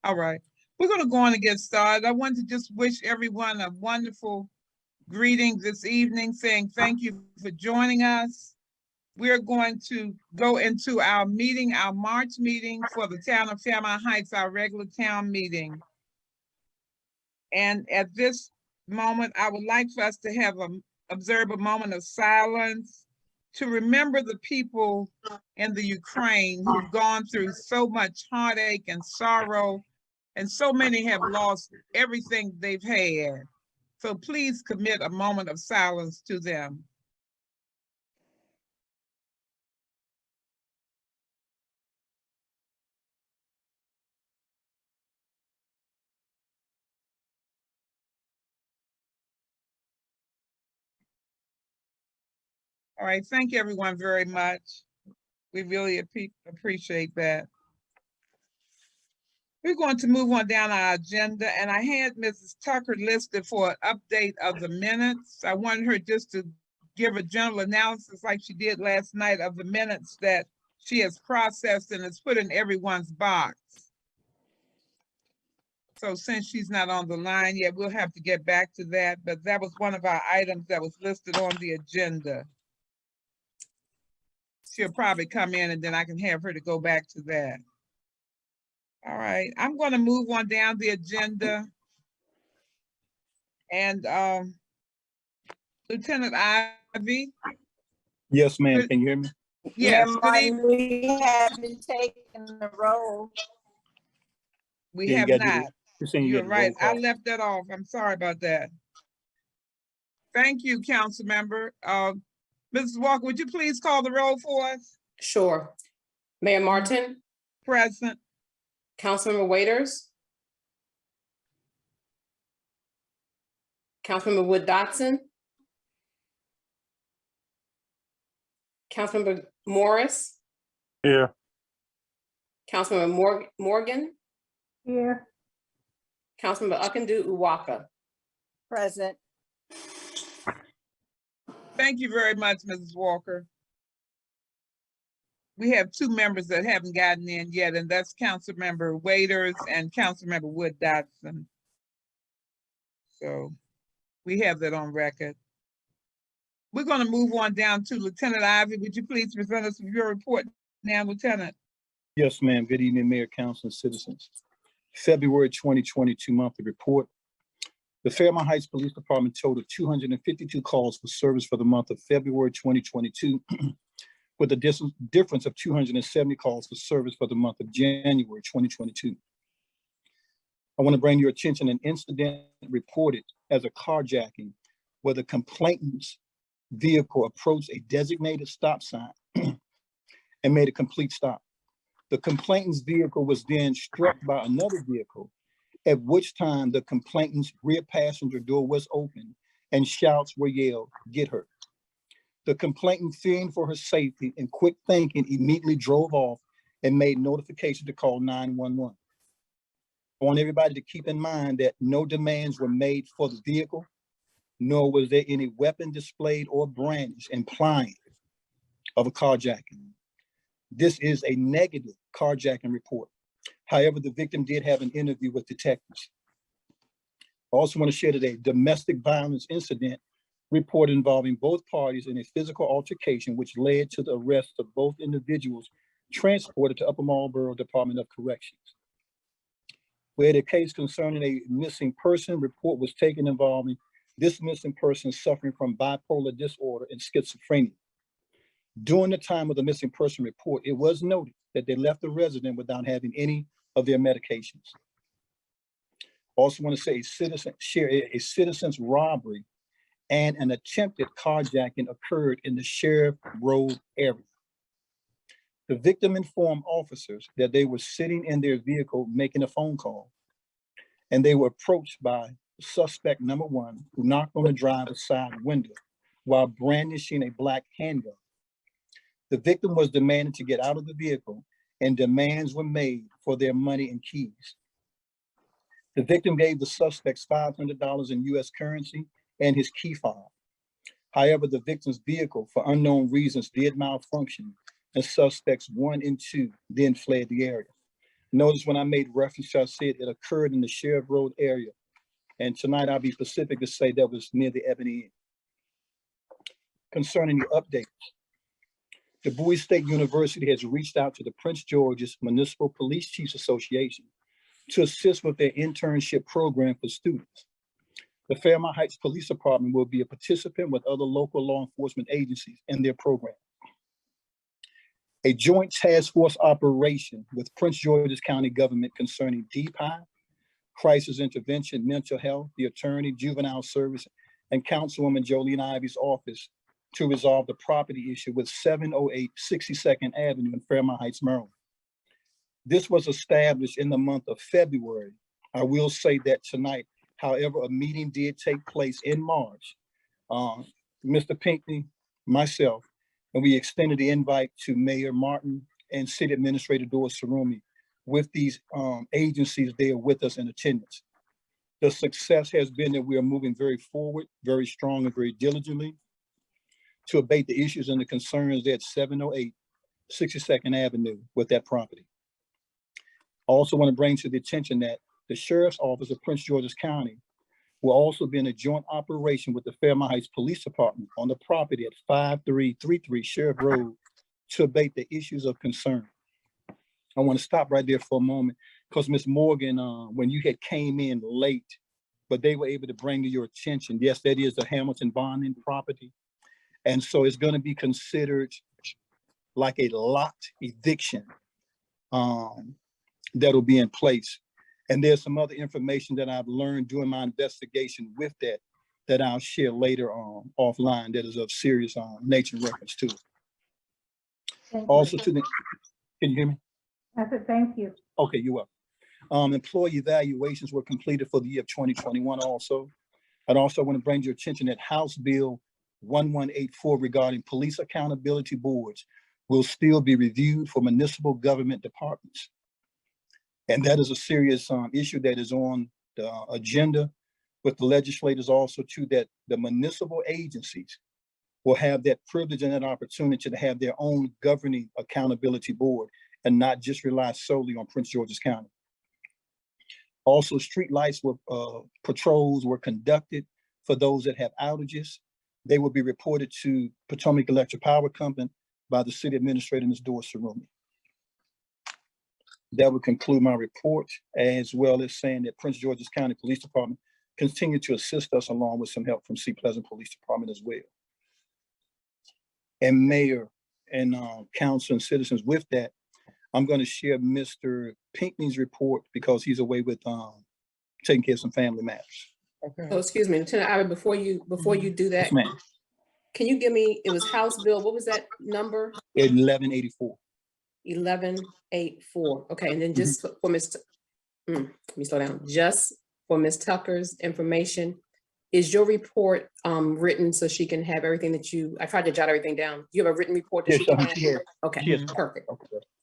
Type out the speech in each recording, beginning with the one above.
All right. We're going to go on and get started. I want to just wish everyone a wonderful greeting this evening, saying thank you for joining us. We're going to go into our meeting, our March meeting for the town of Fairmount Heights, our regular town meeting. And at this moment, I would like for us to have observe a moment of silence to remember the people in the Ukraine who've gone through so much heartache and sorrow, and so many have lost everything they've had. So please commit a moment of silence to them. All right, thank you everyone very much. We really appreciate that. We're going to move on down our agenda, and I had Mrs. Tucker listed for an update of the minutes. I wanted her just to give a general analysis like she did last night of the minutes that she has processed and has put in everyone's box. So since she's not on the line yet, we'll have to get back to that, but that was one of our items that was listed on the agenda. She'll probably come in and then I can have her to go back to that. All right, I'm going to move on down the agenda. And Lieutenant Ivy. Yes, ma'am. Can you hear me? Yes. We haven't taken the roll. We have not. You're right. I left that off. I'm sorry about that. Thank you, council member. Mrs. Walker, would you please call the roll for us? Sure. Mayor Martin? Present. Councilmember Waiters? Councilmember Wood Dotson? Councilmember Morris? Here. Councilmember Morgan? Here. Councilmember Ukandu Uwaka? Present. Thank you very much, Mrs. Walker. We have two members that haven't gotten in yet, and that's Councilmember Waiters and Councilmember Wood Dotson. So we have that on record. We're going to move on down to Lieutenant Ivy. Would you please present us with your report now, Lieutenant? Yes, ma'am. Good evening, Mayor, Council, and citizens. February 2022 monthly report. The Fairmount Heights Police Department totaled 252 calls for service for the month of February 2022, with a difference of 270 calls for service for the month of January 2022. I want to bring your attention an incident reported as a carjacking where the complainant's vehicle approached a designated stop sign and made a complete stop. The complainant's vehicle was then struck by another vehicle, at which time the complainant's rear passenger door was open and shouts were yelled, "Get her." The complainant, fearing for her safety and quick thinking, immediately drove off and made notification to call 911. I want everybody to keep in mind that no demands were made for the vehicle, nor was there any weapon displayed or brandished implying of a carjacking. This is a negative carjacking report. However, the victim did have an interview with detectives. I also want to share today domestic violence incident report involving both parties in a physical altercation, which led to the arrest of both individuals transported to Upper Marlboro Department of Corrections. We had a case concerning a missing person. Report was taken involving this missing person suffering from bipolar disorder and schizophrenia. During the time of the missing person report, it was noted that they left the resident without having any of their medications. Also want to say a citizen's robbery and an attempted carjacking occurred in the Sheriff Road area. The victim informed officers that they were sitting in their vehicle making a phone call, and they were approached by suspect number one, who knocked on the driver's side window while brandishing a black handgun. The victim was demanded to get out of the vehicle, and demands were made for their money and keys. The victim gave the suspects $500 in US currency and his key fob. However, the victim's vehicle, for unknown reasons, did malfunction, and suspects 1 and 2 then fled the area. Notice when I made reference, I said it occurred in the Sheriff Road area. And tonight I'll be specific to say that was near the Ebony Inn. Concerning the update, the Bowie State University has reached out to the Prince George's Municipal Police Chiefs Association to assist with their internship program for students. The Fairmount Heights Police Department will be a participant with other local law enforcement agencies in their program. A joint task force operation with Prince George's County government concerning DPI, crisis intervention, mental health, the attorney, juvenile service, and Councilwoman Jolene Ivy's office to resolve the property issue with 708 62nd Avenue in Fairmount Heights, Maryland. This was established in the month of February. I will say that tonight, however, a meeting did take place in March. Mr. Pinckney, myself, and we extended the invite to Mayor Martin and City Administrator Doris Sarumi with these agencies there with us in attendance. The success has been that we are moving very forward, very strong and very diligently to abate the issues and the concerns at 708 62nd Avenue with that property. I also want to bring to the attention that the Sheriff's Office of Prince George's County will also be in a joint operation with the Fairmount Heights Police Department on the property at 5333 Sheriff Road to abate the issues of concern. I want to stop right there for a moment because Ms. Morgan, when you had came in late, but they were able to bring to your attention, yes, that is the Hamilton Bonding property. And so it's going to be considered like a lot eviction that'll be in place. And there's some other information that I've learned during my investigation with that I'll share later on offline that is of serious nature in reference to it. Also to the, can you hear me? I said, thank you. Okay, you're welcome. Employee evaluations were completed for the year of 2021 also. I'd also want to bring your attention that House Bill 1184 regarding police accountability boards will still be reviewed for municipal government departments. And that is a serious issue that is on the agenda with the legislators also too, that the municipal agencies will have that privilege and that opportunity to have their own governing accountability board and not just rely solely on Prince George's County. Also, street lights patrols were conducted for those that have outages. They will be reported to Potomac Electric Power Company by the City Administrator, Ms. Doris Sarumi. That would conclude my report, as well as saying that Prince George's County Police Department continue to assist us along with some help from Sea Pleasant Police Department as well. And Mayor and Council and citizens, with that, I'm going to share Mr. Pinckney's report because he's away with taking care of some family matters. Okay. Oh, excuse me, Lieutenant Ivy, before you do that, Yes, ma'am. can you give me, it was House Bill, what was that number? 1184. 1184. Okay, and then just for Ms. Let me slow down. Just for Ms. Tucker's information, is your report written so she can have everything that you, I tried to jot everything down. You have a written report that Yes, she can have? she has. Okay, Yes. perfect.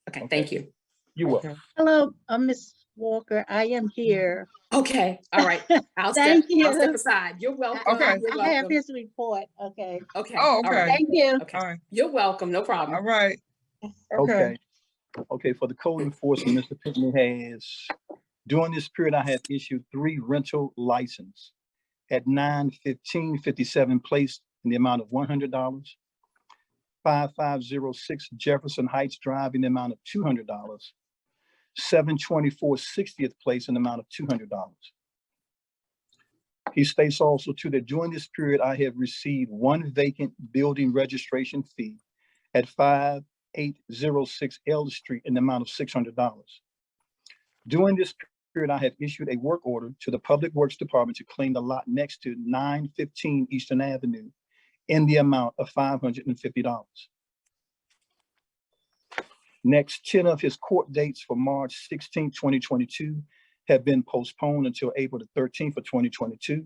Okay, thank you. You're welcome. Hello, Ms. Walker. I am here. Okay, all right. I'll Thank step you. aside. You're welcome. Okay. You're I have welcome. his report. Okay. Okay. Oh, all right, okay. Thank you. Okay. All right. You're welcome. No problem. All right. Okay. Okay, for the code enforcement, Mr. Pinckney has, during this period, I have issued 3 rental licenses at 91557 Place in the amount of $100, 5506 Jefferson Heights Drive in the amount of $200, 724 60th Place in the amount of $200. He states also too that during this period, I have received 1 vacant building registration fee at 5806 Elder Street in the amount of $600. During this period, I have issued a work order to the Public Works Department to clean the lot next to 915 Eastern Avenue in the amount of $550. Next, 10 of his court dates for March 16, 2022 have been postponed until April the 13th of 2022.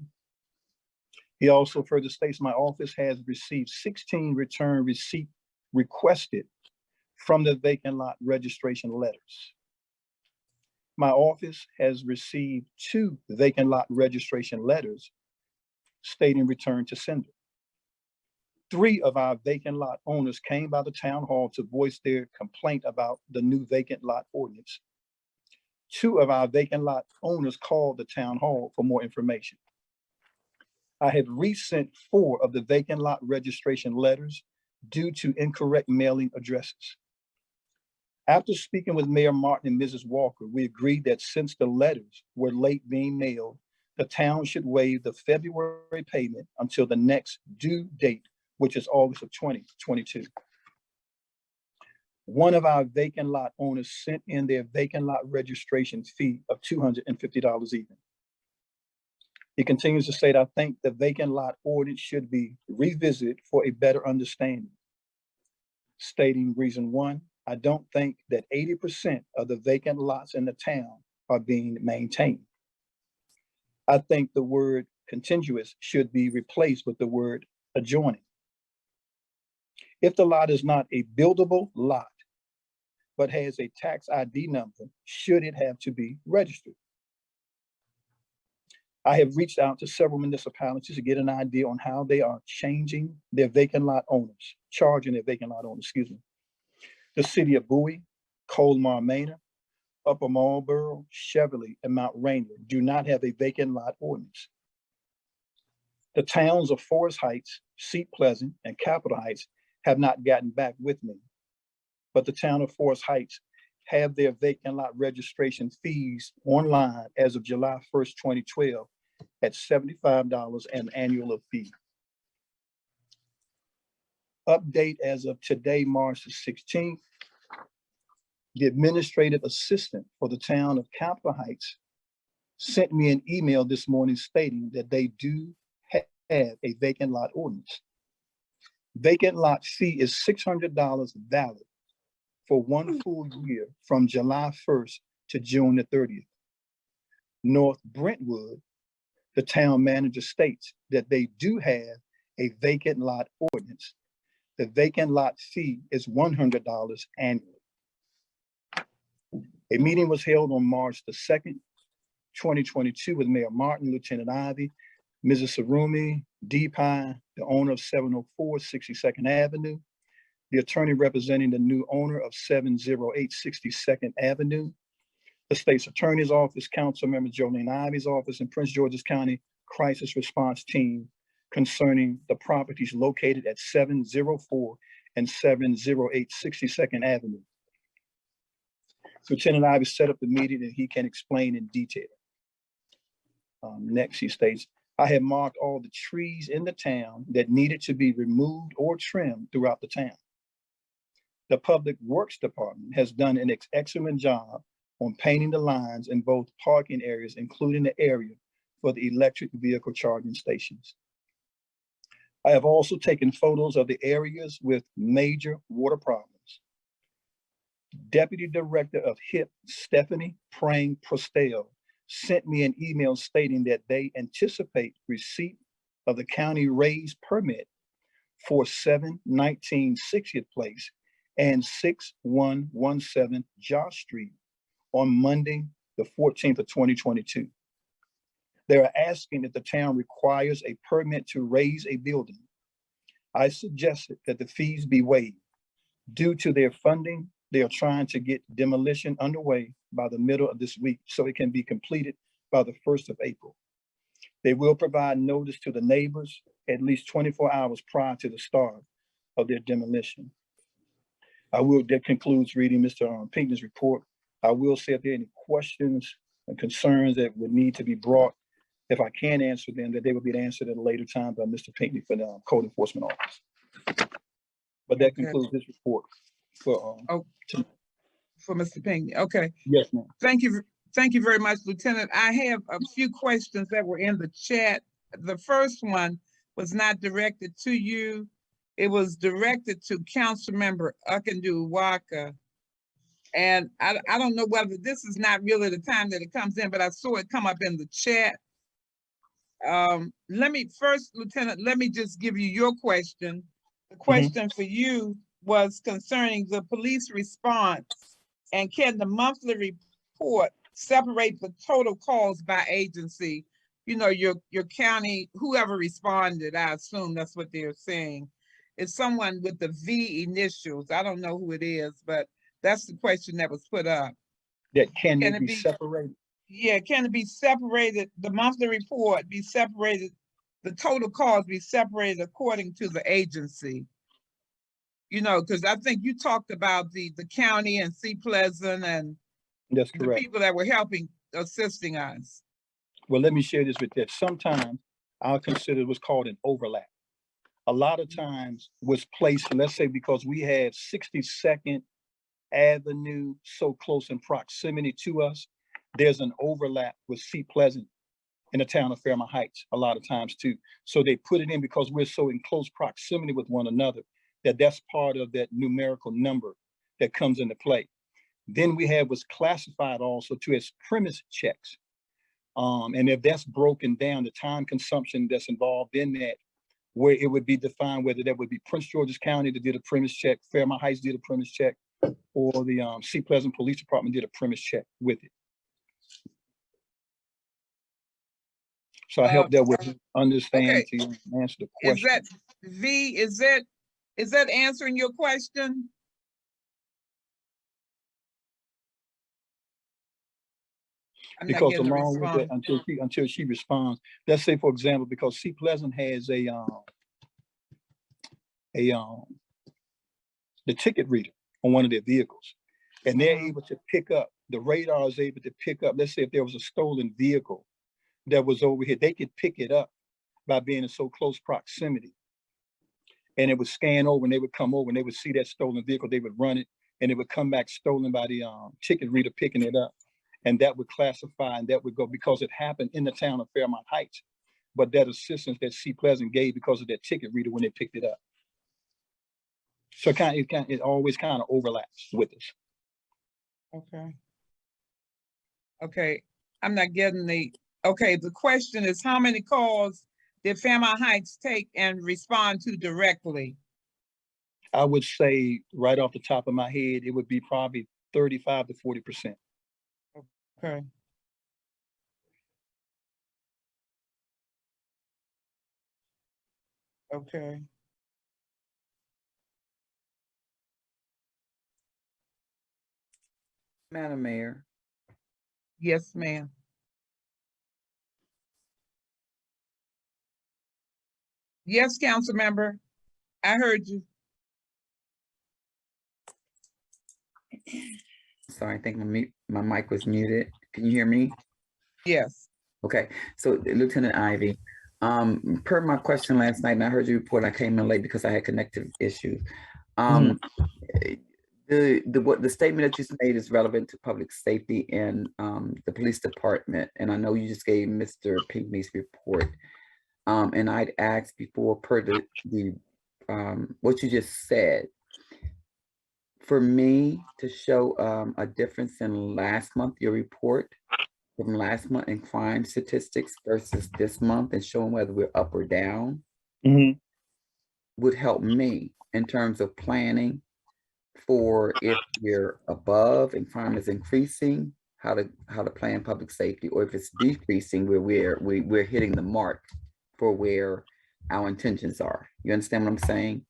He also further states my office has received 16 return receipt requested from the vacant lot registration letters. My office has received 2 vacant lot registration letters stating return to sender. 3 of our vacant lot owners came by the town hall to voice their complaint about the new vacant lot ordinance. 2 of our vacant lot owners called the town hall for more information. I have resent 4 of the vacant lot registration letters due to incorrect mailing addresses. After speaking with Mayor Martin and Mrs. Walker, we agreed that since the letters were late being mailed, the town should waive the February payment until the next due date, which is August of 2022. 1 of our vacant lot owners sent in their vacant lot registration fee of $250 even. He continues to say, I think the vacant lot ordinance should be revisited for a better understanding. Stating reason 1, I don't think that 80% of the vacant lots in the town are being maintained. I think the word contiguous should be replaced with the word adjoining. If the lot is not a buildable lot, but has a tax ID number, should it have to be registered? I have reached out to several municipalities to get an idea on how they are changing their vacant lot owners, charging their vacant lot owners, excuse me. The city of Bowie, Colmar Manor, Upper Marlboro, Cheverly, and Mount Rainier do not have a vacant lot ordinance. The towns of Forest Heights, Seat Pleasant, and Capitol Heights have not gotten back with me, but the town of Forest Heights have their vacant lot registration fees online as of July 1st, 2012 at $75 and annual fee. Update as of today, March the 16th, the administrative assistant for the town of Capitol Heights sent me an email this morning stating that they do have a vacant lot ordinance. Vacant lot fee is $600 valid for 1 full year from July 1st to June the 30th. North Brentwood, the town manager states that they do have a vacant lot ordinance. The vacant lot fee is $100 annually. A meeting was held on March the 2nd, 2022 with Mayor Martin, Lieutenant Ivy, Mrs. Sarumi, Deepi, the owner of 704 62nd Avenue, the attorney representing the new owner of 708 62nd Avenue, the state's attorney's office, Councilmember Jolene Ivy's office, and Prince George's County Crisis Response Team concerning the properties located at 704 and 708 62nd Avenue. Lieutenant Ivy set up the meeting and he can explain in detail. Next, he states, I have marked all the trees in the town that needed to be removed or trimmed throughout the town. The Public Works Department has done an excellent job on painting the lines in both parking areas, including the area for the electric vehicle charging stations. I have also taken photos of the areas with major water problems. Deputy Director of HIP, Stephanie Prang-Prostel, sent me an email stating that they anticipate receipt of the county raised permit for 719 60th Place and 6117 Josh Street on Monday, the 14th of 2022. They are asking if the town requires a permit to raise a building. I suggested that the fees be waived. Due to their funding, they are trying to get demolition underway by the middle of this week so it can be completed by the 1st of April. They will provide notice to the neighbors at least 24 hours prior to the start of their demolition. That concludes reading Mr. Pinckney's report. I will say if there are any questions and concerns that would need to be brought, if I can answer them, that they will be answered at a later time by Mr. Pinckney for the Code Enforcement Office. But that Okay. concludes this report for Mr. Pinckney. Okay. Yes, ma'am. Thank you. Thank you very much, Lieutenant. I have a few questions that were in the chat. The first one was not directed to you. It was directed to Councilmember Ukandu Waka. And I don't know whether this is not really the time that it comes in, but I saw it come up in the chat. Lieutenant, let me just give you your question. The question for you was concerning the police response, and can the monthly report separate the total calls by agency? You know, your county, whoever responded, I assume that's what they're saying. It's someone with the V initials. I don't know who it is, but that's the question that was put up. That can Can they it be be- separated? Yeah, can it be separated, the monthly report be separated, the total cost be separated according to the agency? You know, because I think you talked about the county and Sea Pleasant and That's the correct. people that were assisting us. Well, let me share this with that. Sometimes I'll consider what's called an overlap. A lot of times was placed, let's say, because we have 62nd Avenue so close in proximity to us, there's an overlap with Sea Pleasant in the town of Fairmount Heights a lot of times too. So they put it in because we're so in close proximity with one another that that's part of that numerical number that comes into play. Then we have what's classified also too as premise checks. And if that's broken down, the time consumption that's involved in that, where it would be defined whether that would be Prince George's County that did a premise check, Fairmount Heights did a premise check, or the Sea Pleasant Police Department did a premise check with it. So I hope that would understand Okay. to answer the Is question. that V, is that answering your question? I'm not Because getting a along with that, response. until she responds, let's say, for example, because Sea Pleasant has the ticket reader on one of their vehicles, and they're able to pick up, the radar is able to pick up, let's say if there was a stolen vehicle that was over here, they could pick it up by being in so close proximity. And it would scan over and they would come over and they would see that stolen vehicle, they would run it, and it would come back stolen by the ticket reader picking it up. And that would classify and that would go, because it happened in the town of Fairmount Heights, but that assistance that Sea Pleasant gave because of that ticket reader when they picked it up. So it always kind of overlaps with us. Okay. Okay, I'm not getting the question is how many calls did Fairmount Heights take and respond to directly? I would say right off the top of my head, it would be probably 35 to 40%. Okay. Okay. Madam Mayor, Yes, ma'am. Yes, council member. I heard you. sorry, I think my mic was muted. Can you hear me? Yes. Okay, so Lieutenant Ivy, per my question last night, and I heard your report, I came in late because I had connective issues. What the statement that you made is relevant to public safety and the police department. And I know you just gave Mr. Pinckney's report. And I'd asked before per the what you just said, for me to show a difference in last month, your report from last month in crime statistics versus this month and showing whether we're up or down would help me in terms of planning for if we're above and crime is increasing, how to plan public safety, or if it's decreasing where we're hitting the mark for where our intentions are. You understand what I'm saying?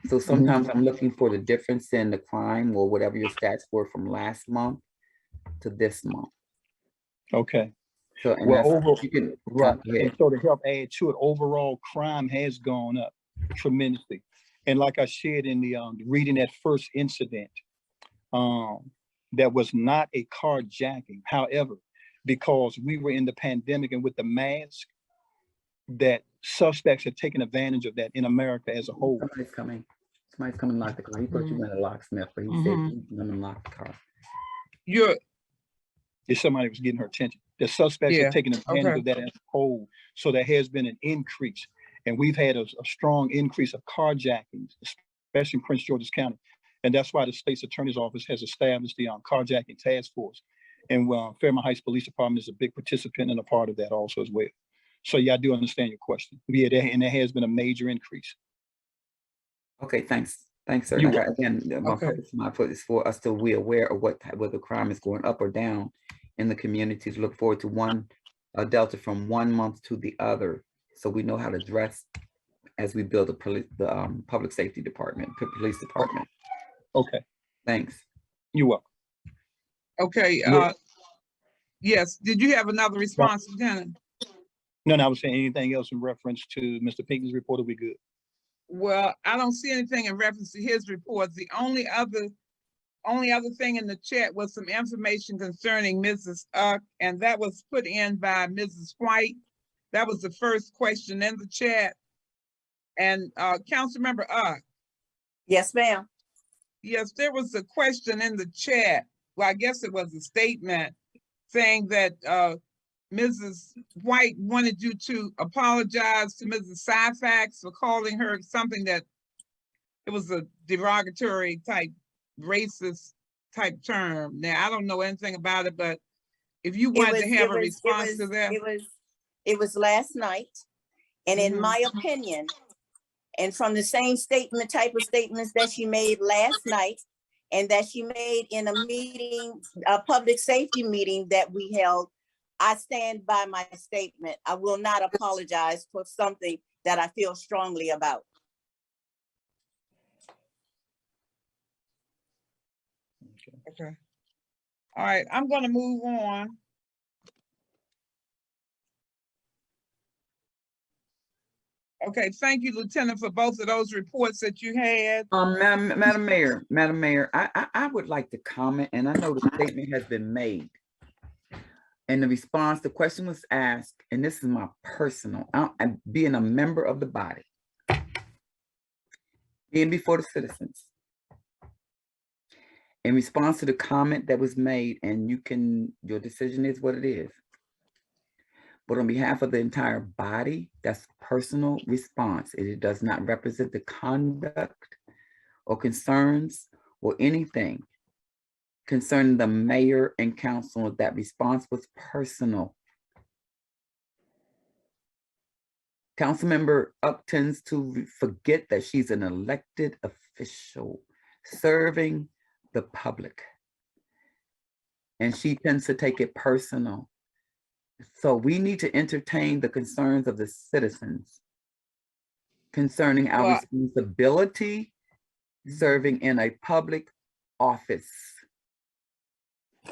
So sometimes I'm looking for the difference in the crime or whatever your stats were from last month to this month. Okay. So and Well, that's, you can right. ahead. And so to help add to it, overall crime has gone up tremendously. And like I shared in the reading that first incident, that was not a carjacking. However, because we were in the pandemic and with the mask, that suspects had taken advantage of that in America as a whole. Somebody's coming to lock the car. He thought you were in a locksmith, but he said he's gonna lock the car. If somebody was getting her attention, the suspects had taken advantage of that as a whole. So there has been an increase, and we've had a strong increase of carjackings, especially in Prince George's County. And that's why the state's attorney's office has established the carjacking task force. And Fairmount Heights Police Department is a big participant and a part of that also as well. So yeah, I do understand your question. Yeah, and there has been a major increase. Okay, thanks. Thanks, sir. Again, my purpose of my put is for us to be aware of whether crime is going up or down in the communities. Look forward to a delta from one month to the other, so we know how to address as we build the public safety department, police department. Okay. Thanks. You're welcome. Okay, No. yes, did you have another response, Lieutenant? No, I was saying anything else in reference to Mr. Pinckney's report, will be good. Well, I don't see anything in reference to his report. The only other thing in the chat was some information concerning Mrs. Uck, and that was put in by Mrs. White. That was the first question in the chat. And Councilmember Uck, Yes, ma'am. yes, there was a question in the chat. Well, I guess it was a statement saying that Mrs. White wanted you to apologize to Mrs. Syfax for calling her something that it was a derogatory type, racist type term. Now, I don't know anything about it, but if you wanted to have a response to that. It was last night, and in Mhm. my opinion, and from the same type of statements that she made last night, and that she made in a meeting, a public safety meeting that we held, I stand by my statement. I will not apologize for something that I feel strongly about. Okay. All right, I'm gonna move on. Okay, thank you, Lieutenant, for both of those reports that you had. Madam Mayor, I would like to comment, and I know the statement has been made. And the response, the question was asked, and this is my personal, I'm being a member of the body, being before the citizens. In response to the comment that was made, and your decision is what it is. But on behalf of the entire body, that's personal response. It does not represent the conduct or concerns or anything concerning the mayor and council. That response was personal. Councilmember Uck tends to forget that she's an elected official serving the public. And she tends to take it personal. So we need to entertain the concerns of the citizens concerning our responsibility serving in a public office.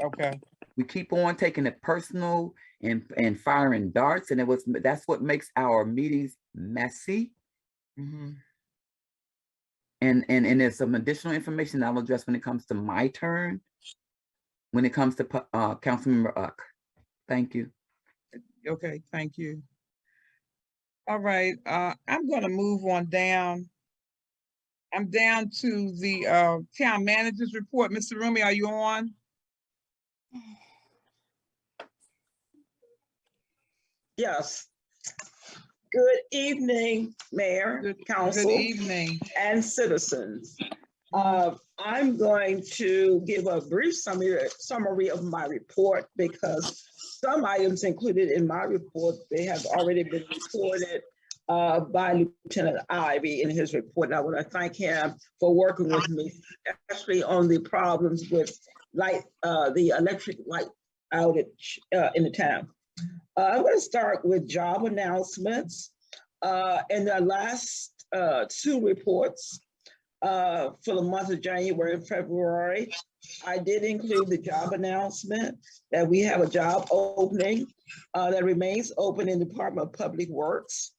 Okay. We keep on taking it personal and firing darts, and that's what makes our meetings messy. Mhm. And there's some additional information I'll address when it comes to my turn, when it comes to Councilmember Uck. Thank you. Okay, thank you. All right, I'm gonna move on down. I'm down to the town manager's report. Mr. Rumi, are you on? Yes. Good evening, Mayor, Good Council, evening. and citizens. I'm going to give a brief summary of my report because some items included in my report, they have already been reported by Lieutenant Ivy in his report. And I want to thank him for working with me, especially on the problems with the electric light outage in the town. I'm going to start with job announcements. In the last two reports for the month of January and February, I did include the job announcement that we have a job opening that remains open in the Department of Public Works.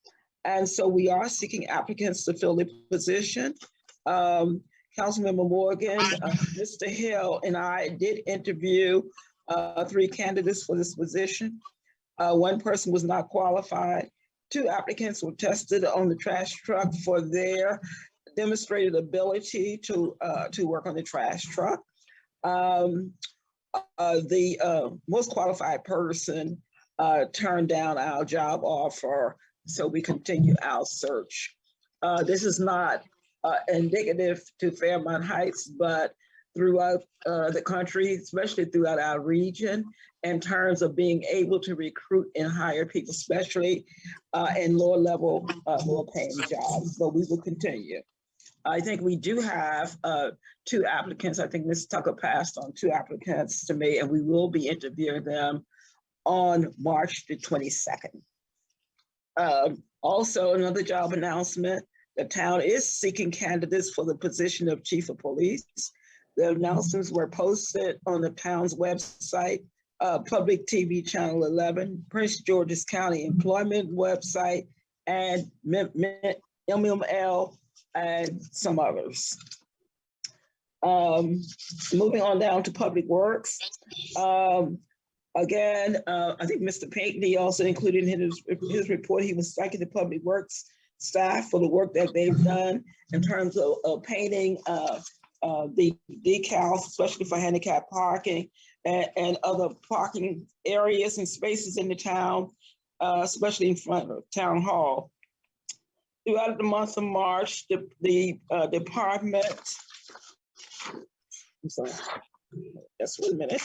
And so we are seeking applicants to fill the position. Councilmember Morgan, Mr. Hill, and I did interview 3 candidates for this position. One person was not qualified. 2 applicants were tested on the trash truck for their demonstrated ability to work on the trash truck. The most qualified person turned down our job offer, so we continue our search. This is not indicative to Fairmount Heights, but throughout the country, especially throughout our region, in terms of being able to recruit and hire people, especially in lower level, lower paying jobs, but we will continue. I think we do have 2 applicants. I think Ms. Tucker passed on 2 applicants to me, and we will be interviewing them on March the 22nd. Also, another job announcement, the town is seeking candidates for the position of Chief of Police. The announcements were posted on the town's website, Public TV Channel 11, Prince George's County Employment website, and MML, and some others. Moving on down to Public Works. Again, I think Mr. Pinckney also included in his report, he was thanking the Public Works staff for the work that they've done in terms of painting the decals, especially for handicap parking and other parking areas and spaces in the town, especially in front of Town Hall. Throughout the month of March, the department, I'm sorry, just 1 minute.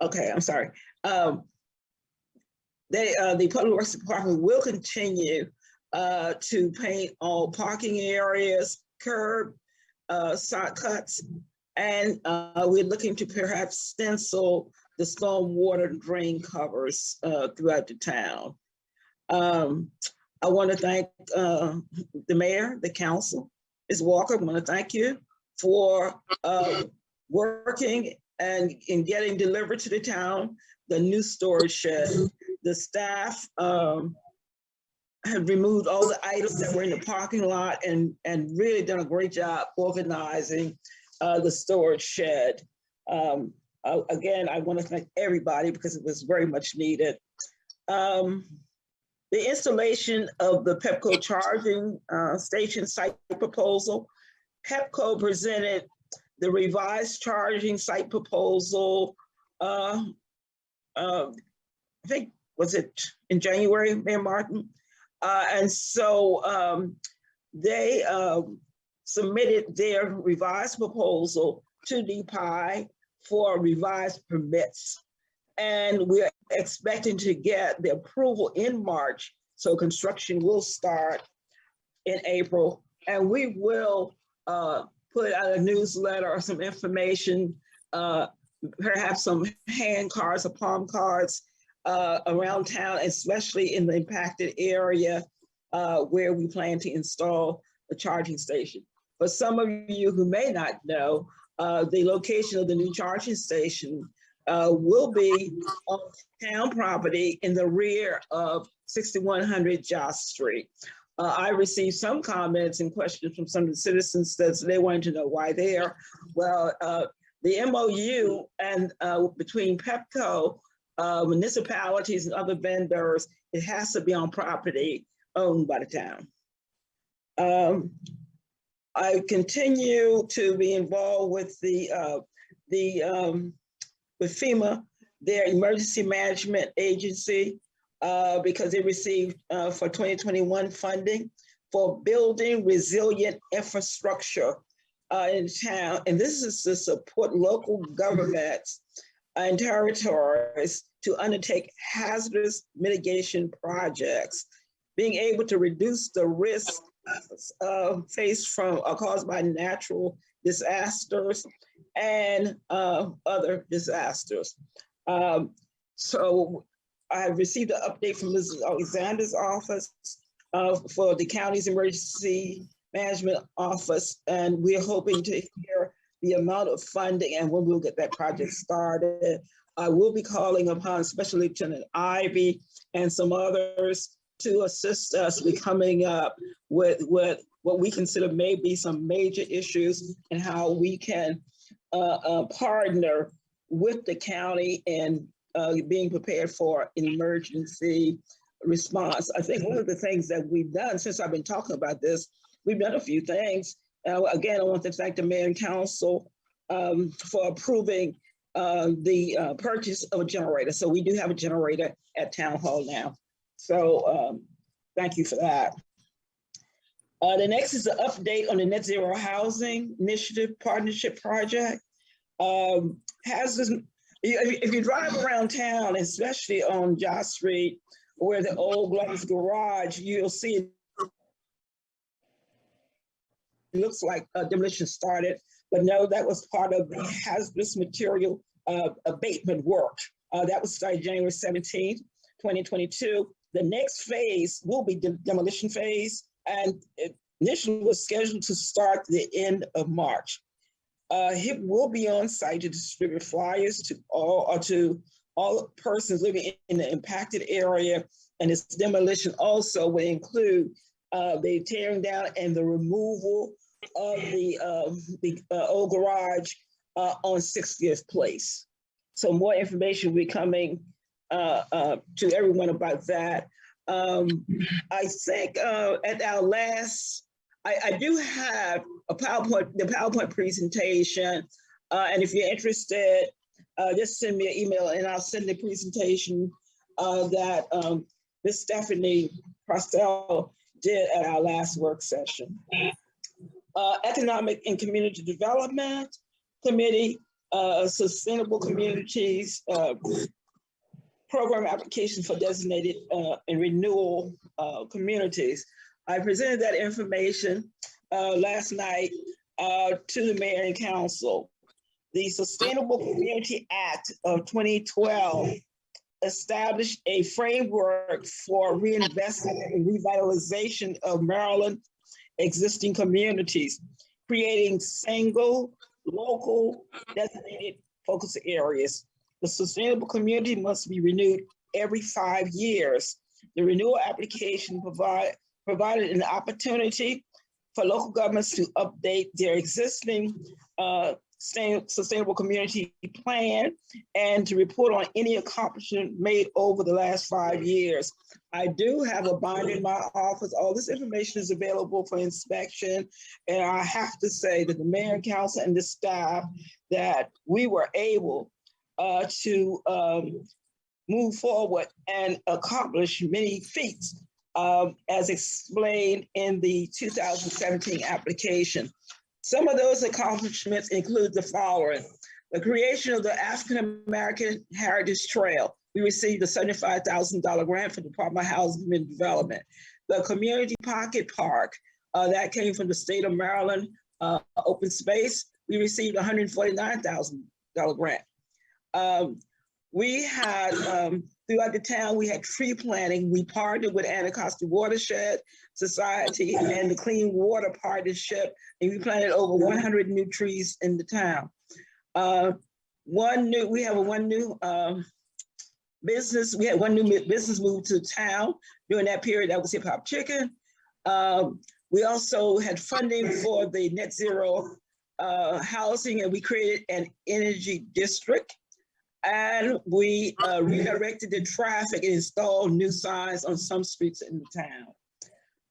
Okay, I'm sorry. The Public Works Department will continue to paint all parking areas, curb, side cuts, and we're looking to perhaps stencil the stormwater drain covers throughout the town. I want to thank the mayor, the council, Ms. Walker. I want to thank you for working and in getting delivered to the town the new storage shed. The staff have removed all the items that were in the parking lot and really done a great job organizing the storage shed. Again, I want to thank everybody because it was very much needed. The installation of the Pepco charging station site proposal. Pepco presented the revised charging site proposal, I think, was it in January, Mayor Martin? And so they submitted their revised proposal to DPI for revised permits. And we're expecting to get the approval in March. So construction will start in April. And we will put out a newsletter or some information, perhaps some hand cards or palm cards around town, especially in the impacted area where we plan to install a charging station. For some of you who may not know, the location of the new charging station will be on town property in the rear of 6100 Joss Street. I received some comments and questions from some of the citizens that they wanted to know why there. Well, the MOU and between Pepco, municipalities and other vendors, it has to be on property owned by the town. I continue to be involved with with FEMA, their emergency management agency, because they received for 2021 funding for building resilient infrastructure in town. And this is to support local governments and territories to undertake hazardous mitigation projects, being able to reduce the risk faced from or caused by natural disasters and other disasters. So I received an update from Mrs. Alexander's office for the county's emergency management office, and we're hoping to hear the amount of funding and when we'll get that project started. I will be calling upon Special Lieutenant Ivy and some others to assist us with coming up with what we consider may be some major issues and how we can partner with the county in being prepared for an emergency response. I think one of the things that we've done since I've been talking about this, we've done a few things. Again, I want to thank the mayor and council for approving the purchase of a generator. So we do have a generator at Town Hall now. So thank you for that. The next is an update on the Net Zero Housing Initiative Partnership Project. If you drive around town, especially on Joss Street, where the old Glover's Garage, you'll see it looks like demolition started, but no, that was part of the hazardous material abatement work. That was started January 17th, 2022. The next phase will be the demolition phase, and initially was scheduled to start the end of March. HIP will be on site to distribute flyers to all persons living in the impacted area, and its demolition also will include the tearing down and the removal of the old garage on 60th Place. So more information will be coming to everyone about that. I think at our last, I do have the PowerPoint presentation, and if you're interested, just send me an email and I'll send the presentation that Ms. Stephanie Prostel did at our last work session. Economic and Community Development Committee, Sustainable Communities Program application for designated and renewal communities. I presented that information last night to the mayor and council. The Sustainable Community Act of 2012 established a framework for reinvestment and revitalization of Maryland existing communities, creating single, local, designated focus areas. The sustainable community must be renewed every 5 years. The renewal application provided an opportunity for local governments to update their existing sustainable community plan and to report on any accomplishment made over the last 5 years. I do have a binder in my office. All this information is available for inspection. And I have to say that the mayor and council and the staff, that we were able to move forward and accomplish many feats as explained in the 2017 application. Some of those accomplishments include the following: the creation of the African American Heritage Trail. We received a $75,000 grant from the Department of Housing and Development. The Community Pocket Park, that came from the state of Maryland open space. We received a $149,000 grant. We had, throughout the town, we had tree planting. We partnered with Anacostia Watershed Society and the Clean Water Partnership, and we planted over 100 new trees in the town. We have one new business. We had one new business move to town during that period. That was Hip Hop Chicken. We also had funding for the net zero housing, and we created an energy district. And we redirected the traffic and installed new signs on some streets in the town.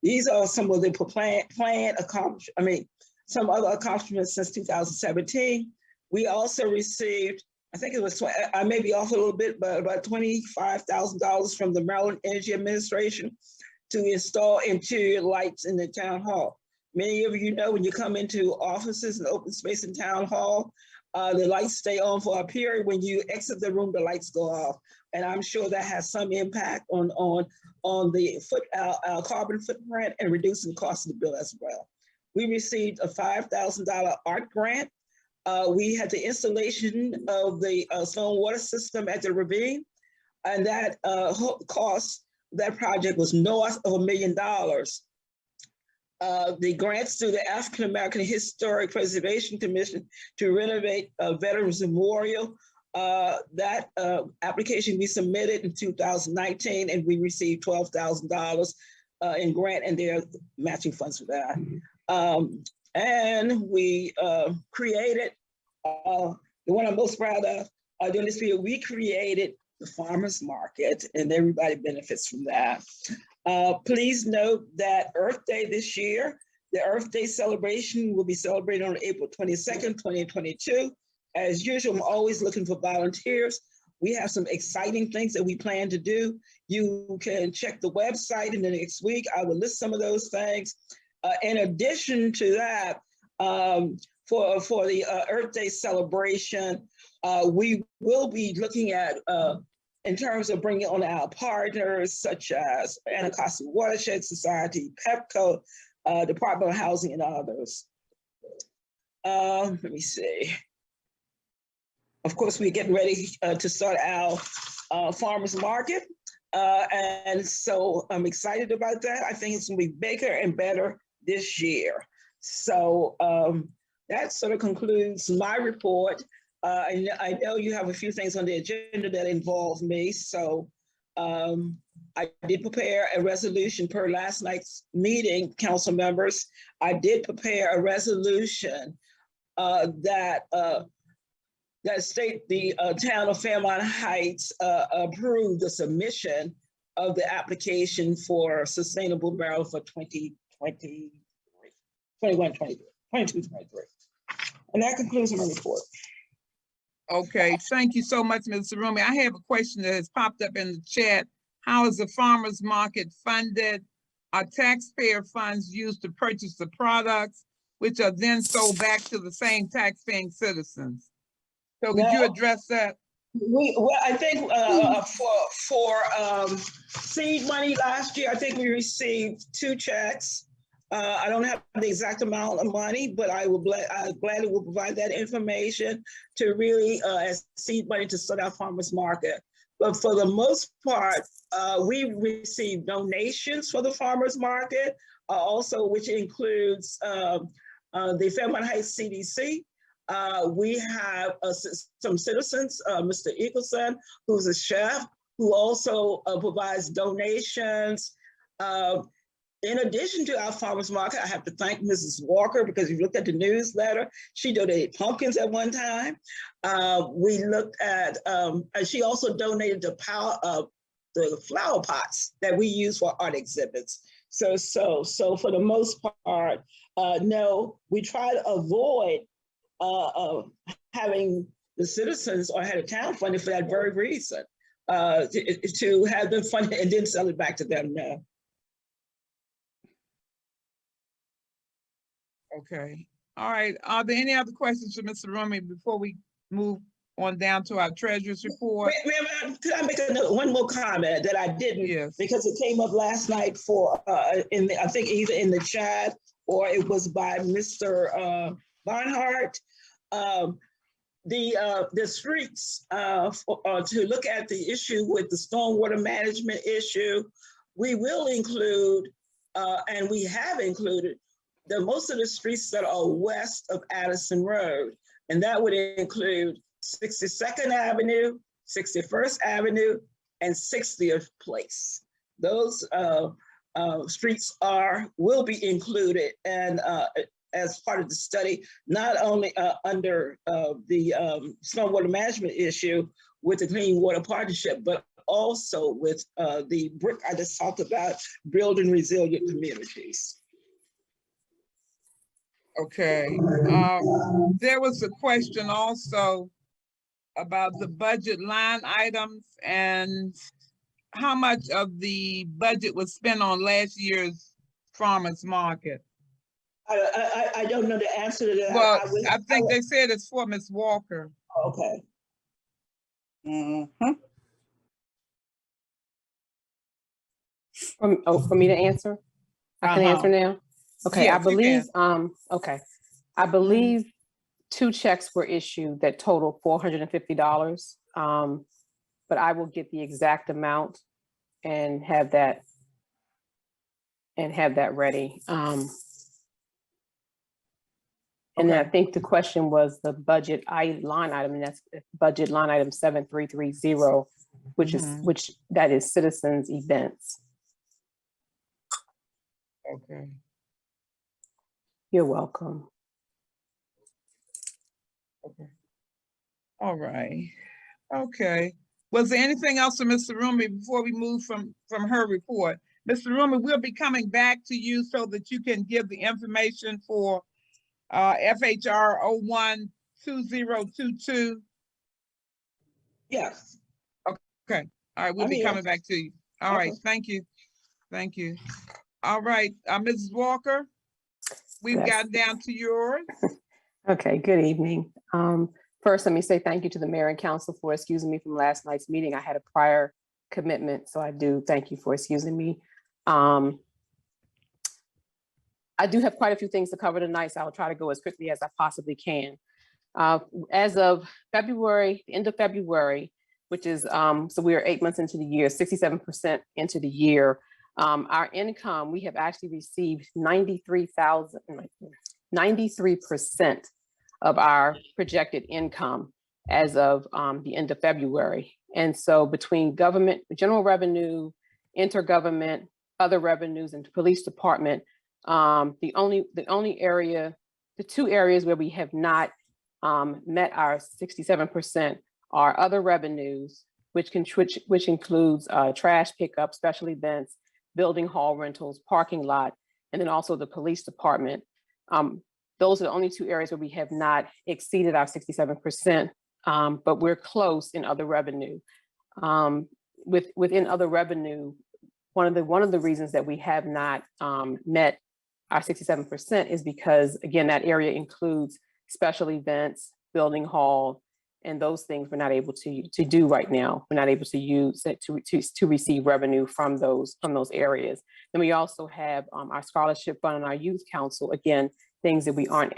These are some of the planned accomplishments, some other accomplishments since 2017. We also received, I think it was, I may be off a little bit, but about $25,000 from the Maryland Energy Administration to install interior lights in the town hall. Many of you know when you come into offices and open space in town hall, the lights stay on for a period. When you exit the room, the lights go off. And I'm sure that has some impact on the carbon footprint and reducing the cost of the bill as well. We received a $5,000 art grant. We had the installation of the stormwater system at the ravine, and that cost, that project was north of $1 million. The grants through the African American Historic Preservation Commission to renovate Veterans Memorial, that application we submitted in 2019, and we received $12,000 in grant, and there are matching funds for that. And we created, the one I'm most proud of during this period, we created the farmers market, and everybody benefits from that. Please note that Earth Day this year, the Earth Day celebration will be celebrated on April 22nd, 2022. As usual, I'm always looking for volunteers. We have some exciting things that we plan to do. You can check the website in the next week. I will list some of those things. In addition to that, for the Earth Day celebration, we will be looking at in terms of bringing on our partners such as Anacostia Watershed Society, PEPCO, Department of Housing, and others. Let me see. Of course, we're getting ready to start our farmers market. And so I'm excited about that. I think it's gonna be bigger and better this year. So that sort of concludes my report. I know you have a few things on the agenda that involve me, so I did prepare a resolution per last night's meeting, council members. I did prepare a resolution that state the town of Fairmount Heights approved the submission of the application for sustainable barrel for 2023, 21, 22, 23. And that concludes my report. Okay, thank you so much, Mr. Rumi. I have a question that has popped up in the chat. How is the farmer's market funded? Are taxpayer funds used to purchase the products, which are then sold back to the same taxpaying citizens? So could you address that? Well, I think for seed money last year, I think we received 2 checks. I don't have the exact amount of money, but I gladly will provide that information to really as seed money to start our farmers market. But for the most part, we receive donations for the farmers market, also which includes the Fairmount Heights CDC. We have some citizens, Mr. Eagleson, who's a chef, who also provides donations. In addition to our farmers market, I have to thank Mrs. Walker, because if you looked at the newsletter, she donated pumpkins at one time. We looked at, she also donated the flower pots that we use for art exhibits. So for the most part, no, we try to avoid having the citizens or head of town funded for that very reason, to have them funded and then sell it back to them. No. Okay, all right. Are there any other questions for Mr. Rumi before we move on down to our treasurer's report? Could I make one more comment that I didn't? Yes. Because it came up last night for I think either in the chat or it was by Mr. Barnhart. The streets to look at the issue with the stormwater management issue, we will include and we have included most of the streets that are west of Addison Road, and that would include 62nd Avenue, 61st Avenue, and 60th Place. Those streets will be included and as part of the study, not only under the stormwater management issue with the Clean Water Partnership, but also with the brick I just talked about, building resilient communities. Okay, there was a question also about the budget line items and how much of the budget was spent on last year's farmers market. I don't know the answer to that. Well, I think they said it's for Ms. Walker. Okay. Mhm. For me to answer? I can answer now? Okay, Yes, I you believe, can. okay. I believe 2 checks were issued that total $450. But I will get the exact amount and have that ready. And then I think the question was the budget line item, and that's budget line item 7330, which that is citizens events. Okay. You're welcome. Okay. All right. Okay. Was there anything else for Mr. Rumi before we move from her report? Mr. Rumi, we'll be coming back to you so that you can give the information for FHR 012022. Yes. Okay. All right. We'll be coming back to you. All right. Thank you. Thank you. All right. Mrs. Walker, we've gotten down to yours. Okay, good evening. First, let me say thank you to the mayor and council for excusing me from last night's meeting. I had a prior commitment, so I do thank you for excusing me. I do have quite a few things to cover tonight, so I'll try to go as quickly as I possibly can. As of February, the end of February, which is, so we are 8 months into the year, 67% into the year, Our income, we have actually received 93% of our projected income as of the end of February. And so between government, general revenue, intergovernment, other revenues, and the police department, the two areas where we have not met our 67% are other revenues, which includes trash pickup, special events, building hall rentals, parking lot, and then also the police department. Those are the only two areas where we have not exceeded our 67%, but we're close in other revenue. Within other revenue, one of the reasons that we have not met our 67% is because, again, that area includes special events, building hall, and those things we're not able to do right now. We're not able to use it to receive revenue from those areas. Then we also have our scholarship fund and our youth council, again, things that we aren't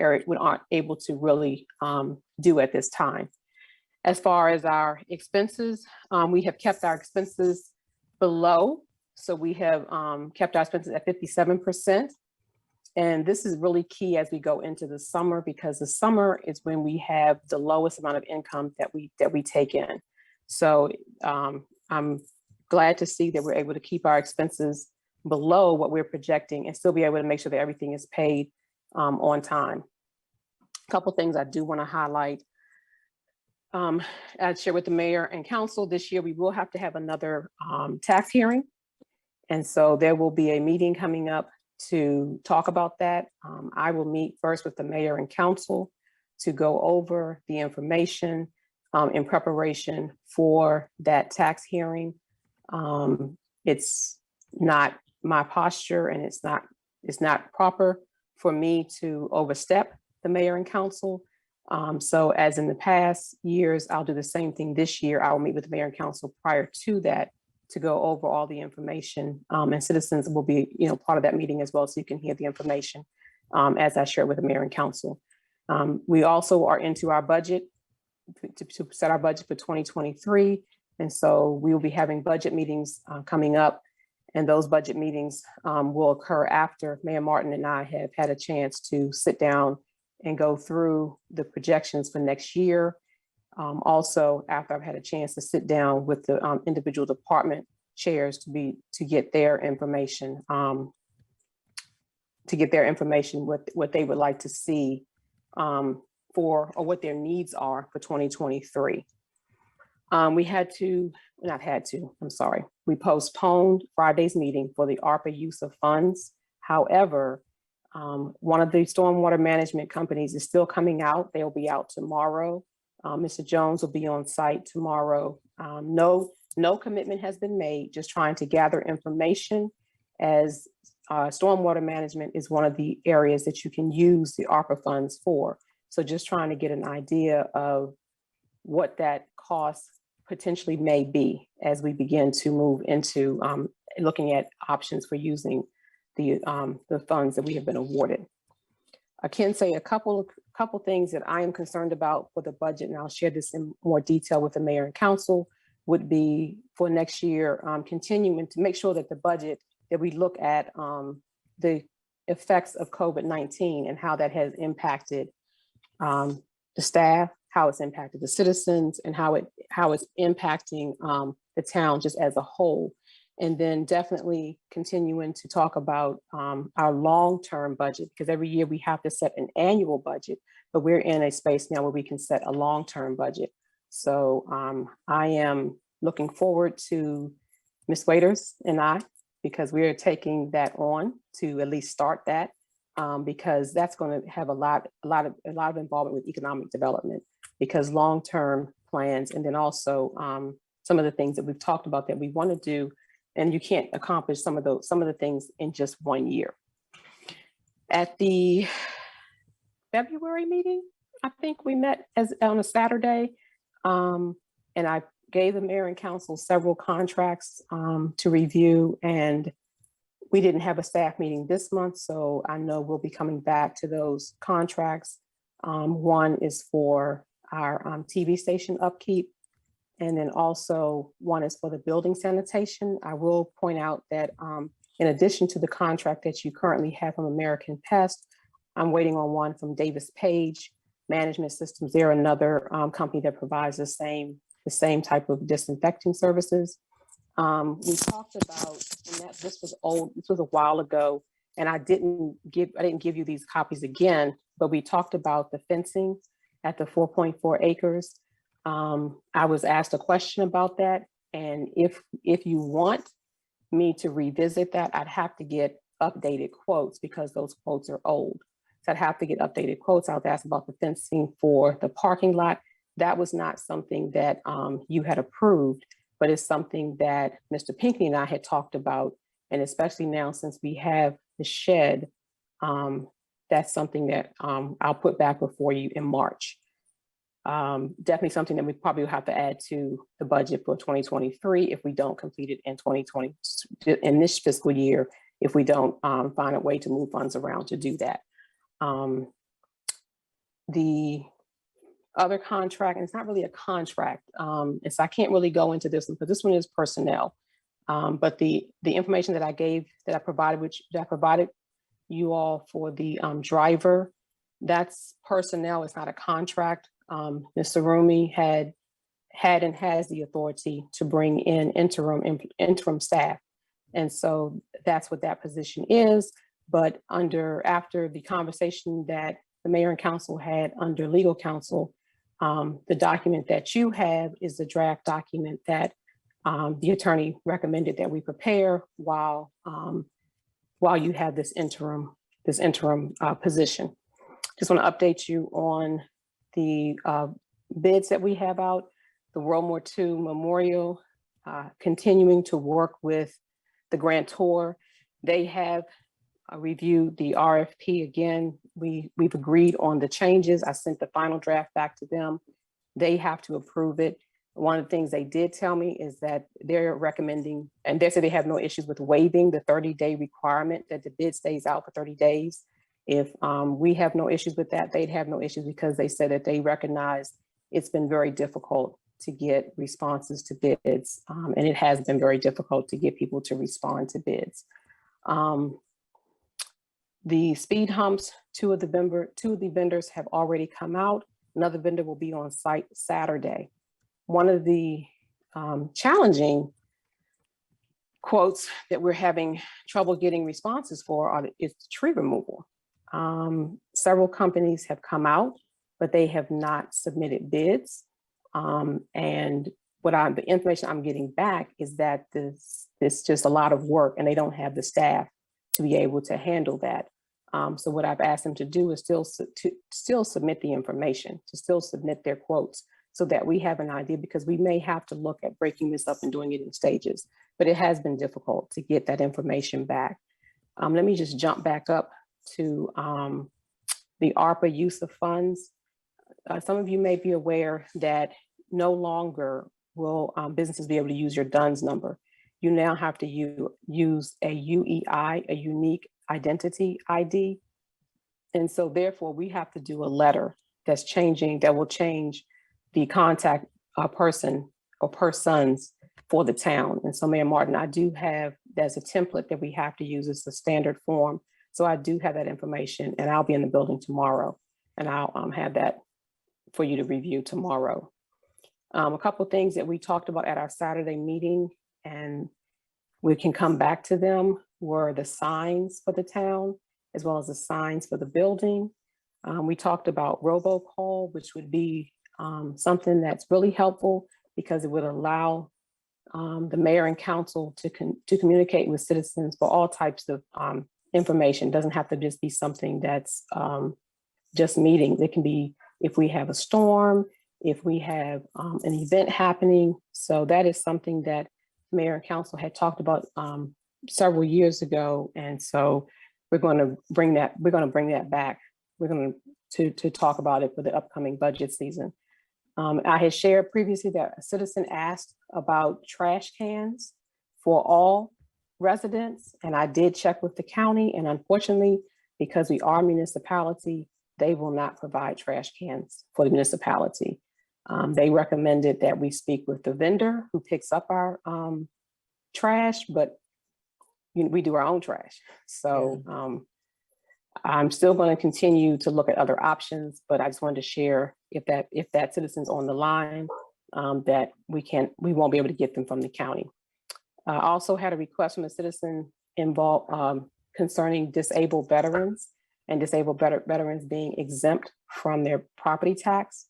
able to really do at this time. As far as our expenses, we have kept our expenses below. So we have kept our expenses at 57%. And this is really key as we go into the summer, because the summer is when we have the lowest amount of income that we take in. So I'm glad to see that we're able to keep our expenses below what we're projecting and still be able to make sure that everything is paid on time. A couple things I do want to highlight. I'd share with the mayor and council this year, we will have to have another tax hearing. And so there will be a meeting coming up to talk about that. I will meet first with the mayor and council to go over the information in preparation for that tax hearing. It's not my posture, and it's not proper for me to overstep the mayor and council. So as in the past years, I'll do the same thing this year. I will meet with the mayor and council prior to that to go over all the information, and citizens will be, part of that meeting as well, so you can hear the information as I share with the mayor and council. We also are into our budget to set our budget for 2023, and so we will be having budget meetings coming up, and those budget meetings will occur after Mayor Martin and I have had a chance to sit down and go through the projections for next year. Also, after I've had a chance to sit down with the individual department chairs to get their information, what they would like to see or what their needs are for 2023. We postponed Friday's meeting for the ARPA use of funds. However, one of the stormwater management companies is still coming out. They'll be out tomorrow. Mr. Jones will be on site tomorrow. No commitment has been made, just trying to gather information, as stormwater management is one of the areas that you can use the ARPA funds for. So just trying to get an idea of what that cost potentially may be as we begin to move into looking at options for using the funds that we have been awarded. I can say a couple things that I am concerned about for the budget, and I'll share this in more detail with the mayor and council, would be for next year, continuing to make sure that the budget that we look at the effects of COVID-19 and how that has impacted the staff, how it's impacted the citizens, and how it's impacting the town just as a whole. And then definitely continuing to talk about our long-term budget, because every year we have to set an annual budget, but we're in a space now where we can set a long-term budget. So I am looking forward to Ms. Waiters and I, because we are taking that on to at least start that, because that's going to have a lot of involvement with economic development, because long-term plans, and then also some of the things that we've talked about that we want to do. And you can't accomplish some of the things in just 1 year. At the February meeting, I think we met on a Saturday, and I gave the mayor and council several contracts to review, and we didn't have a staff meeting this month, so I know we'll be coming back to those contracts. One is for our TV station upkeep. And then also one is for the building sanitation. I will point out that In addition to the contract that you currently have from American Pest, I'm waiting on one from Davis Page Management Systems. They're another company that provides the same type of disinfecting services. We talked about, and that this was old, this was a while ago, and I didn't give you these copies again, but we talked about the fencing at the 4.4 acres. I was asked a question about that, and if you want me to revisit that, I'd have to get updated quotes because those quotes are old. So I'd have to get updated quotes. I was asked about the fencing for the parking lot. That was not something that you had approved, but it's something that Mr. Pinckney and I had talked about. And especially now since we have the shed, that's something that I'll put back before you in March. Definitely something that we probably will have to add to the budget for 2023 if we don't complete it in 2020, in this fiscal year, if we don't find a way to move funds around to do that. The other contract, and it's not really a contract, and so I can't really go into this one, but this one is personnel. But the information that I provided you all for the driver, that's personnel, it's not a contract. Mr. Rumi had and has the authority to bring in interim staff. And so that's what that position is. But after the conversation that the mayor and council had under legal counsel, the document that you have is the draft document that the attorney recommended that we prepare while you have this interim position. Just want to update you on the bids that we have out, the World War II Memorial, continuing to work with the grantor. They have reviewed the RFP again. We've agreed on the changes. I sent the final draft back to them. They have to approve it. One of the things they did tell me is that they're recommending, and they said they have no issues with waiving the 30-day requirement that the bid stays out for 30 days. If we have no issues with that, they'd have no issues because they said that they recognize it's been very difficult to get responses to bids. And it has been very difficult to get people to respond to bids. The speed humps, two of the vendors have already come out. Another vendor will be on site Saturday. One of the challenging quotes that we're having trouble getting responses for is tree removal. Several companies have come out, but they have not submitted bids. And the information I'm getting back is that this just a lot of work and they don't have the staff to be able to handle that. So what I've asked them to do is still submit the information, to still submit their quotes so that we have an idea, because we may have to look at breaking this up and doing it in stages, but it has been difficult to get that information back. Let me just jump back up to the ARPA use of funds. Some of you may be aware that no longer will businesses be able to use your DUNS number. You now have to use a UEI, a unique identity ID. And so therefore we have to do a letter that will change the contact person or persons for the town. And so Mayor Martin, I do have, there's a template that we have to use. It's a standard form. So I do have that information and I'll be in the building tomorrow and I'll have that for you to review tomorrow. A couple of things that we talked about at our Saturday meeting, and we can come back to them, were the signs for the town, as well as the signs for the building. We talked about robocall, which would be something that's really helpful because it would allow the mayor and council to communicate with citizens for all types of information. It doesn't have to just be something that's just meetings. It can be if we have a storm, if we have an event happening. So that is something that mayor and council had talked about several years ago. And so we're going to bring that back. We're going to talk about it for the upcoming budget season. I had shared previously that a citizen asked about trash cans for all residents. And I did check with the county, and unfortunately, because we are a municipality, they will not provide trash cans for the municipality. They recommended that we speak with the vendor who picks up our trash, but we do our own trash. So I'm still going to continue to look at other options, but I just wanted to share if that citizen's on the line, that we won't be able to get them from the county. I also had a request from a citizen involved concerning disabled veterans and disabled veterans being exempt from their property tax.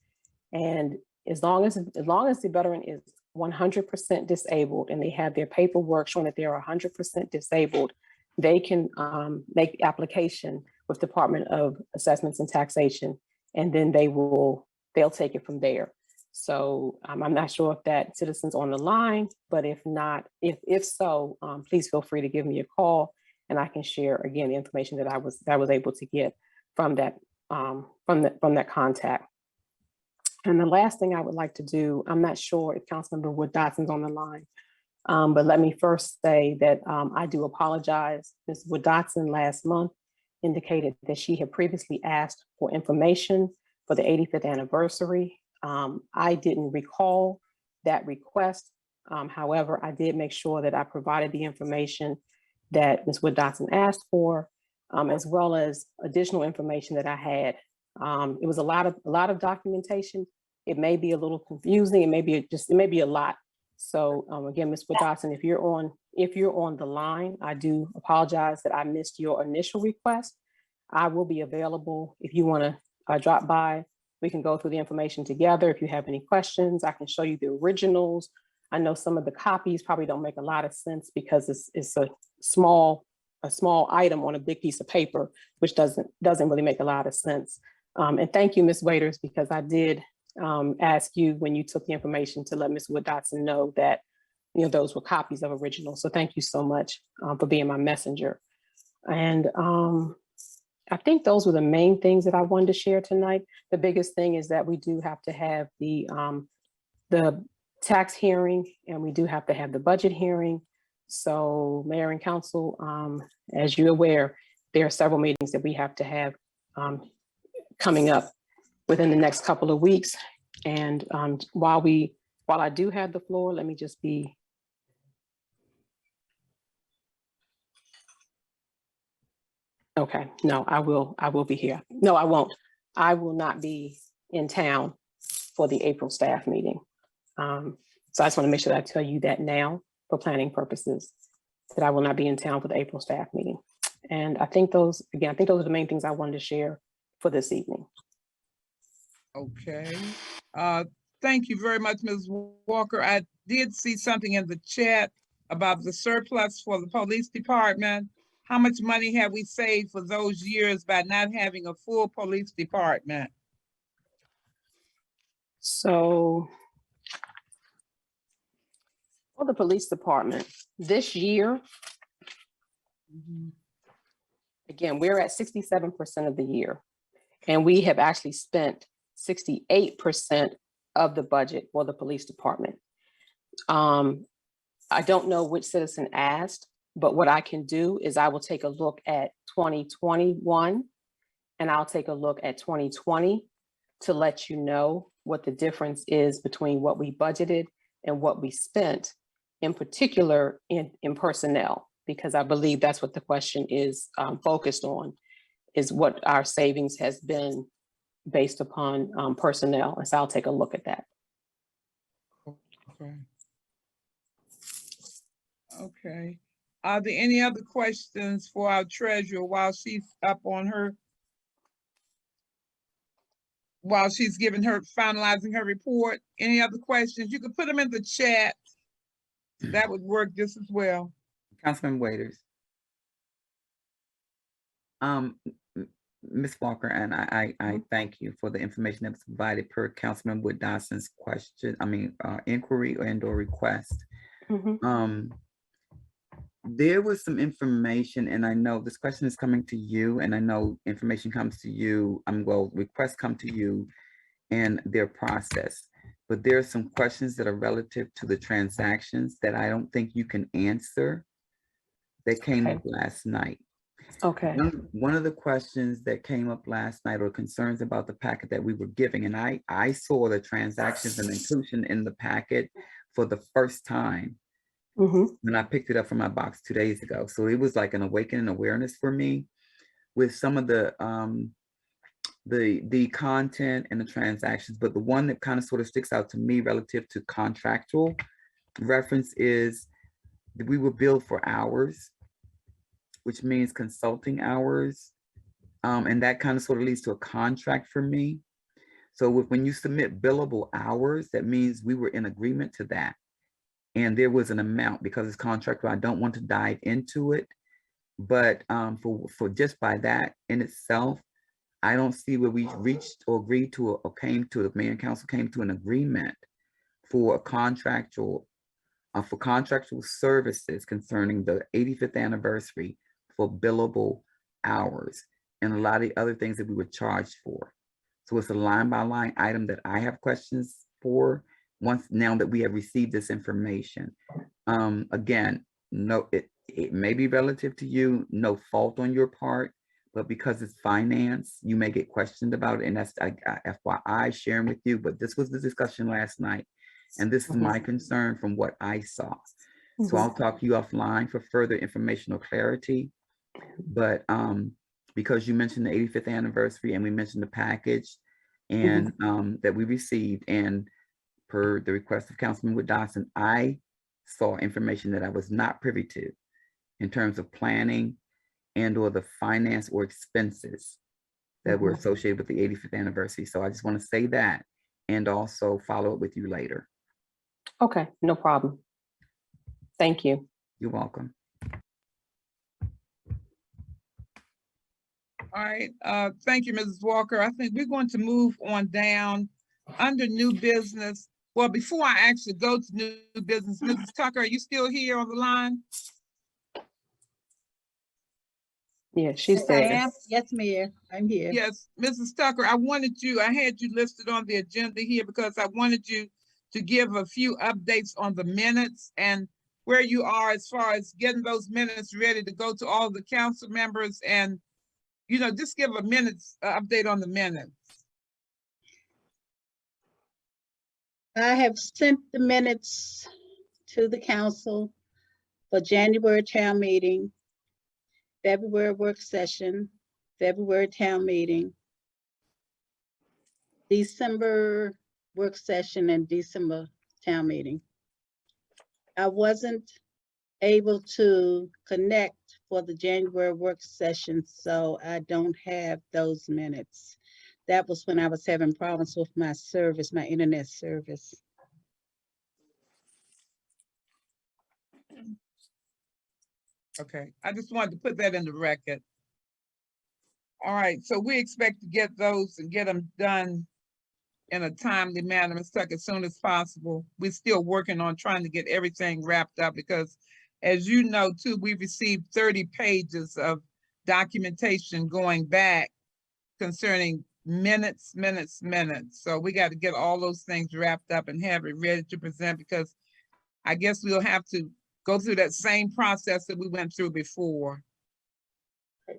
And as long as the veteran is 100% disabled and they have their paperwork showing that they are 100% disabled, they can make application with Department of Assessments and Taxation, and then they'll take it from there. So I'm not sure if that citizen's on the line, but if not, if so, please feel free to give me a call, and I can share again the information that I was able to get from that contact. And the last thing I would like to do, I'm not sure if Councilmember Wood Dotson's on the line, but let me first say that I do apologize. Ms. Wood Dotson last month indicated that she had previously asked for information for the 85th anniversary. I didn't recall that request. However, I did make sure that I provided the information that Ms. Wood Dotson asked for, as well as additional information that I had. It was a lot of documentation. It may be a little confusing. It may be a lot. So again, Ms. Wood Dotson, if you're on the line, I do apologize that I missed your initial request. I will be available if you want to drop by. We can go through the information together. If you have any questions, I can show you the originals. I know some of the copies probably don't make a lot of sense because it's a small item on a big piece of paper, which doesn't really make a lot of sense. And thank you, Ms. Waiters, because I did ask you when you took the information to let Ms. Wood Dotson know that those were copies of originals. So thank you so much for being my messenger. And I think those were the main things that I wanted to share tonight. The biggest thing is that we do have to have the tax hearing, and we do have to have the budget hearing. So Mayor and Council, as you're aware, there are several meetings that we have to have coming up within the next couple of weeks. And while I do have the floor, let me just be. Okay, no, I will be here. No, I won't. I will not be in town for the April staff meeting. So I just want to make sure that I tell you that now for planning purposes, that I will not be in town for the April staff meeting. And I think those are the main things I wanted to share for this evening. Okay. Thank you very much, Ms. Walker. I did see something in the chat about the surplus for the police department. How much money have we saved for those years by not having a full police department? So for the police department, this year, again, we're at 67% of the year, and we have actually spent 68% of the budget for the police department. I don't know which citizen asked, but what I can do is I will take a look at 2021 and I'll take a look at 2020 to let you know what the difference is between what we budgeted and what we spent, in particular in personnel, because I believe that's what the question is focused on, is what our savings has been based upon personnel. And so I'll take a look at that. Okay. Okay. Are there any other questions for our treasurer while she's finalizing her report? Any other questions? You can put them in the chat. That would work just as well. Councilman Waiters. Ms. Walker, and I thank you for the information that was provided per Councilman Wood Dotson's inquiry or request. There was some information, and I know this question is coming to you, and I know information comes to you, requests come to you and their process, but there are some questions that are relative to the transactions that I don't think you can answer that came up last night. Okay. One of the questions that came up last night or concerns about the packet that we were giving, and I saw the transactions and inclusion in the packet for the first time. when I picked it up from my box 2 days ago. So it was like an awakening awareness for me with some of the content and the transactions. But the one that kind of sort of sticks out to me relative to contractual reference is that we were billed for hours, which means consulting hours. And that kind of sort of leads to a contract for me. So when you submit billable hours, that means we were in agreement to that. And there was an amount, because it's contractual, I don't want to dive into it. But for just by that in itself, I don't see where we reached or agreed to or came to, the mayor and council came to an agreement for a contractual services concerning the 85th anniversary for billable hours and a lot of the other things that we were charged for. So it's a line by line item that I have questions for now that we have received this information. Again, no, it may be relative to you, no fault on your part, but because it's finance, you may get questioned about it. And that's FYI sharing with you, but this was the discussion last night. And this is my concern from what I saw. So I'll talk to you offline for further information or clarity. But because you mentioned the 85th anniversary and we mentioned the package and that we received, and per the request of Councilman Wood Dawson, I saw information that I was not privy to in terms of planning and or the finance or expenses that were associated with the 85th anniversary. So I just want to say that and also follow up with you later. Okay, no problem. Thank you. You're welcome. All right, thank you, Mrs. Walker. I think we're going to move on down under new business. Well, before I actually go to new business, Mrs. Tucker, are you still here on the line? Yeah, she's I there. am, yes, Mayor, I'm here. Yes, Mrs. Tucker, I had you listed on the agenda here because I wanted you to give a few updates on the minutes and where you are as far as getting those minutes ready to go to all the council members, and, you know, just give a update on the minutes. I have sent the minutes to the council for January town meeting, February work session, February town meeting, December work session, and December town meeting. I wasn't able to connect for the January work session, so I don't have those minutes. That was when I was having problems with my service, my internet service. Okay, I just wanted to put that in the record. All right, so we expect to get those and get them done in a timely manner, Ms. Tucker, as soon as possible. We're still working on trying to get everything wrapped up because, as you know, too, we received 30 pages of documentation going back concerning minutes. So we got to get all those things wrapped up and have it ready to present, because I guess we'll have to go through that same process that we went through before.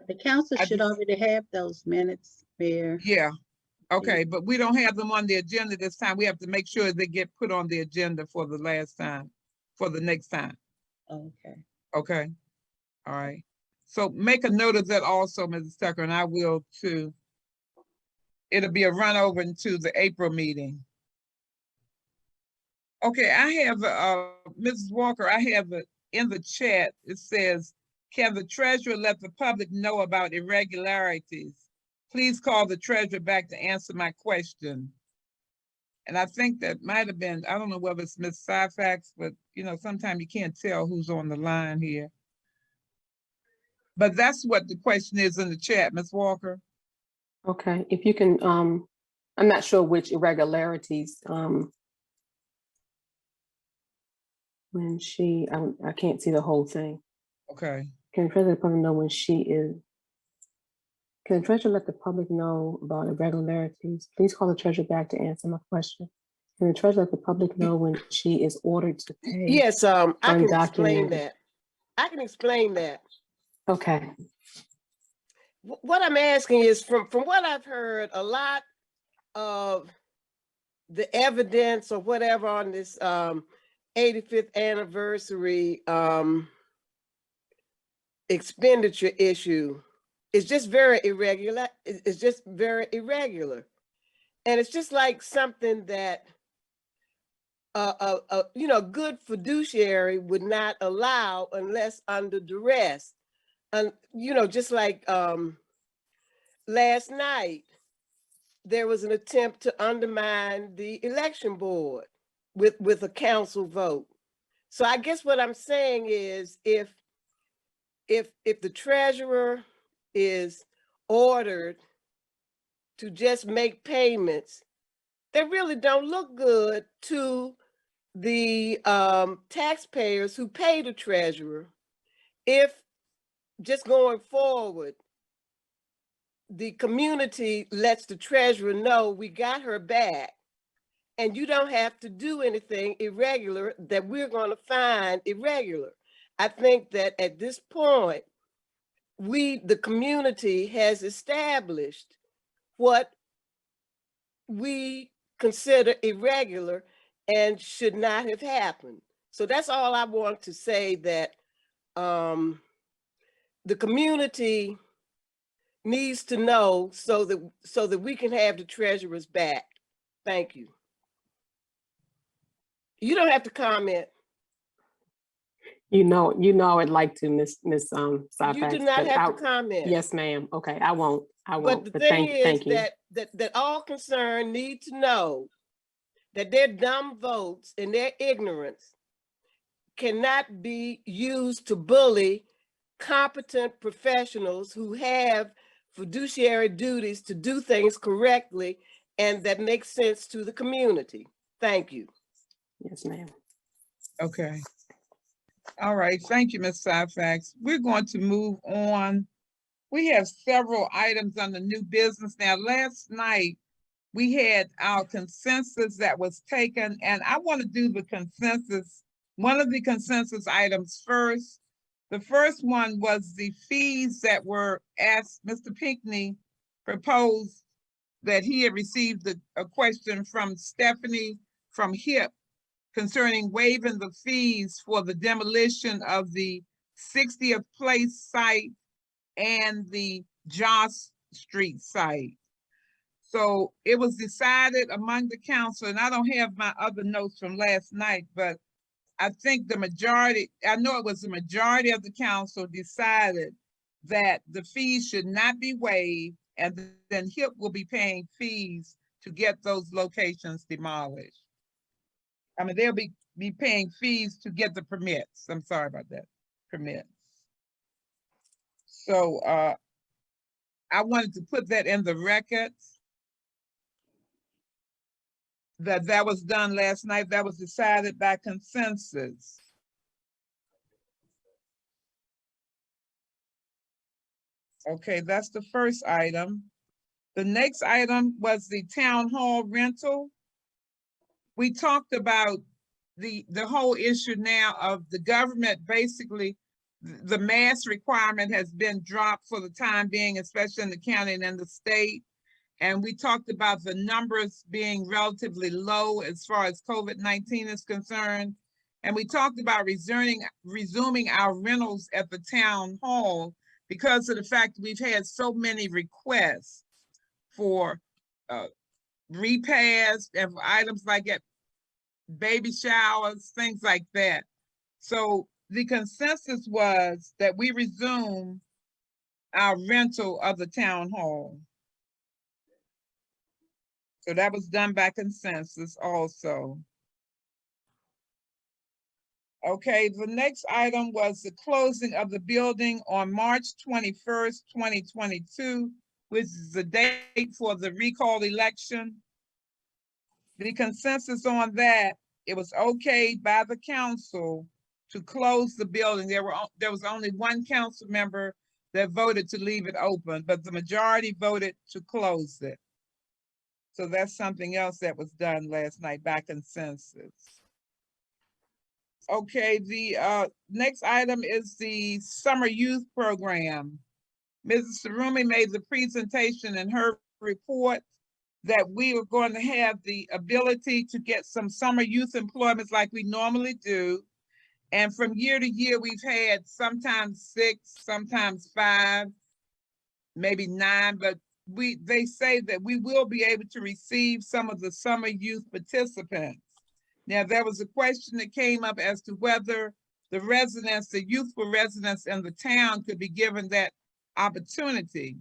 The council should already have those minutes, Mayor. Yeah, okay, but we don't have them on the agenda this time. We have to make sure they get put on the agenda for the next time. Okay. Okay, all right. So make a note of that also, Mrs. Tucker, and I will too. It'll be a run over into the April meeting. Okay, I have, Mrs. Walker, I have in the chat, it says, can the treasurer let the public know about irregularities? Please call the treasurer back to answer my question. And I think that might have been, I don't know whether it's Ms. Syfax, but you know, sometimes you can't tell who's on the line here. But that's what the question is in the chat, Ms. Walker. Okay, if you can, I'm not sure which irregularities, when I can't see the whole thing. Okay. Can the treasurer let the public know when can the treasurer let the public know about irregularities? Please call the treasurer back to answer my question. Can the treasurer let the public know when she is ordered to pay? Yes, I can explain undocumented? that. I can explain that. Okay. What I'm asking is, from what I've heard, a lot of the evidence or whatever on this 85th anniversary expenditure issue is just very irregular. It's just very irregular. And it's just like something that good fiduciary would not allow unless under duress. And just like last night, there was an attempt to undermine the election board with a council vote. So I guess what I'm saying is if the treasurer is ordered to just make payments that really don't look good to the taxpayers who pay the treasurer, if just going forward, the community lets the treasurer know we got her back and you don't have to do anything irregular that we're going to find irregular. I think that at this point, the community has established what we consider irregular and should not have happened. So that's all I want to say, that the community needs to know so that we can have the treasurers back. Thank you. You don't have to comment. You know, I'd like to, Miss You Syphax, do not but have to comment. yes, ma'am. Okay, I won't. But the But thing is thank you. that all concerned need to know that their dumb votes and their ignorance cannot be used to bully competent professionals who have fiduciary duties to do things correctly and that makes sense to the community. Thank you. Yes, ma'am. Okay. All right, thank you, Ms. Syphax. We're going to move on. We have several items on the new business. Now, last night, we had our consensus that was taken, and I want to do the consensus, one of the consensus items first. The first one was the fees that were asked. Mr. Pinckney proposed that he had received a question from Stephanie from HIP concerning waiving the fees for the demolition of the 60th Place site and the Joss Street site. So it was decided among the council, and I don't have my other notes from last night, but I think the majority, I know it was the majority of the council decided that the fees should not be waived, and then HIP will be paying fees to get those locations demolished. I mean, they'll be paying fees to get the permits. I'm sorry about that, permits. So I wanted to put that in the records, that was done last night. That was decided by consensus. Okay, that's the first item. The next item was the town hall rental. We talked about the whole issue now of the government, basically, the mask requirement has been dropped for the time being, especially in the county and in the state. And we talked about the numbers being relatively low as far as COVID-19 is concerned. And we talked about resuming our rentals at the town hall because of the fact that we've had so many requests for repairs and for items like at baby showers, things like that. So the consensus was that we resume our rental of the town hall. So that was done by consensus also. Okay, the next item was the closing of the building on March 21st, 2022, which is the date for the recall election. The consensus on that, it was okayed by the council to close the building. There was only one council member that voted to leave it open, but the majority voted to close it. So that's something else that was done last night by consensus. Okay, the next item is the summer youth program. Mrs. Sarumi made the presentation in her report. that we were going to have the ability to get some summer youth employments like we normally do. And from year to year, we've had sometimes 6, sometimes 5, maybe 9, but they say that we will be able to receive some of the summer youth participants. Now, there was a question that came up as to whether the residents, the youthful residents in the town could be given that opportunity.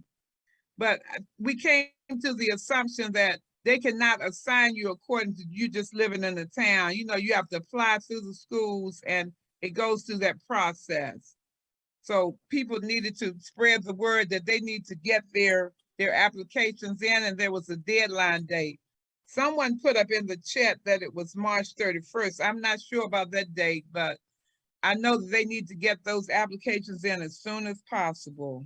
But we came to the assumption that they cannot assign you according to you just living in the town. You know, you have to apply through the schools and it goes through that process. So people needed to spread the word that they need to get their applications in, and there was a deadline date. Someone put up in the chat that it was March 31st. I'm not sure about that date, but I know that they need to get those applications in as soon as possible.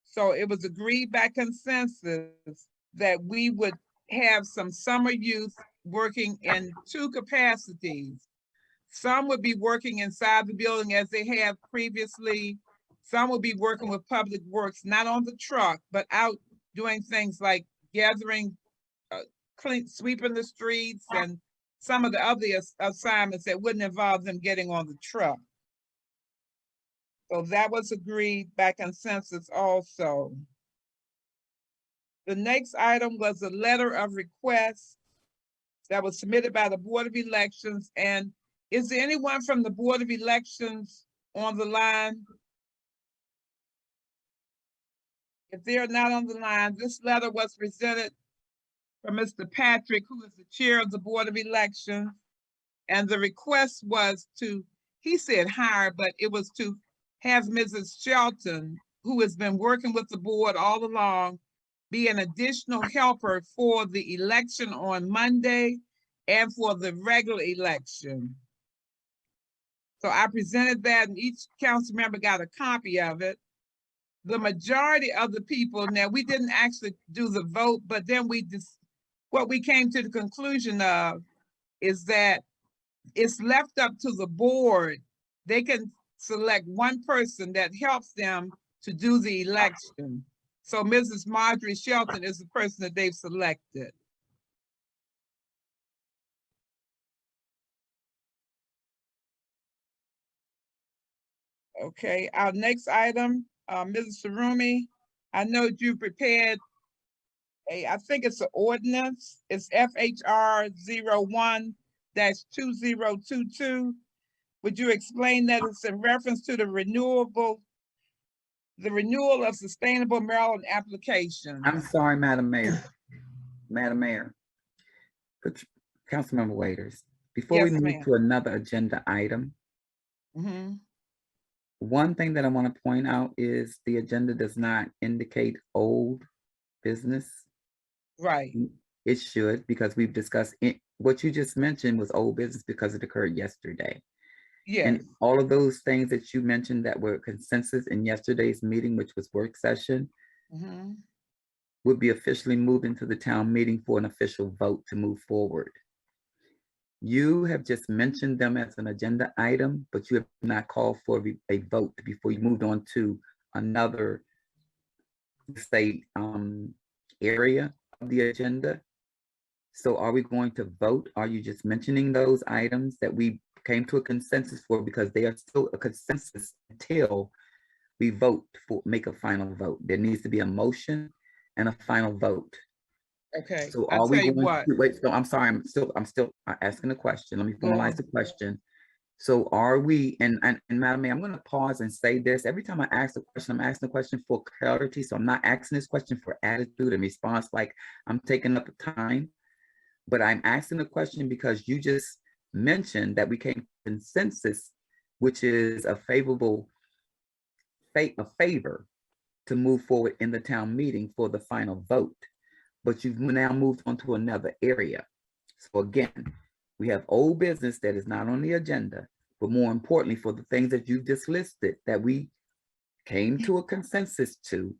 So it was agreed by consensus that we would have some summer youth working in 2 capacities. Some would be working inside the building as they have previously. Some will be working with Public Works, not on the truck, but out doing things like gathering, sweeping the streets, and some of the other assignments that wouldn't involve them getting on the truck. So that was agreed by consensus also. The next item was a letter of request that was submitted by the Board of Elections. And is there anyone from the Board of Elections on the line? If they're not on the line, this letter was presented from Mr. Patrick, who is the chair of the Board of Elections. And the request was to, he said hire, but it was to have Mrs. Shelton, who has been working with the board all along, be an additional helper for the election on Monday and for the regular election. So I presented that and each council member got a copy of it. The majority of the people, now we didn't actually do the vote, but then what we came to the conclusion of is that it's left up to the board. They can select one person that helps them to do the election. So Mrs. Marjorie Shelton is the person that they've selected. Okay, our next item, Mrs. Sarumi, I know you prepared I think it's an ordinance. It's FHR 01-2022. Would you explain that it's in reference to the renewal of sustainable Maryland applications? I'm sorry, Madam Mayor. Madam Mayor. Councilmember Waiters, before we Yes, move ma'am. to another agenda item, one thing that I want to point out is the agenda does not indicate old business. Right. It should, because we've discussed it. What you just mentioned was old business because it occurred yesterday. Yes. And all of those things that you mentioned that were consensus in yesterday's meeting, which was work session, would be officially moved into the town meeting for an official vote to move forward. You have just mentioned them as an agenda item, but you have not called for a vote before you moved on to another, say, area of the agenda. So are we going to vote? Are you just mentioning those items that we came to a consensus for, because they are still a consensus until we vote for, make a final vote? There needs to be a motion and a final vote. Okay. So I'll are we tell you going what. to wait? So I'm sorry, I'm still asking the question. Let me Go formalize on. the question. So are we, and Madam Mayor, I'm going to pause and say this. Every time I ask the question, I'm asking the question for clarity. So I'm not asking this question for attitude and response like I'm taking up the time, but I'm asking the question because you just mentioned that we came to consensus, which is a favor to move forward in the town meeting for the final vote. But you've now moved on to another area. So again, we have old business that is not on the agenda, but more importantly, for the things that you just listed that we came to a consensus to,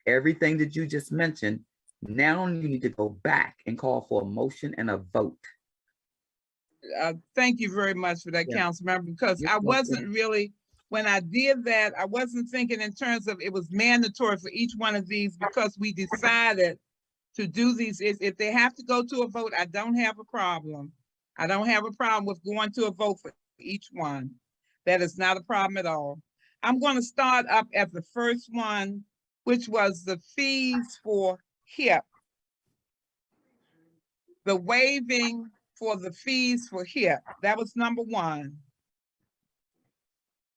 everything that you just mentioned, now you need to go back and call for a motion and a vote. Thank you very much for that, Yeah. council member, because You're I welcome. wasn't really, when I did that, I wasn't thinking in terms of it was mandatory for each one of these, because we decided to do these. If they have to go to a vote, I don't have a problem. I don't have a problem with going to a vote for each one. That is not a problem at all. I'm going to start up at the first one, which was the fees for HIP. The waiving for the fees for HIP. That was number one.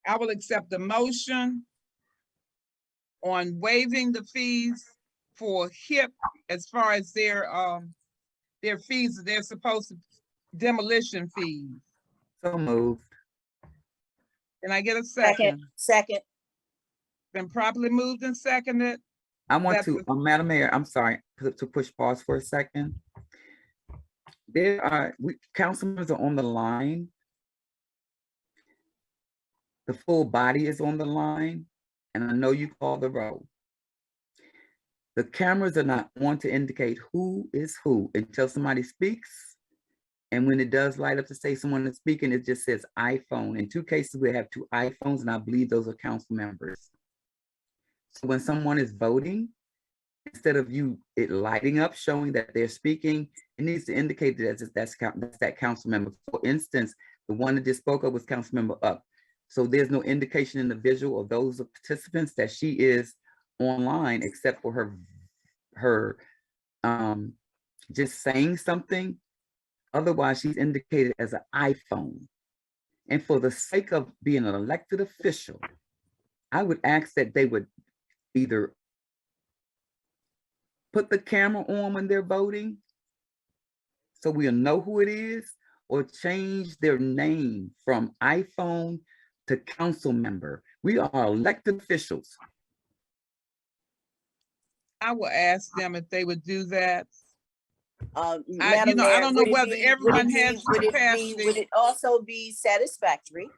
I will accept the motion on waiving the fees for HIP as far as their fees, they're supposed to, demolition fees. So moved. Can I get a Second, second? second. Been properly moved and seconded. I want That's to, Madam Mayor, I'm sorry, to push pause for a second. There are, council members are on the line. The full body is on the line, and I know you call the roll. The cameras are not on to indicate who is who until somebody speaks. And when it does light up to say someone is speaking, it just says iPhone. In 2 cases, we have 2 iPhones, and I believe those are council members. So when someone is voting, instead of it lighting up, showing that they're speaking, it needs to indicate that that's that council member. For instance, the one that just spoke up was council member Up. So there's no indication in the visual of those participants that she is online, except for her just saying something. Otherwise, she's indicated as an iPhone. And for the sake of being an elected official, I would ask that they would either put the camera on when they're voting so we'll know who it is, or change their name from iPhone to council member. We are elected officials. I will ask them if they would do that. Madam I Mayor, don't know would it whether be- everyone would it has be- would it be- capacity. Would it also be satisfactory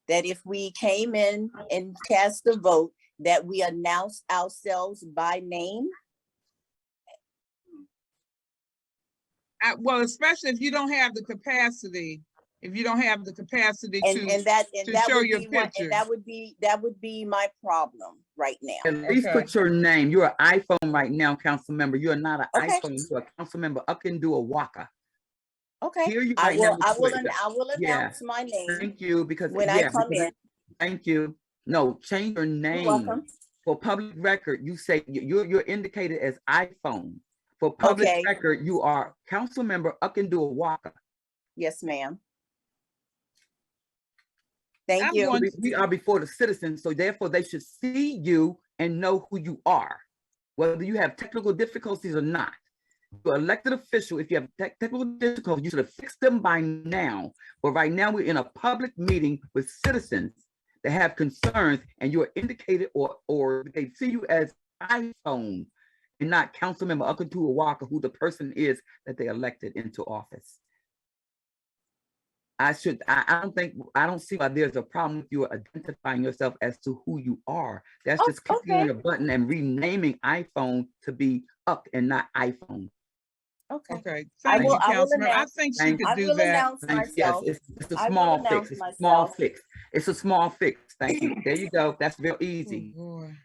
that if we came in and cast a vote, that we announce ourselves by name? Well, especially if you don't have the capacity, to show would your be one- picture. And that would be my problem right now. At least Okay. put your name. You're an iPhone right now, council member. You're not an Okay. iPhone. You're a council member. I can do a Waka. Okay, Hear you I right now, will, I Mr. will, Baker. I will Yeah. announce my name. Thank you, because when I come because in. Thank you. No, change your You're name. welcome. For public record, you say you're indicated as iPhone. For public Okay. record, you are council member Uckandua Walker. Yes, ma'am. Thank I'm you. going- We are before the citizens, so therefore they should see you and know who you are, whether you have technical difficulties or not. You're an elected official. If you have technical difficulties, you should have fixed them by now. But right now, we're in a public meeting with citizens that have concerns, and you're indicated or they see you as iPhone and not Councilmember Uckandua Walker, who the person is that they elected into office. I don't see why there's a problem with you identifying yourself as to who you are. That's just clicking on a button and renaming iPhone to be Uck and not iPhone. Okay. Okay, I thank will- you, I will Councilmember. I announce- think she Thank could I do will that. announce Thanks. Yes, myself. it's a I will small announce fix. It's a small myself. fix. It's a small fix. Thank you. There you go. That's real easy. Oh, boy.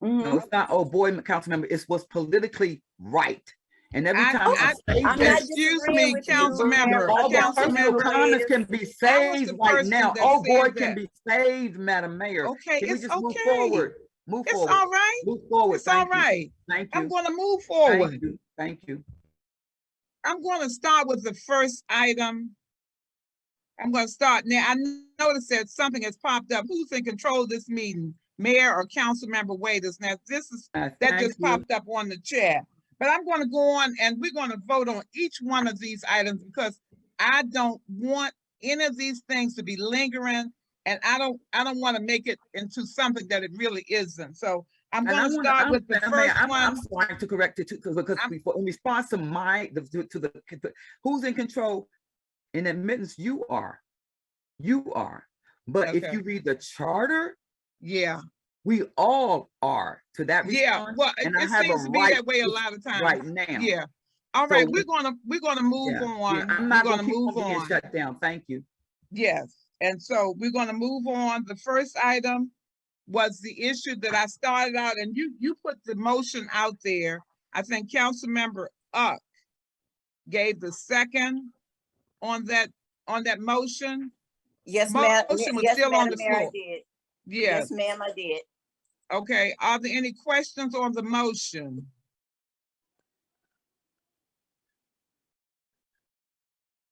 Mhm. No, it's not, oh boy, council member, it's what's politically right. And every I- time I I- say I'm this, not Excuse disagreeing me, with you, council Mayor- member, all the council personal member. comments can be I was saved the right person now. that Oh boy, said can that. be saved, Madam Mayor. Okay, Can we it's just move okay. forward? Move It's forward. all right. Move forward. It's all Thank you. right. Thank I'm you. gonna move Thank forward. you. Thank you. I'm gonna start with the first item. I'm gonna start now. I noticed that something has popped up. Who's in control of this meeting? Mayor or council member Waiters? Now, that Thank just you. popped up on the chat. But I'm gonna go on and we're gonna vote on each one of these items because I don't want any of these things to be lingering. And I don't want to make it into something that it really isn't. So I'm And gonna start with the Madam Mayor, first I'm one. sorry to correct it too, because in response to the who's in control, in admittance, you are. But if Okay. you read the charter, Yeah, we all are to that yeah. response. Well, and it I have a seems to be right that way a to lot of times. right now. Yeah. All right, So we're gonna move on. I'm We're not gonna gonna keep move on being on. shut down. Thank you. Yes, and so we're gonna move on. The first item was the issue that I started out, and you put the motion out there. I think Councilmember Uck gave the second on that motion. Yes, ma'am. Motion was Yes, still on Madam the Mayor, I floor. did. Yes, Yes, ma'am, I did. okay. Are there any questions on the motion?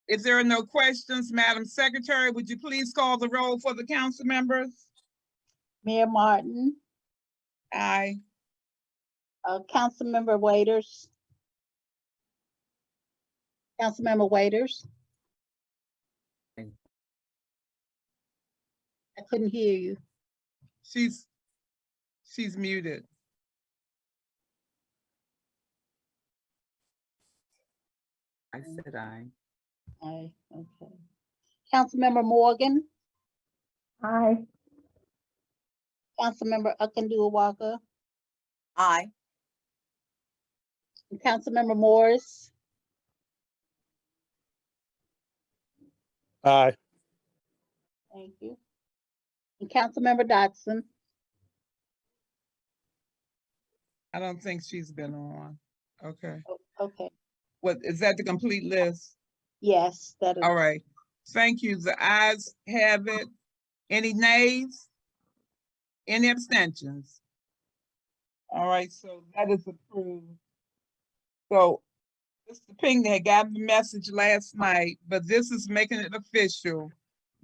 If there are no questions, Madam Secretary, would you please call the roll for the council members? Mayor Martin, Aye. Councilmember Waiters. Councilmember Waiters. Aye. I couldn't hear you. She's muted. I said aye. Aye, okay. Councilmember Morgan. Aye. Councilmember Walker. Aye. And Councilmember Morris. Aye. Thank you. And Councilmember Dotson. I don't think she's been on. Okay. Okay, What, is that the complete list? yes, that is. All right. Thank you. The ayes have it. Any nays? Any abstentions? All right, so that is approved. So Mr. Pinckney had gotten the message last night, but this is making it official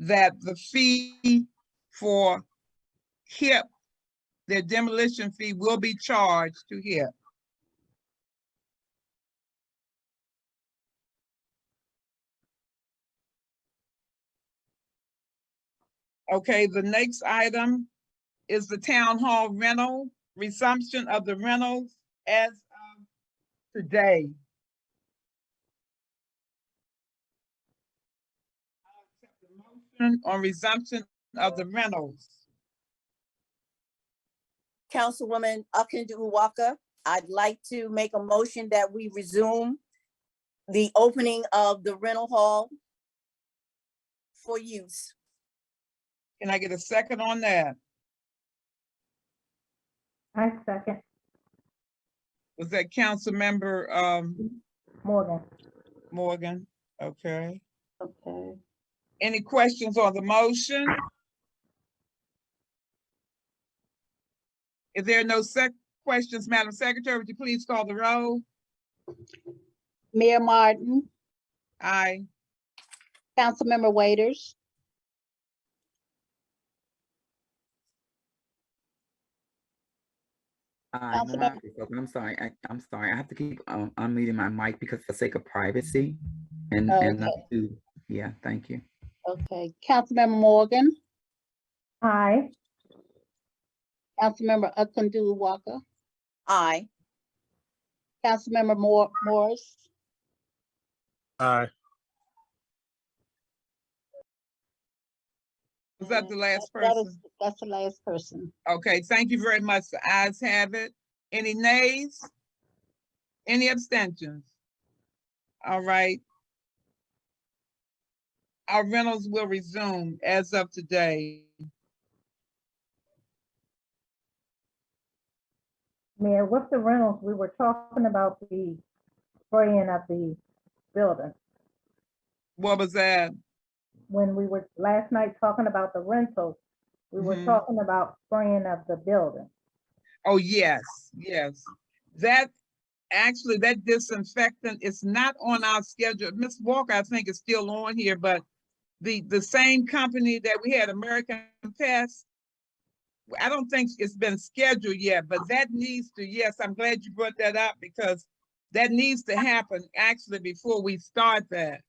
that the fee for HIP, their demolition fee, will be charged to HIP. Okay, the next item is the town hall rental, resumption of the rentals as of today. I'll accept the motion on resumption of the rentals. Councilwoman Walker, I'd like to make a motion that we resume the opening of the rental hall for use. Can I get a second on that? I second. Was that council member Morgan. Morgan? Okay. Okay. Any questions on the motion? If there are no questions, Madam Secretary, would you please call the roll? Mayor Martin, Aye. Councilmember Waiters. Aye, no, Councilmember- I'm sorry. I'm sorry. I have to keep unmuting my mic because for sake of privacy and not to, yeah, thank you. Okay, Councilmember Morgan, Aye. Councilmember Walker, Aye. Councilmember Morris, Aye. Was that the last That is- person? That's the last person. Okay, thank you very much. The ayes have it. Any nays? Any abstentions? All right. Our rentals will resume as of today. Mayor, with the rentals, we were talking about the spraying of the building. What was that? When we were last night talking about the rentals, we were Mhm. talking about spraying of the building. Oh, yes, yes. That, actually, that disinfectant is not on our schedule. Ms. Walker, I think, is still on here, but the same company that we had, American Pest, I don't think it's been scheduled yet, but that needs to, yes, I'm glad you brought that up because that needs to happen actually before we start that.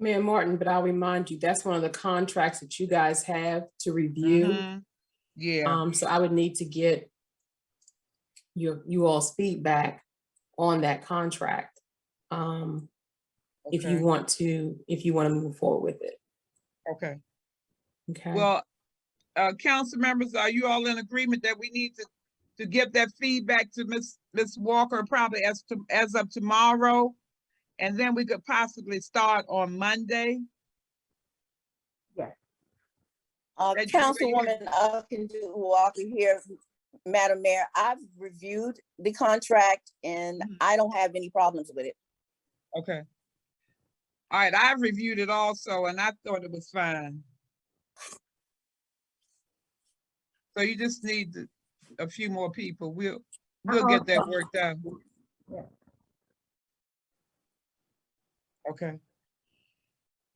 Mayor Martin, but I'll remind you, that's one of the contracts that you guys have to review. Mhm. Yeah, So I would need to get you all's feedback on that contract. If you okay, want to move forward with it. okay. Okay. Well, council members, are you all in agreement that we need to give that feedback to Ms. Walker probably as of tomorrow? And then we could possibly start on Monday? Yes. Councilwoman Walker here. Madam Mayor, I've reviewed the contract and Mhm. I don't have any problems with it. Okay. All right, I've reviewed it also and I thought it was fine. So you just need a few more people. We'll get that worked out. Yeah. Okay.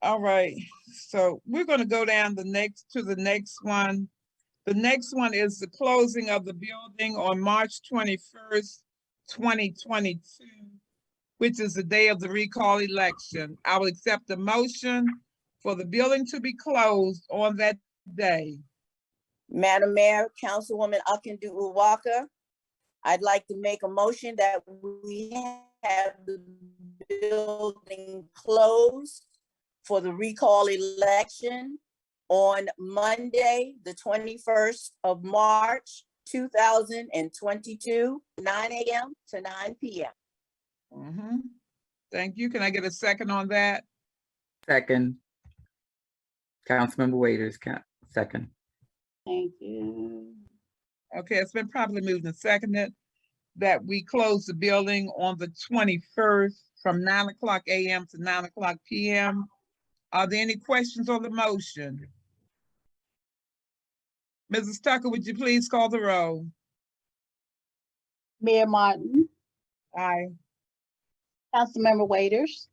All right, so we're gonna go down to the next one. The next one is the closing of the building on March 21st, 2022, which is the day of the recall election. I will accept the motion for the building to be closed on that day. Madam Mayor, Councilwoman Akindu Uwaka, I'd like to make a motion that we have the building closed for the recall election on Monday, the 21st of March, 2022, 9 a.m. to 9 p.m. Thank you. Can I get a second on that? Second. Councilmember Waiters, second. Thank you. Okay, it's been properly moved and seconded that we close the building on the 21st from 9 o'clock a.m. to 9 o'clock p.m. Are there any questions on the motion? Mrs. Tucker, would you please call the roll? Mayor Martin, Aye. Councilmember Waiters,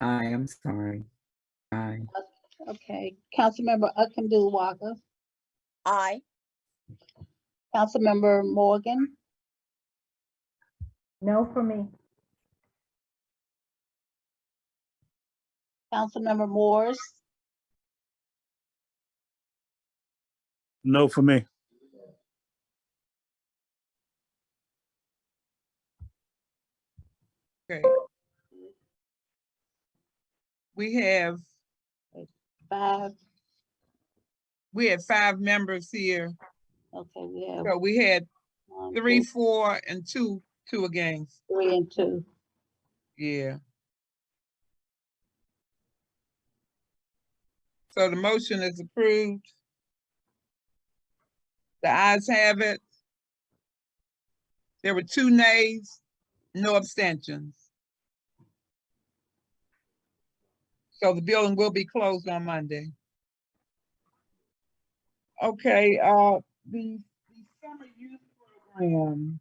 I am sorry. Aye. okay, Councilmember Akindu Uwaka, Aye. Councilmember Morgan, No for me. Councilmember Moores, No for me. Okay. We have 5, five members here. okay, we have So we had 1, 3, 2, 4, and two against. 3, and 2. Yeah. So the motion is approved. The ayes have it. There were 2 nays, no abstentions. So the building will be closed on Monday. Okay, the summer youth program.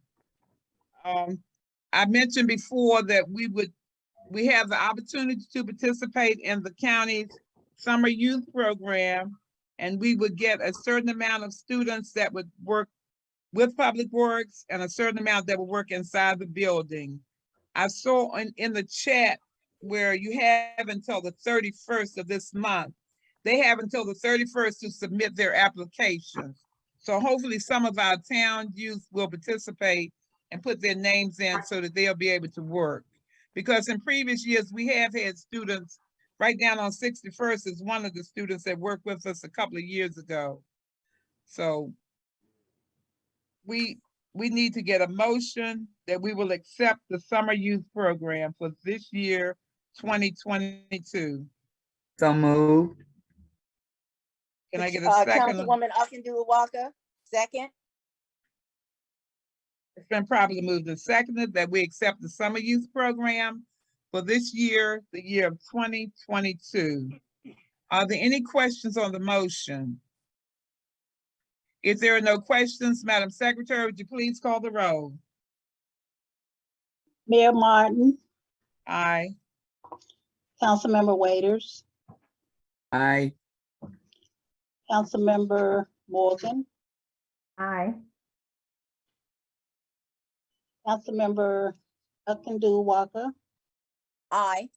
I mentioned before that we have the opportunity to participate in the county's summer youth program, and we would get a certain amount of students that would work with Public Works and a certain amount that would work inside the building. I saw in the chat where you have until the 31st of this month. They have until the 31st to submit their applications. So hopefully some of our town youth will participate and put their names in so that they'll be able to work. Because in previous years, we have had students, right down on 61st is one of the students that worked with us a couple of years ago. So we need to get a motion that we will accept the summer youth program for this year, 2022. So moved. Can I get a second? Councilwoman Akindu Uwaka, second. It's been properly moved and seconded that we accept the summer youth program for this year, the year of 2022. Are there any questions on the motion? If there are no questions, Madam Secretary, would you please call the roll? Mayor Martin, Aye. Councilmember Waiters, Aye. Councilmember Morgan, Aye. Councilmember Akindu Uwaka, Aye.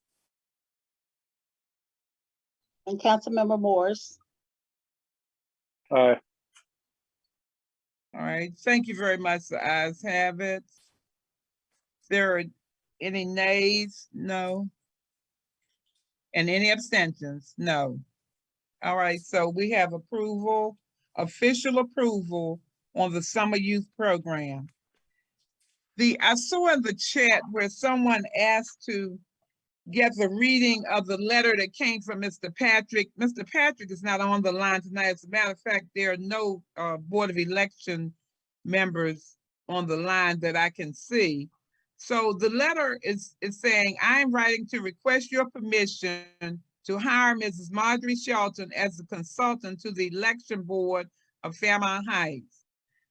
and Councilmember Morris. Aye. All right, thank you very much. The ayes have it. There are any nays? No. And any abstentions? No. All right, so we have approval, official approval on the summer youth program. I saw in the chat where someone asked to get the reading of the letter that came from Mr. Patrick. Mr. Patrick is not on the line tonight. As a matter of fact, there are no Board of Election members on the line that I can see. So the letter is saying, I am writing to request your permission to hire Mrs. Marjorie Shelton as a consultant to the Election Board of Fairmount Heights.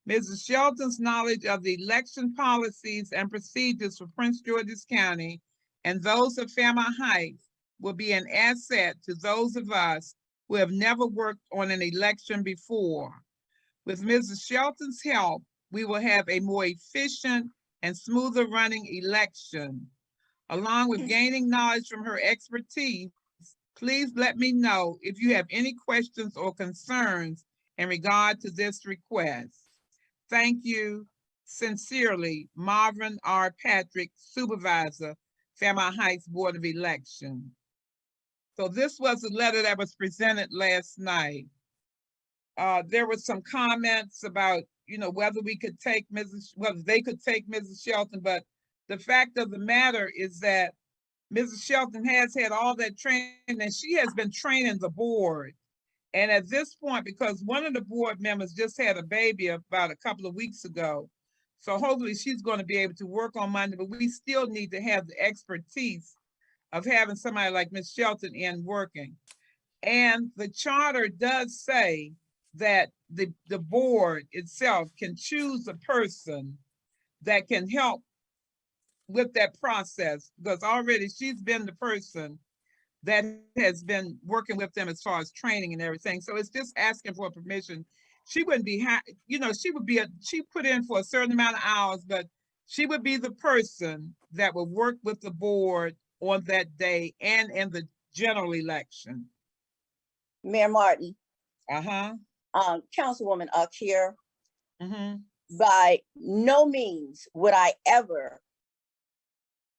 Mrs. Shelton's knowledge of the election policies and procedures for Prince George's County and those of Fairmount Heights will be an asset to those of us who have never worked on an election before. With Mrs. Shelton's help, we will have a more efficient and smoother running election. Along with gaining knowledge from her expertise, please let me know if you have any questions or concerns in regard to this request. Thank you. Sincerely, Marvin R. Patrick, Supervisor, Fairmount Heights Board of Election. So this was a letter that was presented last night. There were some comments about, whether we could take whether they could take Mrs. Shelton, but the fact of the matter is that Mrs. Shelton has had all that training and she has been training the board. And at this point, because one of the board members just had a baby about a couple of weeks ago, so hopefully she's going to be able to work on Monday, but we still need to have the expertise of having somebody like Ms. Shelton in working. And the charter does say that the board itself can choose a person that can help with that process, because already she's been the person that has been working with them as far as training and everything. So it's just asking for permission. She wouldn't be, she put in for a certain amount of hours, but she would be the person that would work with the board on that day and in the general election. Mayor Martin, Uh-huh. Councilwoman Akir, Mm-hmm. by no means would I ever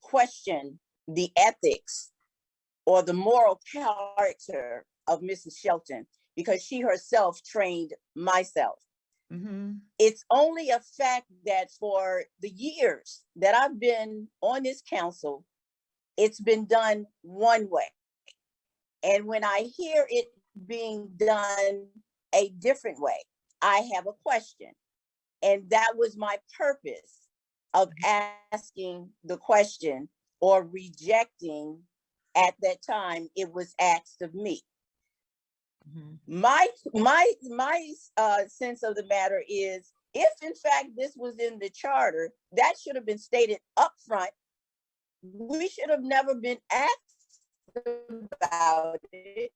question the ethics or the moral character of Mrs. Shelton, because she herself trained myself. Mm-hmm. It's only a fact that for the years that I've been on this council, it's been done one way. And when I hear it being done a different way, I have a question. And that was my purpose of asking the question or rejecting. At that time, it was asked of me. Mm-hmm. My sense of the matter is, if in fact this was in the charter, that should have been stated up front. We should have never been asked about it,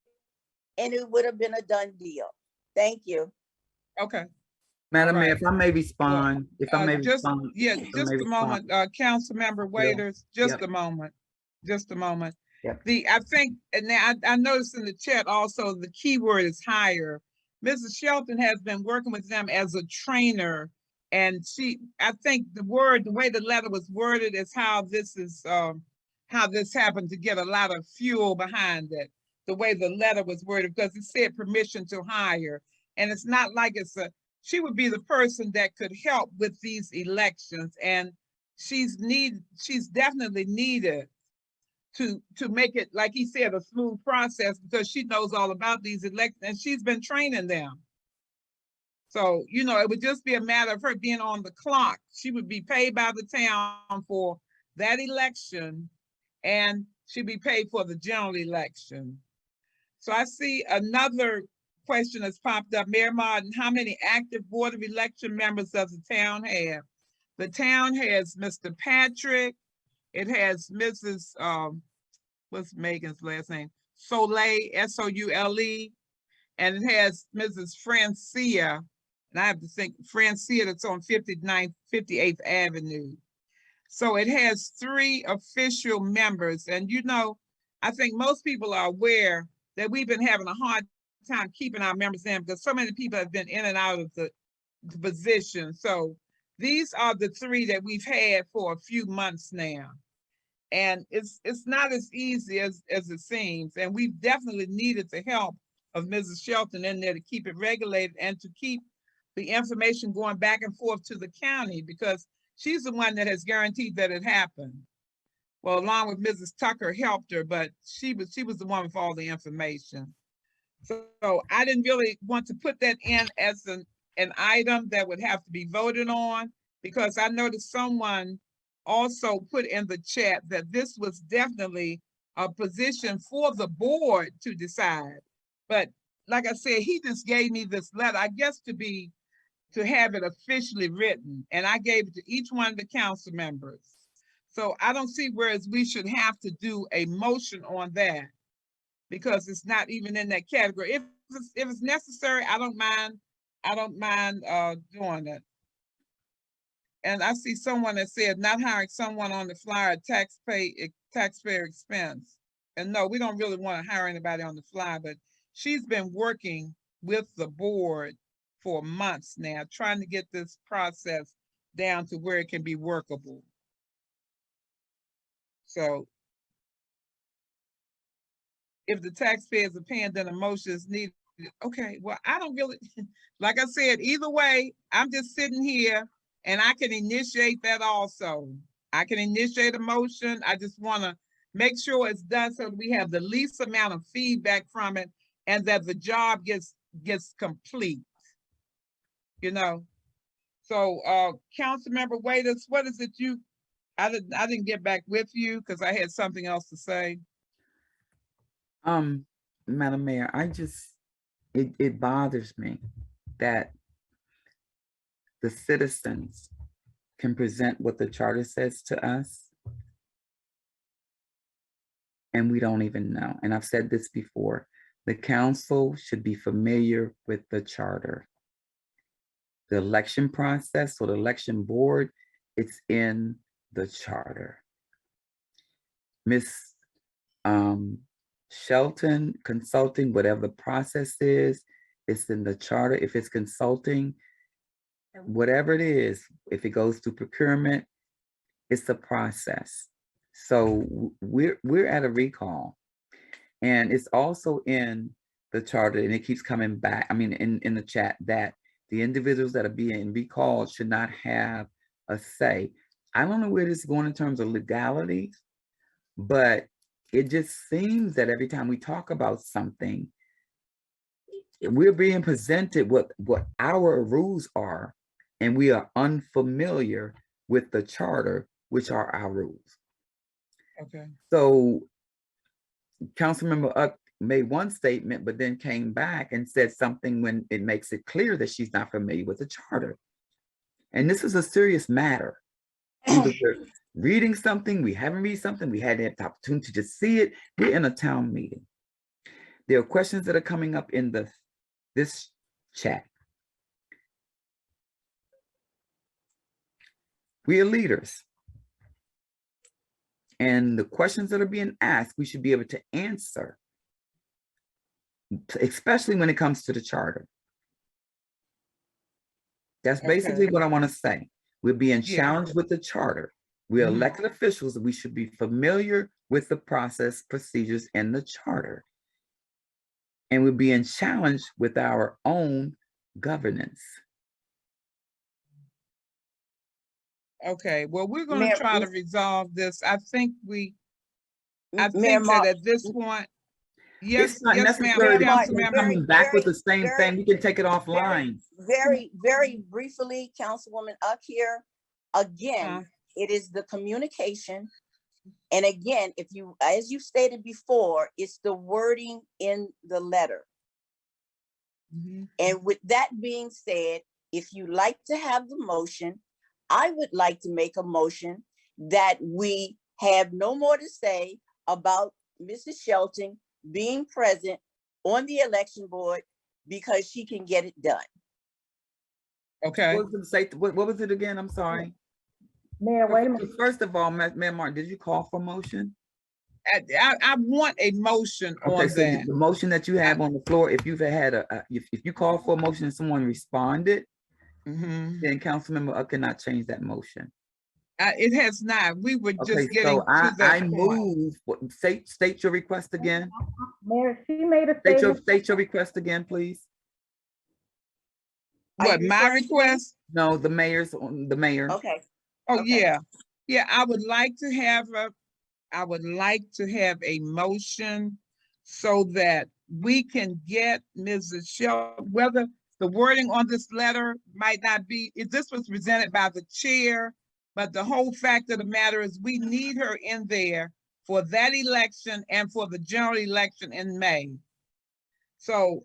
and it would have been a done deal. Thank you. Okay. Madam All Mayor, right. if I may respond, just a moment, Council Member Waiters, just a moment. Yep. I think, and I noticed in the chat also, the key word is hire. Mrs. Shelton has been working with them as a trainer, and I think the way the letter was worded is how this happened to get a lot of fuel behind it. The way the letter was worded, because it said permission to hire, and it's not like she would be the person that could help with these elections, and she's definitely needed to make it, like he said, a smooth process, because she knows all about these elections and she's been training them. So, it would just be a matter of her being on the clock. She would be paid by the town for that election, and she'd be paid for the general election. So I see another question has popped up. Mayor Martin, how many active Board of Election members does the town have? The town has Mr. Patrick. It has Mrs. What's Megan's last name? Soule, S-O-U-L-E. And it has Mrs. Francia. And I have to think, Francia, that's on 58th Avenue. So it has 3 official members. And I think most people are aware that we've been having a hard time keeping our members in, because so many people have been in and out of the position. So these are the 3 that we've had for a few months now. And it's not as easy as it seems. And we've definitely needed the help of Mrs. Shelton in there to keep it regulated and to keep the information going back and forth to the county, because she's the one that has guaranteed that it happened. well, along with Mrs. Tucker helped her, but she was the one with all the information. So I didn't really want to put that in as an item that would have to be voted on, because I noticed someone also put in the chat that this was definitely a position for the board to decide. But like I said, he just gave me this letter, I guess to have it officially written, and I gave it to each one of the council members. So I don't see whereas we should have to do a motion on that, because it's not even in that category. If it's necessary, I don't mind doing it. And I see someone that said not hiring someone on the flyer, taxpayer expense. And no, we don't really want to hire anybody on the fly, but she's been working with the board for months now, trying to get this process down to where it can be workable. So if the taxpayers are paying, then a motion is needed. Okay, well, I don't really, like I said, either way, I'm just sitting here and I can initiate that also. I can initiate a motion. I just want to make sure it's done so that we have the least amount of feedback from it and that the job gets complete. You know, so Councilmember Waiters, what is it I didn't get back with you because I had something else to say. Madam Mayor, it bothers me that the citizens can present what the charter says to us and we don't even know. And I've said this before, the council should be familiar with the charter. The election process or the election board, it's in the charter. Miss Shelton consulting, whatever the process is, it's in the charter. If it's consulting, whatever it is, if it goes through procurement, it's the process. So we're at a recall, and it's also in the charter, and it keeps coming back. I mean, in the chat, that the individuals that are being recalled should not have a say. I don't know where this is going in terms of legality, but it just seems that every time we talk about something, we're being presented what our rules are, and we are unfamiliar with the charter, which are our rules. Okay. So Councilmember made one statement, but then came back and said something when it makes it clear that she's not familiar with the charter. And this is a serious matter. Either we're reading something, we haven't read something, we hadn't had the opportunity to see it. We're in a town meeting. There are questions that are coming up in this chat. We are leaders. And the questions that are being asked, we should be able to answer, especially when it comes to the charter. That's basically what I want to say. We're being challenged with the charter. We're elected officials, and we should be familiar with the process, procedures, and the charter. And we're being challenged with our own governance. Okay, well, we're going to try to resolve this. I think Mayor that at this point, yes, It's not yes, ma'am, necessary to keep Councilmember. coming back with the same thing. We can take it offline. Very briefly, Councilwoman here. Again, it is the communication. And again, if you, as you stated before, it's the wording in the letter. And with that being said, if you like to have the motion, I would like to make a motion that we have no more to say about Mrs. Shelton being present on the election board because she can get it done. Okay. What was it again? I'm sorry. Mayor, wait a minute. First of all, Mayor Martin, did you call for motion? I want a motion on So that. the motion that you have on the floor, if you've had if you call for a motion and someone responded, then Councilmember cannot change that motion. It has not. We were just getting so to that point. move. State your request again. Mayor, she made a statement. State your request again, please. What, my request? No, the mayor. Okay. Oh, Okay. yeah. I would like to have I would like to have a motion so that we can get Mrs. Shelton, whether the wording on this letter might not be, if this was presented by the chair, but the whole fact of the matter is we need her in there for that election and for the general election in May. So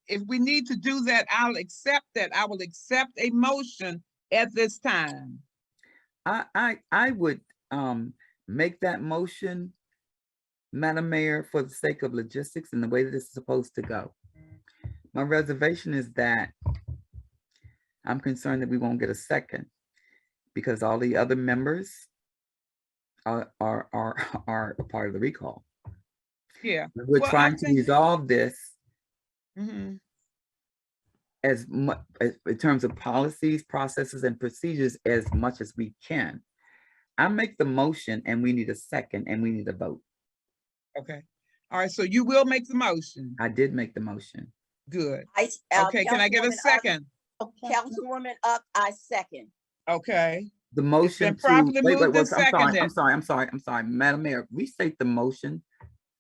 if we need to do that, I'll accept that. I will accept a motion at this time. I would make that motion, Madam Mayor, for the sake of logistics and the way that this is supposed to go. My reservation is that I'm concerned that we won't get a second because all the other members are a part of the recall. Yeah. We're Well, trying to resolve this Mhm. as much in terms of policies, processes, and procedures as much as we can. I make the motion and we need a second and we need a vote. Okay. All right. So you will make the motion. I did make the motion. Good. I, Okay. Can I get a Councilwoman second? Councilwoman Up, I second. Okay. The motion been to, properly wait, moved and I'm seconded. sorry. Madam Mayor, restate the motion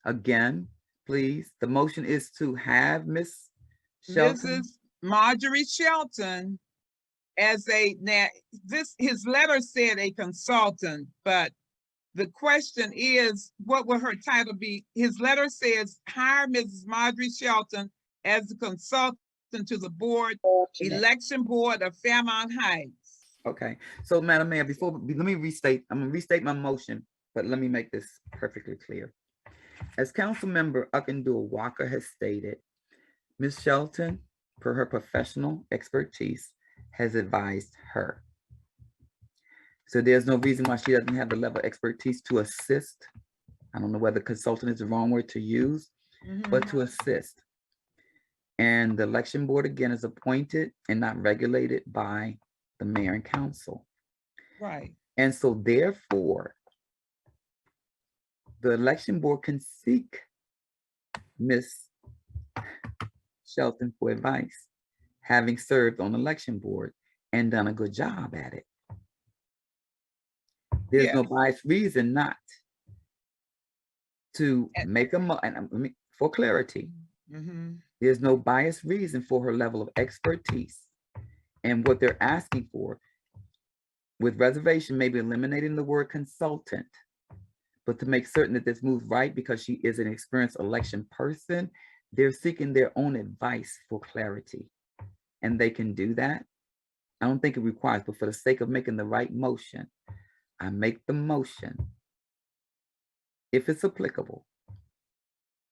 again, please. The motion is to have Miss Shelton. Mrs. Marjorie Shelton as his letter said a consultant, but the question is, what will her title be? His letter says, hire Mrs. Marjorie Shelton as the consultant to the election board of Fairmount Heights. Okay, so Madam Mayor, let me restate, I'm gonna restate my motion, but let me make this perfectly clear. As Councilmember Uckendall Walker has stated, Ms. Shelton, per her professional expertise, has advised her. So there's no reason why she doesn't have the level of expertise to assist. I don't know whether consultant is the wrong word to use, but to assist. And the election board, again, is appointed and not regulated by the mayor and council. Right. And so therefore, the election board can seek Ms. Shelton for advice, having served on the election board and done a good job at it. There's no biased reason not to make and for clarity, there's no biased reason for her level of expertise and what they're asking for, with reservation, maybe eliminating the word consultant, but to make certain that this moves right because she is an experienced election person, they're seeking their own advice for clarity. And they can do that. I don't think it requires, but for the sake of making the right motion, I make the motion, if it's applicable,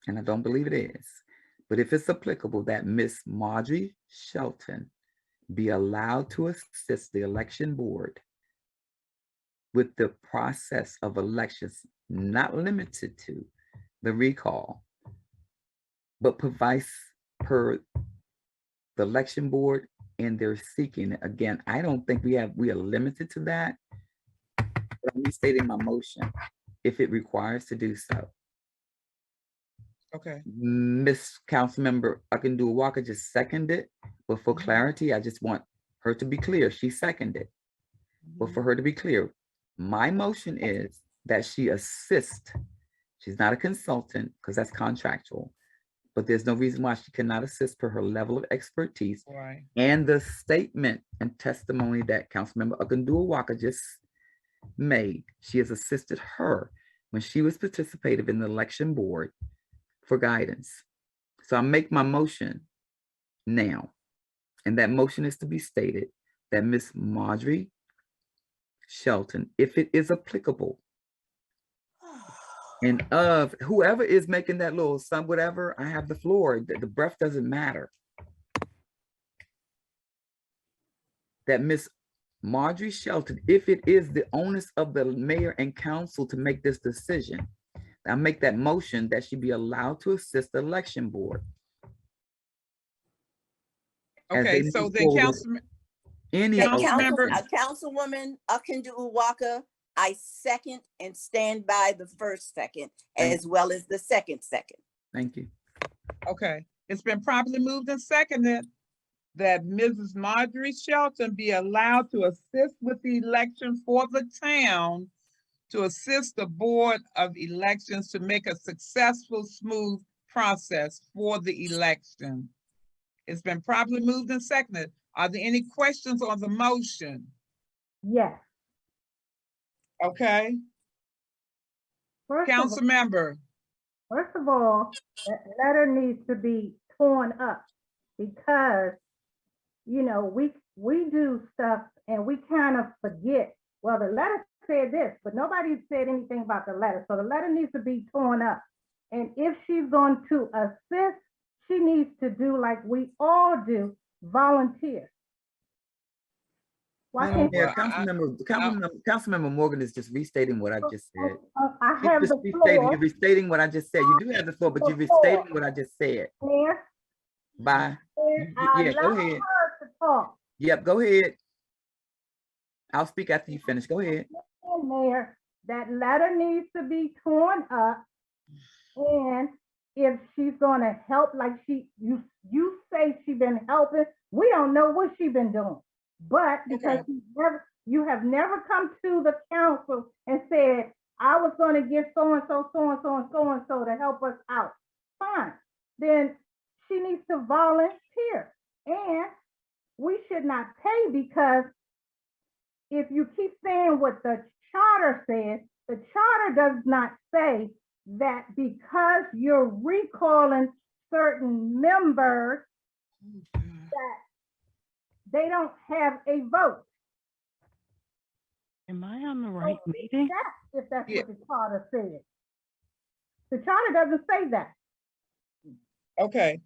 and I don't believe it is, but if it's applicable, that Miss Marjorie Shelton be allowed to assist the election board with the process of elections, not limited to the recall, but provides per the election board, and they're seeking it. Again, I don't think we are limited to that. But I'm restating my motion if it requires to do so. Okay. Miss Councilmember Uckendall Walker just seconded, but for clarity, I just want her to be clear. She seconded, but for her to be clear, my motion is that she assist. She's not a consultant because that's contractual, but there's no reason why she cannot assist per her level of expertise. Right. And the statement and testimony that Councilmember Uckendall Walker just made, she has assisted her when she was participative in the election board for guidance. So I make my motion now, and that motion is to be stated that Miss Marjorie Shelton, if it is applicable, and of whoever is making that little some whatever, I have the floor. The breath doesn't matter. That Miss Marjorie Shelton, if it is the onus of the mayor and council to make this decision, I make that motion that she be allowed to assist the election board. Okay, so then Councilwoman Uckendall Walker, I second and stand by the first second as well as the second. Thank you. Okay, it's been properly moved and seconded that Mrs. Marjorie Shelton be allowed to assist with the election for the town to assist the Board of Elections to make a successful, smooth process for the election. It's been properly moved and seconded. Are there any questions on the motion? Yes. Okay, First council member. of all, that letter needs to be torn up because, you know, we do stuff and we kind of forget. Well, the letter said this, but nobody said anything about the letter. So the letter needs to be torn up. And if she's going to assist, she needs to do like we all do, volunteer. Why Madam can't? Mayor, Well, Councilmember Morgan is just restating what I just said. I She's have just the restating, floor. you're restating what I just said. You do have the floor, but you're restating what I just said. Mayor, Bye. I Yeah, go allow ahead. her to talk. Yep, go ahead. I'll speak after you finish. Go ahead. Mayor, that letter needs to be torn up. And if she's gonna help, like you say she been helping, we don't know what she been doing. But because you have never come to the council and said, I was gonna get so-and-so, so-and-so, and so-and-so to help us out. Fine, then she needs to volunteer. And we should not pay because if you keep saying what the charter says, the charter does not say that because you're recalling certain members that they don't have a vote. Am I on the right meeting? If that's what the charter says. The charter doesn't say that. Okay.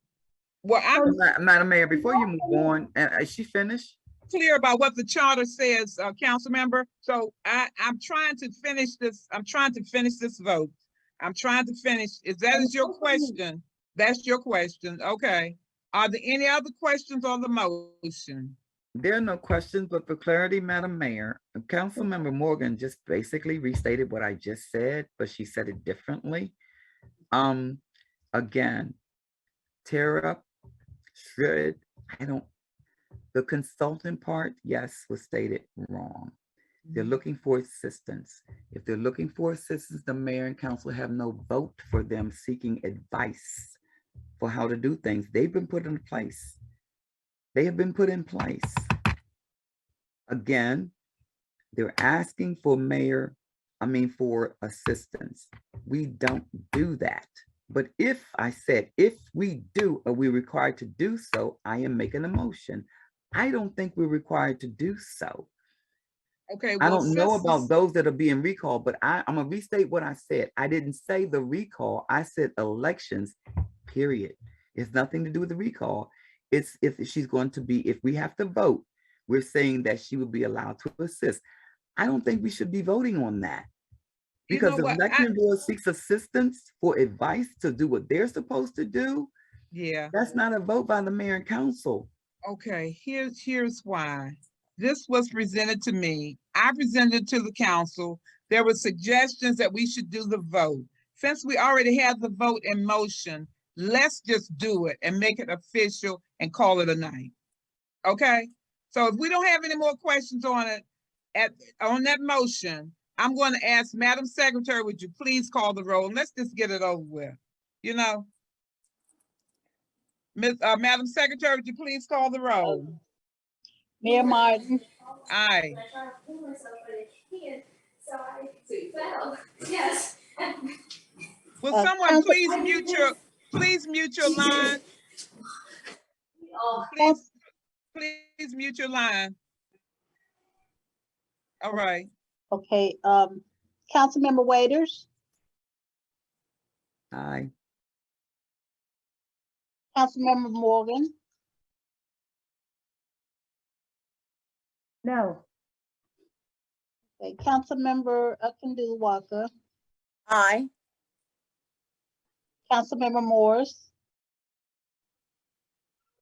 Well, I'm Madam Mayor, before you move on, is she finished? clear about what the charter says, council member. So I'm trying to finish this. I'm trying to finish this vote. I'm trying to finish. If that is your question, that's your question. Okay. Are there any other questions on the motion? There are no questions, but for clarity, Madam Mayor, Councilmember Morgan just basically restated what I just said, but she said it differently. Again, tear up, shred, the consultant part, yes, was stated wrong. They're looking for assistance. If they're looking for assistance, the mayor and council have no vote for them seeking advice for how to do things. They've been put in place. They have been put in place. Again, they're asking for for assistance. We don't do that. But if we do, or we're required to do so, I am making a motion. I don't think we're required to do so. Okay. I don't know about those that are being recalled, but I'm gonna restate what I said. I didn't say the recall. I said elections, period. It's nothing to do with the recall. It's if we have to vote, we're saying that she would be allowed to assist. I don't think we should be voting on that. Because the election board seeks assistance for advice to do what they're supposed to do. Yeah. That's not a vote by the mayor and council. Okay, here's why. This was presented to me. I presented it to the council. There were suggestions that we should do the vote. Since we already have the vote in motion, let's just do it and make it official and call it a night. Okay? So if we don't have any more questions on it, on that motion, I'm going to ask Madam Secretary, would you please call the roll? And let's just get it over with, you know? Madam Secretary, would you please call the roll? Mayor Martin, Aye. Yes. Will someone please mute your line? Please mute your line. All right. okay, Councilmember Waiters, Aye. Councilmember Morgan, No. okay, Councilmember Akindu Walker, Aye. Councilmember Morris,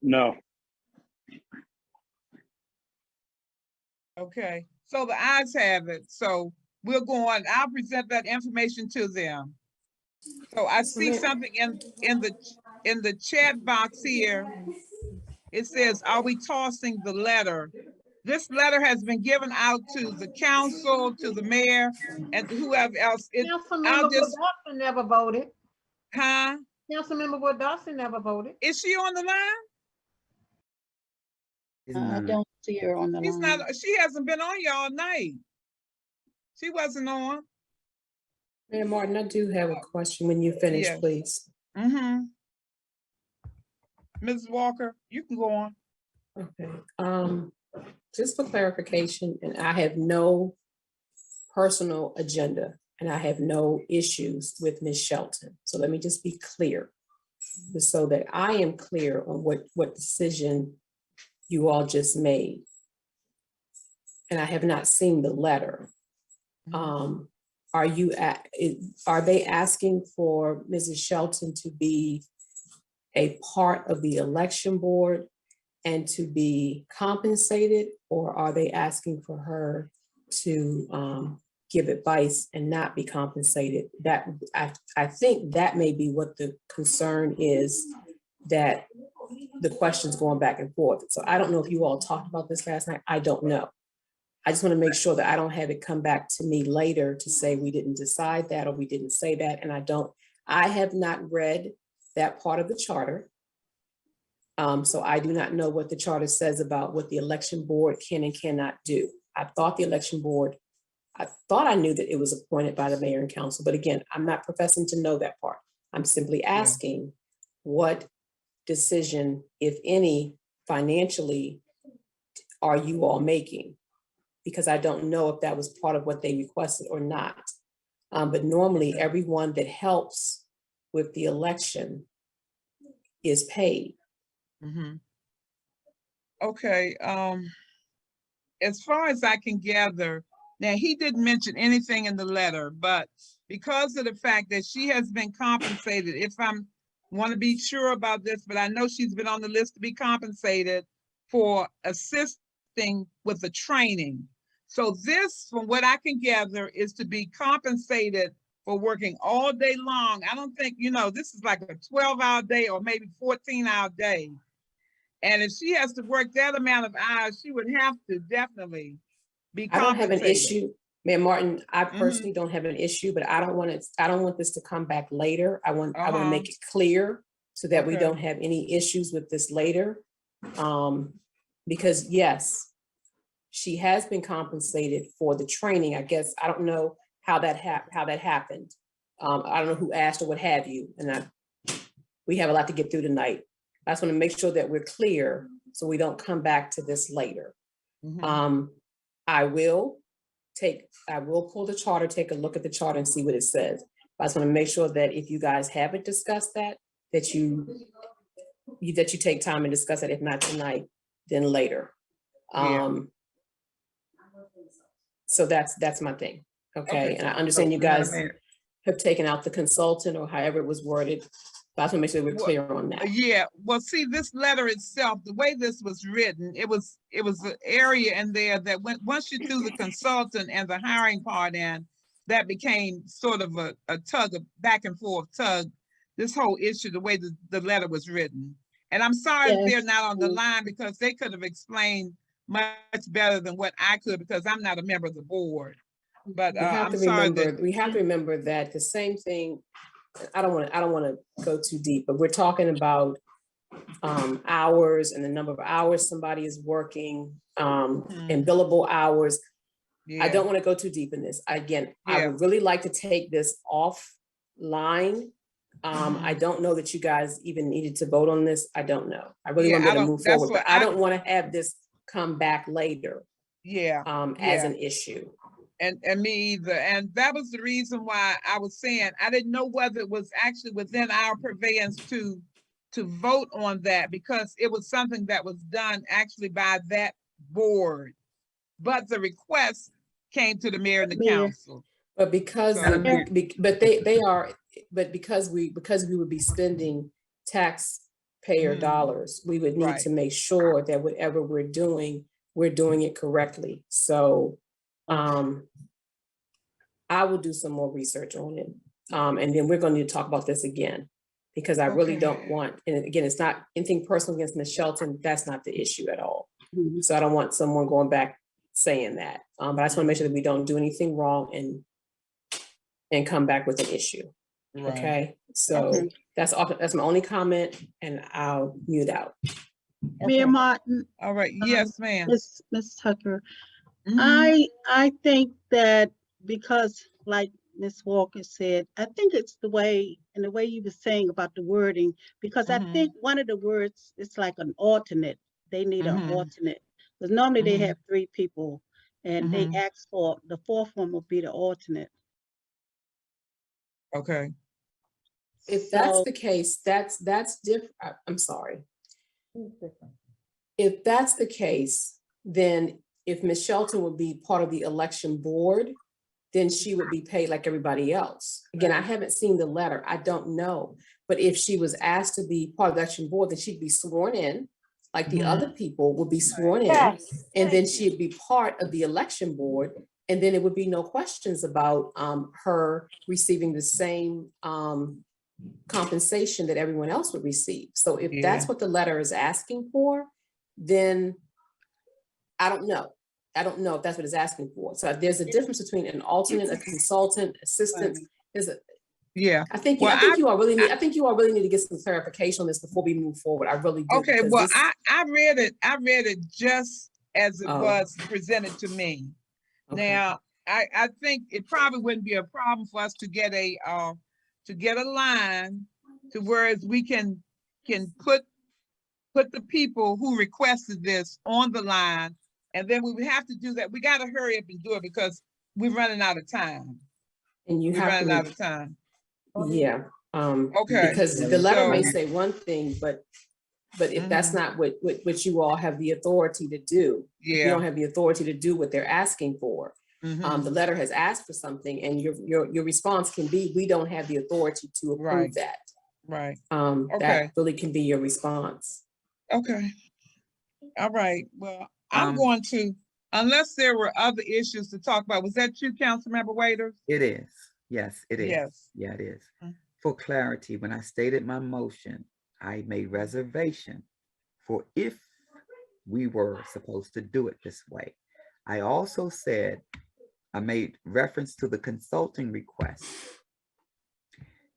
No. Okay. So the ayes have it. So we'll go on. I'll present that information to them. So I see something in the chat box here. It says, are we tossing the letter This letter has been given out to the council, to the mayor, and to whoever else. I'll Councilmember just, Dawson never voted. huh? Councilmember Dawson never voted. Is she on the line? He's I not. don't see her on the She's line. not, she hasn't been on y'all night. She wasn't on. Mayor Martin, I do have a question when you finish, Yes. please. Mm-hmm. Mrs. Walker, you can go on. Okay, just for clarification, and I have no personal agenda and I have no issues with Ms. Shelton. So let me just be clear, just so that I am clear on what decision you all just made. And I have not seen the letter. Are they asking for Mrs. Shelton to be a part of the election board and to be compensated, or are they asking for her to give advice and not be compensated? That I think that may be what the concern is, that the question's going back and forth. So I don't know if you all talked about this last night. I don't know. I just want to make sure that I don't have it come back to me later to say we didn't decide that or we didn't say that. And I have not read that part of the charter. So I do not know what the charter says about what the election board can and cannot do. I thought the election board, I thought I knew that it was appointed by the mayor and council, but again, I'm not professing to know that part. I'm simply asking what decision, if any, financially are you all making? Because I don't know if that was part of what they requested or not. But normally everyone that helps with the election is paid. Mm-hmm. Okay, as far as I can gather, now he didn't mention anything in the letter, but because of the fact that she has been compensated, if I'm want to be sure about this, but I know she's been on the list to be compensated for assisting with the training. So this, from what I can gather, is to be compensated for working all day long. I don't think, this is like a 12-hour day or maybe 14-hour day. And if she has to work that amount of hours, she would have to definitely be I don't have compensated. an issue, Mayor Martin, I personally don't have an issue, but I don't want this to come back later. I want to make it clear so that we don't have any issues with this later. Because yes, she has been compensated for the training. I guess, I don't know how that happened. I don't know who asked or what have you. And we have a lot to get through tonight. I just want to make sure that we're clear so we don't come back to this later. I will pull the charter, take a look at the charter and see what it says. I just want to make sure that if you guys haven't discussed that you take time and discuss it. If not tonight, then later. So that's my thing. Okay. And I understand you guys have taken out the consultant or however it was worded. But I just want to make sure we're clear on that. Yeah, well, see, this letter itself, the way this was written, it was an area in there that once you threw the consultant and the hiring part in, that became sort of a tug, a back and forth tug, this whole issue, the way the letter was written. And I'm sorry if they're not on the line because they could have explained much better than what I could because I'm not a member of the board. But I'm sorry we have to remember that the same thing. I don't want to go too deep, but we're talking about hours and the number of hours somebody is working and billable hours. I don't want to go too deep in this. Again, I would really like to take this offline. I don't know that you guys even needed to vote on this. I don't know. I really want to move forward, but I don't want to have this come back later. As an issue. And me either. And that was the reason why I was saying I didn't know whether it was actually within our purveyance to vote on that because it was something that was done actually by that board. But the request came to the mayor and the council. But because because we would be spending taxpayer dollars, we would need to make sure that whatever we're doing it correctly. So I will do some more research on it. And then we're going to need to talk about this again because I really don't want, and again, it's not anything personal against Ms. Shelton. That's not the issue at all. Mhm. So I don't want someone going back saying that. But I just want to make sure that we don't do anything wrong and come back with an issue. Right. Okay, so Okay. that's my only comment, and I'll mute out. Mayor Okay. Martin, All right. Yes, ma'am. Miss Tucker, Mhm. I think that because like Miss Walker said, I think it's the way you were saying about the wording, because I Mhm. think one of the words is like an alternate. They need an Mhm. alternate. Because normally they Mhm. have 3 people and they Mhm. ask for the 4th one will be the alternate. Okay. If that's So the case, that's different. I'm sorry. If that's the case, then if Ms. Shelton would be part of the election board, then she would be paid like everybody else. Again, I haven't seen the letter. I don't know. But if she was asked to be part of the election board, then she'd be sworn in, like the Mhm. other people would be sworn in, Yes. and then she'd be part of the election board. And then it would be no questions about her receiving the same compensation that everyone else would receive. So if that's Yeah. what the letter is asking for, then I don't know. I don't know if that's what it's asking for. So there's a difference between an alternate, a consultant, assistant. Yeah. I think Well, you all really need to get some clarification on this before we move forward. I really do. Okay. because Well, this- I read it. I read it just as it Oh. was presented to me. Okay. Now, I think it probably wouldn't be a problem for us to get a line to where we can put the people who requested this on the line, and then we would have to do that. We got to hurry up and do it because we're running out of time. And you We're have running to, out of time. yeah. Okay. Because the letter may So- say one thing, but if that's Mhm. not what you all have the authority to do, you Yeah. don't have the authority to do what they're asking for. Mhm. The letter has asked for something, and your response can be, we don't have the authority to approve Right. that. Right. That Okay. really can be your response. Okay. All right. Well, I'm Um, going to, unless there were other issues to talk about. Was that you, Councilmember Waiters? It is. Yes, it is. Yes. Yeah, it is. Mm. For clarity, when I stated my motion, I made reservation for if we were supposed to do it this way. I also said, I made reference to the consulting request.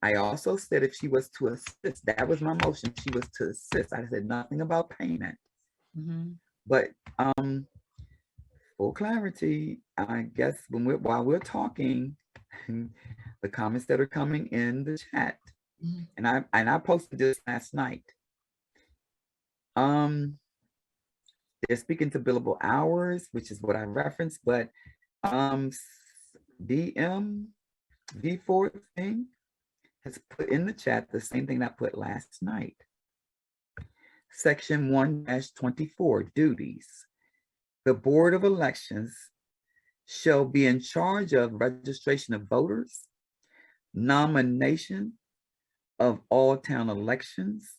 I also said if she was to assist, that was my motion, she was to assist. I said nothing about payment. Mhm. But for clarity, I guess while we're talking, the comments that are coming in the chat, Mhm. and I posted this last night. They're speaking to billable hours, which is what I referenced, but DM V4 thing has put in the chat the same thing I put last night. Section 1-24, duties. The Board of Elections shall be in charge of registration of voters, nomination of all town elections.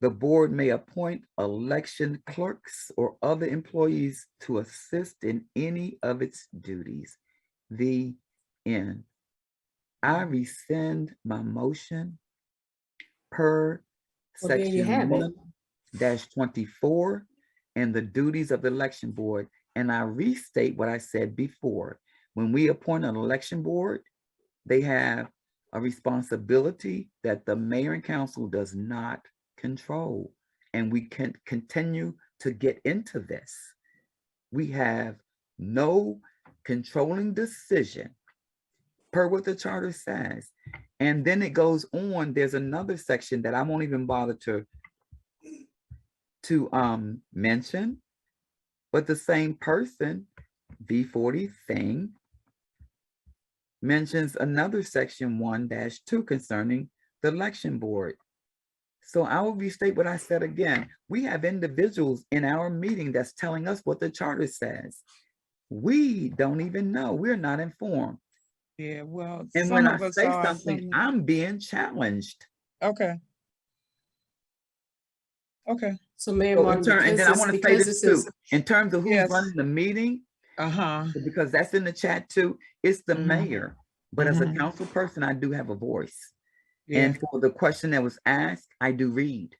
The board may appoint election clerks or other employees to assist in any of its duties. The end. I rescind my motion per Well, there you section have it. 1-24 and the duties of the election board. And I restate what I said before. When we appoint an election board, they have a responsibility that the mayor and council does not control. And we can continue to get into this. We have no controlling decision per what the charter says. And then it goes on, there's another section that I won't even bother to mention, but the same person, B40 thing, mentions another section 1-2 concerning the election board. So I will restate what I said again. We have individuals in our meeting that's telling us what the charter says. We don't even know. We're not informed. Yeah. Well, And some when of I us say are. something, I'm being challenged. Okay. Okay. So Mayor So Martin, and then I want to say this too, in terms of who's Yes. running the meeting, Uh-huh. because that's in the chat too, it's the Mhm. mayor. But as a Mhm. council person, I do have a voice. Yeah. And for the question that was asked, I do read.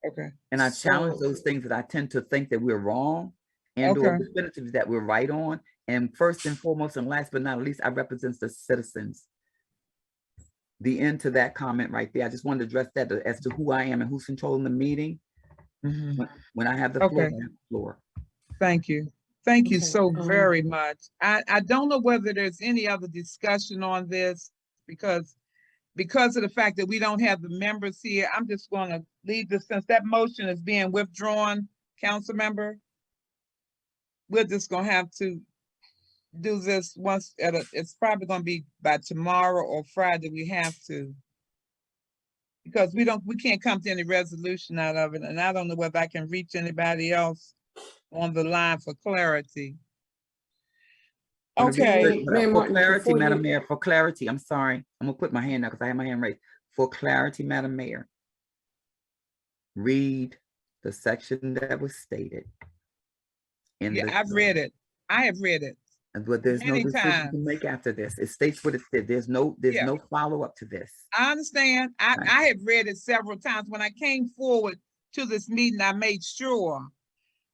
Okay, And I challenge So- those things that I tend to think that we're wrong and or Okay. definitive that we're right on. And first and foremost and last but not least, I represent the citizens. The end to that comment right there. I just wanted to address that as to who I am and who's controlling the meeting. Mhm. When I have the floor, I Okay. have the floor. Thank you. Thank you Okay, so very much. I don't know whether there's any other discussion on this because of the fact that we don't have the members here, I'm just gonna leave this, since that motion is being withdrawn, council member. We're just gonna have to do this once it's probably gonna be by tomorrow or Friday, we have to. Because we can't come to any resolution out of it, and I don't know whether I can reach anybody else on the line for clarity. Okay, Mayor For Martin, clarity, before Madam you- Mayor, for clarity, I'm sorry. I'm gonna put my hand up because I have my hand raised. For clarity, Madam Mayor, read the section that was stated. yeah, I've read it. I have read it. But there's no many decision to times. make after this. It states what it said. There's Yeah. no follow-up to this. I understand. Right. I have read it several times. When I came forward to this meeting, I made sure,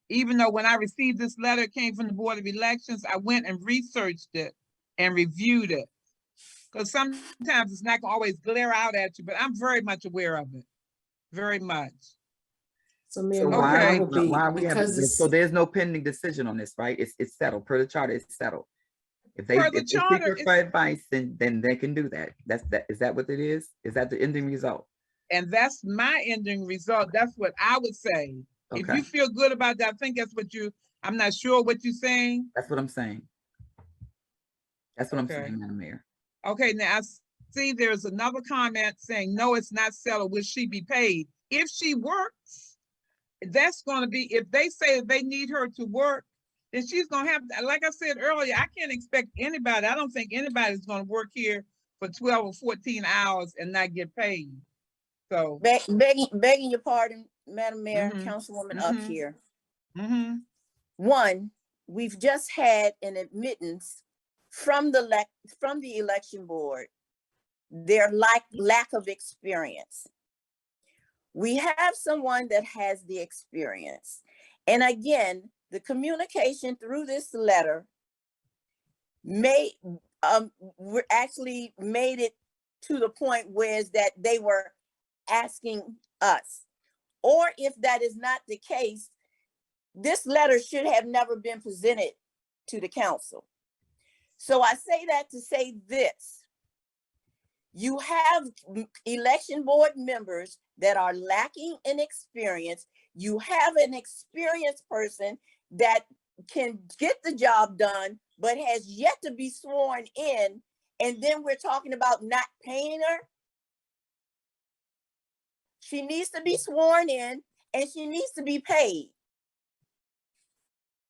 even though when I received this letter, it came from the Board of Elections, I went and researched it and reviewed it. Because sometimes it's not gonna always glare out at you, but I'm very much aware of it. Very much. So Mayor So Martin, Okay. I would be, why are we having because this? it's, So there's no pending decision on this, right? It's settled. Per the charter, it's settled. If they Per the if they seek charter, her for advice, then they can do that. Is that what it is? Is that the ending result? And that's my ending result. That's what I would say. If Okay, you feel good about that, I think that's what I'm not sure what you're saying. that's what I'm saying. That's what I'm Okay. saying, Madam Mayor. Okay, now I see there's another comment saying, no, it's not settled. Will she be paid? If she works, that's gonna be, if they say they need her to work, then she's gonna have, like I said earlier, I can't expect anybody, I don't think anybody's gonna work here for 12 or 14 hours and not get paid. So, Begging your pardon, Madam Mayor, Mhm. Councilwoman up Mhm. here. mhm, One, we've just had an admittance from the election board, their lack of experience. We have someone that has the experience. And again, the communication through this letter actually made it to the point where is that they were asking us. Or if that is not the case, this letter should have never been presented to the council. So I say that to say this. You have election board members that are lacking in experience. You have an experienced person that can get the job done, but has yet to be sworn in. And then we're talking about not paying her. She needs to be sworn in and she needs to be paid.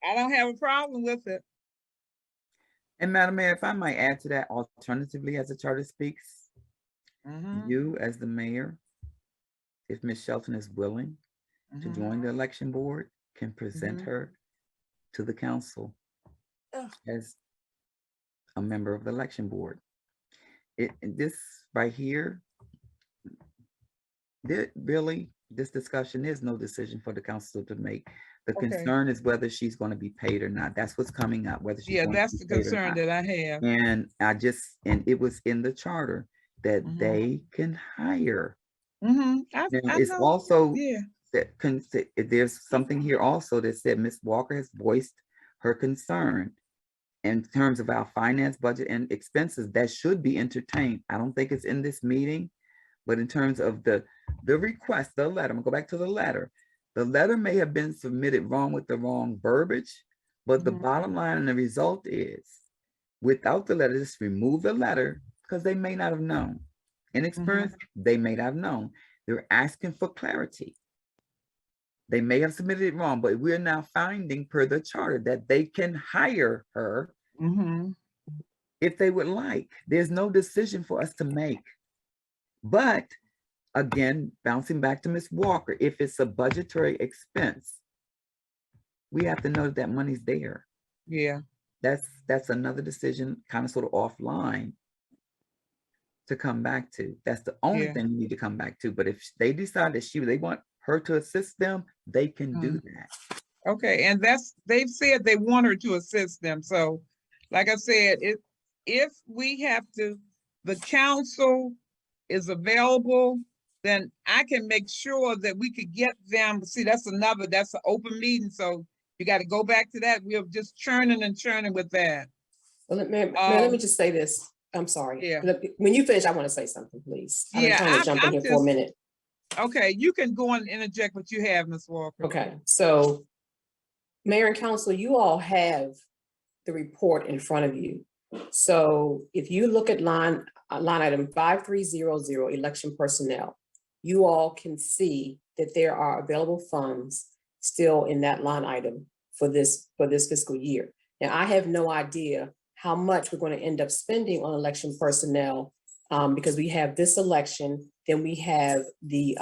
I don't have a problem with it. And Madam Mayor, if I might add to that, alternatively, as the charter speaks, Mhm, you as the mayor, if Ms. Shelton is willing to mhm. join the election board, can present Mhm. her to the council Ugh. as a member of the election board. This right here, this discussion is no decision for the council to make. The Okay. concern is whether she's going to be paid or not. That's what's coming up, whether she's Yeah, going to that's be the paid or concern not. that I have. And it was in the charter that Mhm. they can hire. Now, Now, I it's know, also yeah. there's something here also that said Ms. Walker has voiced her concern in terms of our finance budget and expenses that should be entertained. I don't think it's in this meeting, but in terms of the request, the letter, I'm gonna go back to the letter. The letter may have been submitted wrong with the wrong verbiage, but the Mhm. bottom line and the result is, without the letter, just remove the letter because they may not have known. Inexperienced, they may not have known. They're asking for clarity. They may have submitted it wrong, but we're now finding per the charter that they can hire her Mhm. if they would like. There's no decision for us to make. But again, bouncing back to Ms. Walker, if it's a budgetary expense, we have to know that that money's there. Yeah, That's another decision, kind of sort of offline to come back to. That's the only Yeah. thing we need to come back to. But if they decide that they want her to assist them, they can do that. Okay, and they've said they want her to assist them, so, like I said, if we have to, the council is available, then I can make sure that we could get them, see, that's an open meeting, so you gotta go back to that, we're just churning and churning with that. Well, Mayor, let me just say this. I'm sorry. Yeah. When you finish, I want to say something, please. I've been Yeah, trying to jump in I'm here for a just- minute. Okay, you can go and interject what you have, Ms. Walker. Okay, so Mayor and Council, you all have the report in front of you. So if you look at line item 5300, election personnel, you all can see that there are available funds still in that line item for this fiscal year. Now, I have no idea how much we're going to end up spending on election personnel because we have this election, then we have the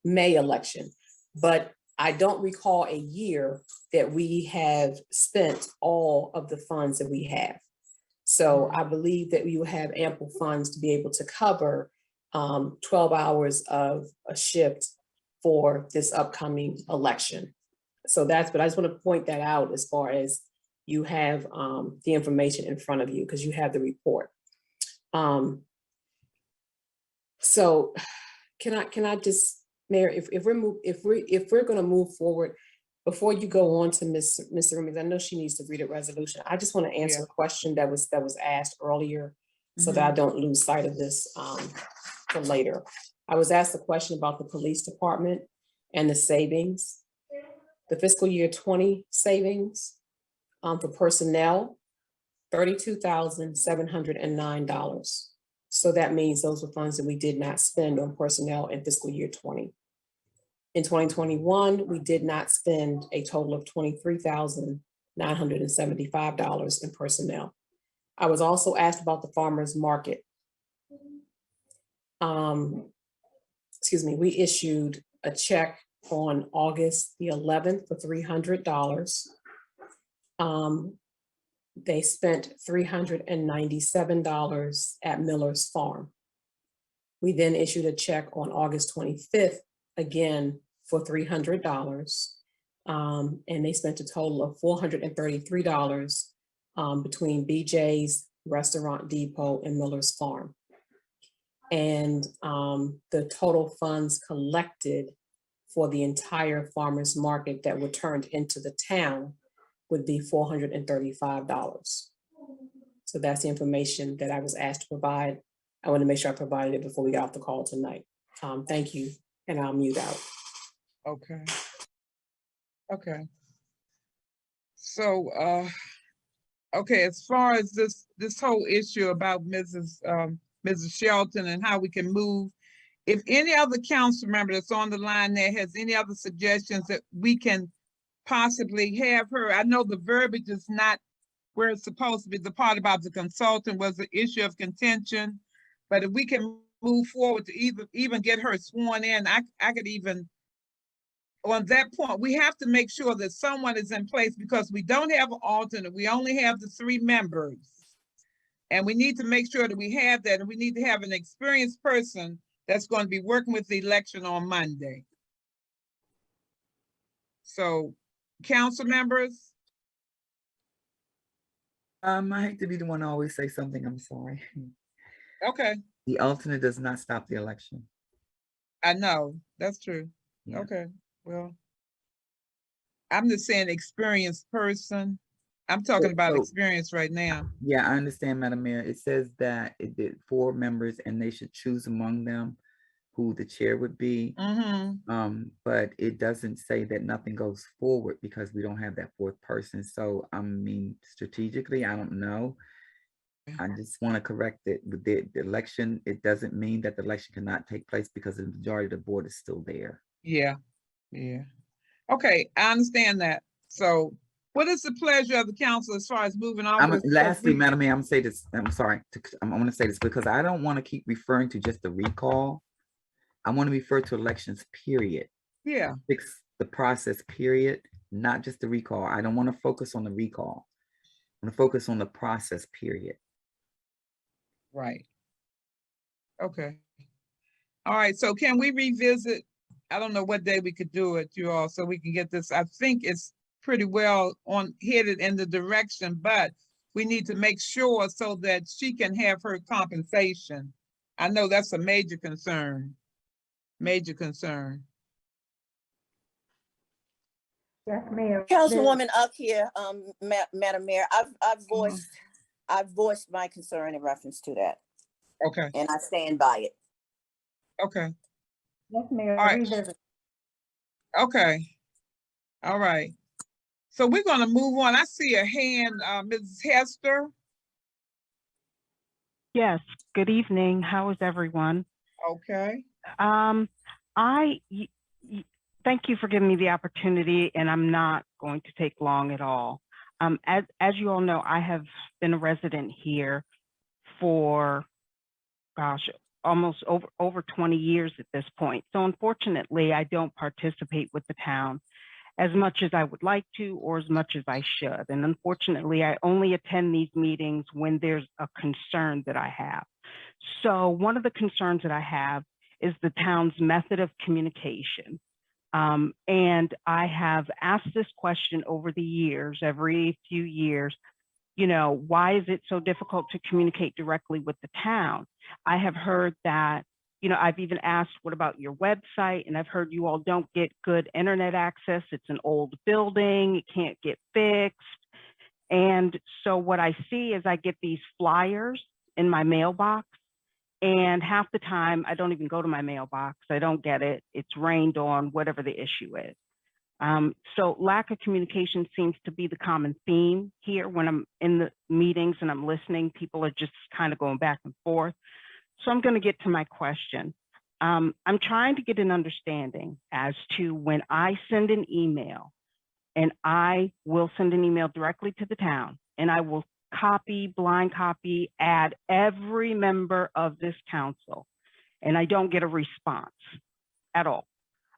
May election. But I don't recall a year that we have spent all of the funds that we have. So I believe that we will have ample funds to be able to cover 12 hours of a shift for this upcoming election. So that's, but I just want to point that out as far as you have the information in front of you because you have the report. So can I just, Mayor, if we're going to move forward, before you go on to Mr. Remings, I know she needs to read a resolution. I just want to answer a question that was asked earlier so that I don't lose sight of this for later. I was asked a question about the police department and the savings. The fiscal year 20 savings for personnel, $32,709. So that means those were funds that we did not spend on personnel in fiscal year 20. In 2021, we did not spend a total of $23,975 in personnel. I was also asked about the farmer's market. Excuse me, we issued a check on August the 11th for $300. They spent $397 at Miller's Farm. We then issued a check on August 25th, again for $300. And they spent a total of $433 between BJ's, Restaurant Depot, and Miller's Farm. And the total funds collected for the entire farmer's market that were turned into the town would be $435. So that's the information that I was asked to provide. I want to make sure I provided it before we got off the call tonight. Thank you, and I'll mute out. Okay. Okay. So, okay, as far as this whole issue about Mrs. Shelton and how we can move, if any other council member that's on the line there has any other suggestions that we can possibly have her, I know the verbiage is not where it's supposed to be. The part about the consultant was the issue of contention, but if we can move forward to even get her sworn in, I could even, on that point, we have to make sure that someone is in place because we don't have an alternate. We only have the 3 members. And we need to make sure that we have that, and we need to have an experienced person that's going to be working with the election on Monday. So, council members? I hate to be the one to always say something, I'm sorry. Okay, The alternate does not stop the election. I know, that's true. Yeah. Okay, well, I'm just saying experienced person. I'm talking about So- experience right now. Yeah, I understand, Madam Mayor. It says that it did 4 members and they should choose among them who the chair would be. But it doesn't say that nothing goes forward because we don't have that 4th person. So, I mean, strategically, I don't know. I just want to correct it with the election. It doesn't mean that the election cannot take place because the majority of the board is still there. Yeah, yeah. Okay, I understand that. So what is the pleasure of the council as far as moving on? Lastly, Madam Mayor, I'm gonna say this. I'm sorry. I'm going to say this because I don't want to keep referring to just the recall. I want to refer to elections, period. Yeah. Fix the process, period, not just the recall. I don't want to focus on the recall. I want to focus on the process, period. Right. Okay. All right, so can we revisit I don't know what day we could do it, you all, so we can get this. I think it's pretty well on headed in the direction, but we need to make sure so that she can have her compensation. I know that's a major concern, major concern. Yes, Mayor. Councilwoman up here, Madam Mayor, I've voiced my concern in reference to that, Okay, and I stand by it. okay, Yes, Mayor. all right. Revisit. Okay, all right. So we're gonna move on. I see a hand, Mrs. Hester. Yes, good evening. How is everyone? Okay, Um, thank you for giving me the opportunity, and I'm not going to take long at all. As you all know, I have been a resident here for, gosh, almost over 20 years at this point. So unfortunately, I don't participate with the town as much as I would like to or as much as I should. And unfortunately, I only attend these meetings when there's a concern that I have. So one of the concerns that I have is the town's method of communication. And I have asked this question over the years, every few years, you know, why is it so difficult to communicate directly with the town? I have heard that, you know, I've even asked, what about your website? And I've heard you all don't get good internet access. It's an old building, it can't get fixed. And so what I see is I get these flyers in my mailbox, and half the time I don't even go to my mailbox. I don't get it. It's rained on, whatever the issue is. So lack of communication seems to be the common theme here when I'm in the meetings and I'm listening. People are just kind of going back and forth. So I'm going to get to my question. I'm trying to get an understanding as to when I send an email, and I will send an email directly to the town, and I will blind copy, add every member of this council, and I don't get a response at all.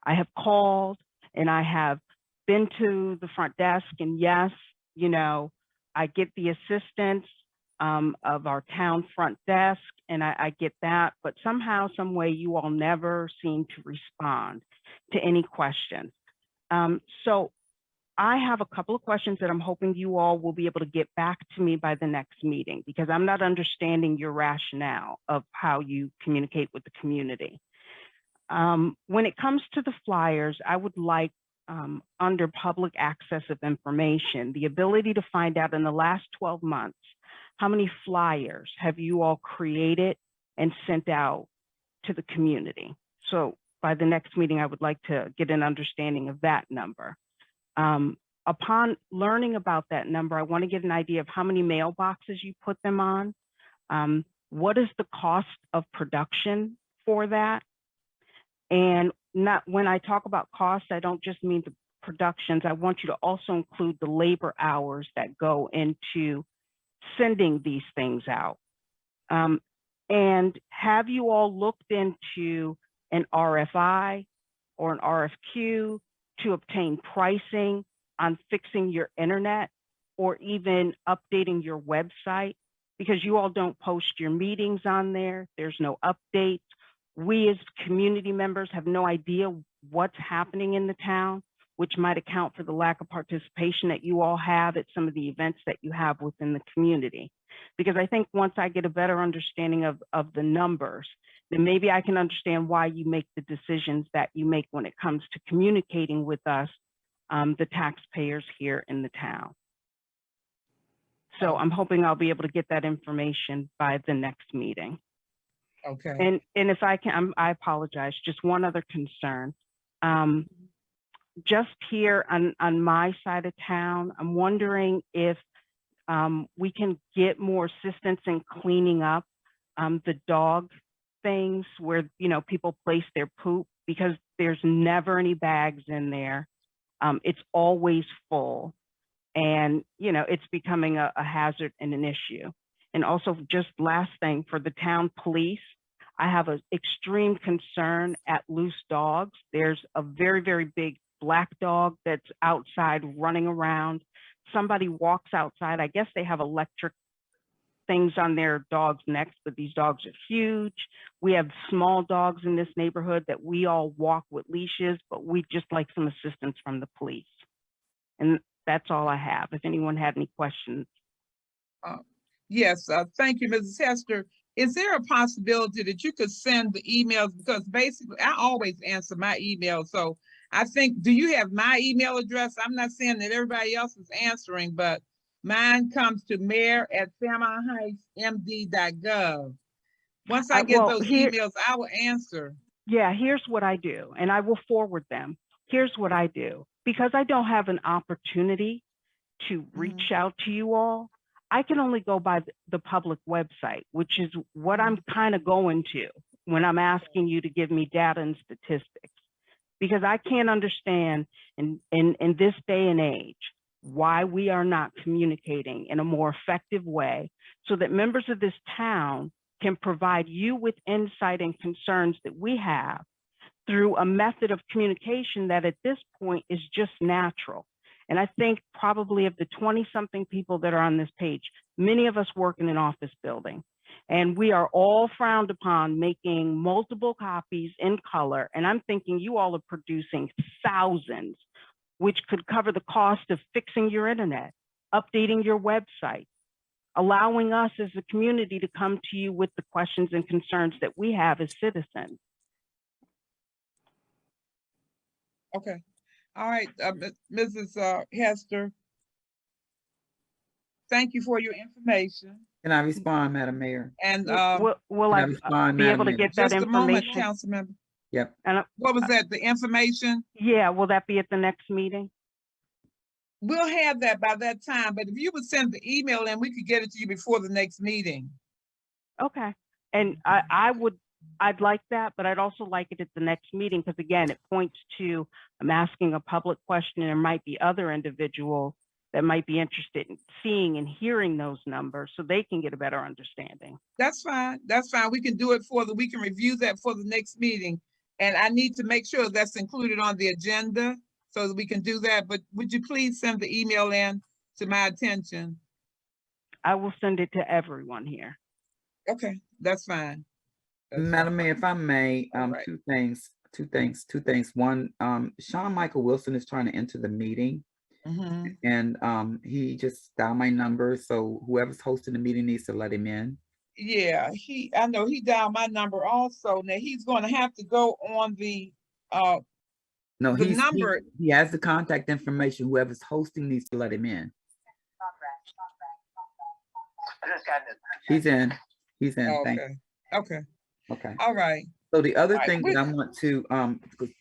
I have called and I have been to the front desk, and yes, you know, I get the assistance of our town front desk, and I get that, but somehow, some way, you all never seem to respond to any questions. So I have a couple of questions that I'm hoping you all will be able to get back to me by the next meeting, because I'm not understanding your rationale of how you communicate with the community. When it comes to the flyers, I would like, under public access of information, the ability to find out in the last 12 months, how many flyers have you all created and sent out to the community? So by the next meeting, I would like to get an understanding of that number. Upon learning about that number, I want to get an idea of how many mailboxes you put them on. What is the cost of production for that? And not, when I talk about costs, I don't just mean the productions. I want you to also include the labor hours that go into sending these things out. And have you all looked into an RFI or an RFQ to obtain pricing on fixing your internet or even updating your website? Because you all don't post your meetings on there. There's no updates. We as community members have no idea what's happening in the town, which might account for the lack of participation that you all have at some of the events that you have within the community. Because I think once I get a better understanding of the numbers, then maybe I can understand why you make the decisions that you make when it comes to communicating with us, the taxpayers here in the town. So I'm hoping I'll be able to get that information by the next meeting. okay. And if I can, I apologize, just one other concern. Just here on my side of town, I'm wondering if we can get more assistance in cleaning up the dog things where, you know, people place their poop, because there's never any bags in there. It's always full, and, you know, it's becoming a hazard and an issue. And also, just last thing, for the town police, I have an extreme concern at loose dogs. There's a very, very big black dog that's outside running around. Somebody walks outside. I guess they have electric things on their dogs' necks, but these dogs are huge. We have small dogs in this neighborhood that we all walk with leashes, but we just like some assistance from the police. And that's all I have. If anyone had any questions. Yes, thank you, Mrs. Hester. Is there a possibility that you could send the emails? Because basically, I always answer my email. So I think, do you have my email address? I'm not saying that everybody else is answering, but mine comes to mayor@fairmountheightsmd.gov. Once I get Well, those here, emails, I will answer. yeah, here's what I do, and I will forward them. Here's what I do. Because I don't have an opportunity to reach out to you all, I can only go by the public website, which is what I'm kind of going to when I'm asking you to give me data and statistics. Because I can't understand in this day and age why we are not communicating in a more effective way so that members of this town can provide you with insight and concerns that we have through a method of communication that at this point is just natural. And I think probably of the 20-something people that are on this page, many of us work in an office building. And we are all frowned upon making multiple copies in color. And I'm thinking you all are producing thousands, which could cover the cost of fixing your internet, updating your website, allowing us as a community to come to you with the questions and concerns that we have as citizens. Okay. All right, Mrs. Hester. Thank you for your information. Can I respond, Madam Mayor? And Will Can I I respond, be able Madam to Mayor? get that just a moment, information? council member. Yep. And What was that, the information? yeah, will that be at the next meeting? We'll have that by that time, but if you would send the email in, we could get it to you before the next meeting. Okay. And I'd like that, but I'd also like it at the next meeting because again, it points to, I'm asking a public question and there might be other individuals that might be interested in seeing and hearing those numbers so they can get a better understanding. That's fine. That's fine. We can do it we can review that for the next meeting. And I need to make sure that's included on the agenda so that we can do that. But would you please send the email in to my attention? I will send it to everyone here. Okay, that's fine. Madam Mayor, if I may, All right. two things. One, Sean Michael Wilson is trying to enter the meeting. Mhm. And he just dialed my number, so whoever's hosting the meeting needs to let him in. Yeah, I know he dialed my number also. Now he's going to have to go on the No, the number. he has the contact information. Whoever's hosting needs to let him in. He's in. He's in. Thank Okay. Okay. Okay. All right. So the other All right, thing that I want to,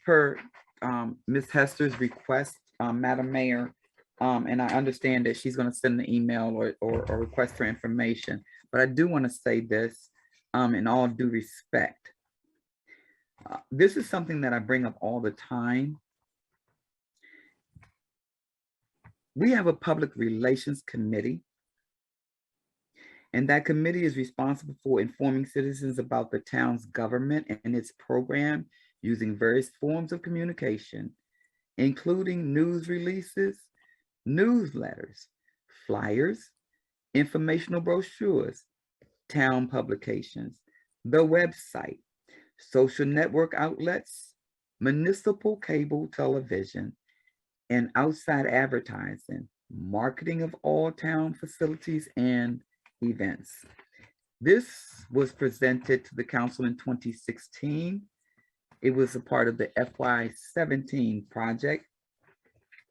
per Ms. Hester's request, Madam Mayor, and I understand that she's going to send the email or request for information, but I do want to say this in all due respect. This is something that I bring up all the time. We have a public relations committee, and that committee is responsible for informing citizens about the town's government and its program using various forms of communication, including news releases, newsletters, flyers, informational brochures, town publications, the website, social network outlets, municipal cable television, and outside advertising, marketing of all town facilities and events. This was presented to the council in 2016. It was a part of the FY17 project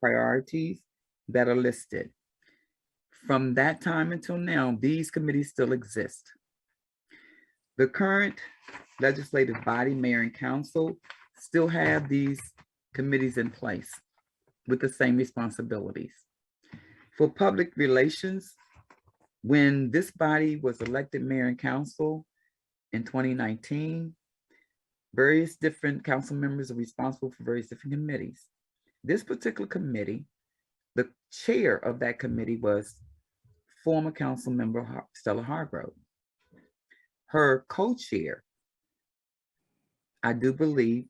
priorities that are listed. From that time until now, these committees still exist. The current legislative body, mayor and council, still have these committees in place with the same responsibilities. For public relations, when this body was elected mayor and council in 2019, various different council members are responsible for various different committees. This particular committee, the chair of that committee was former council member Stella Hargrove. Her co-chair, I do believe,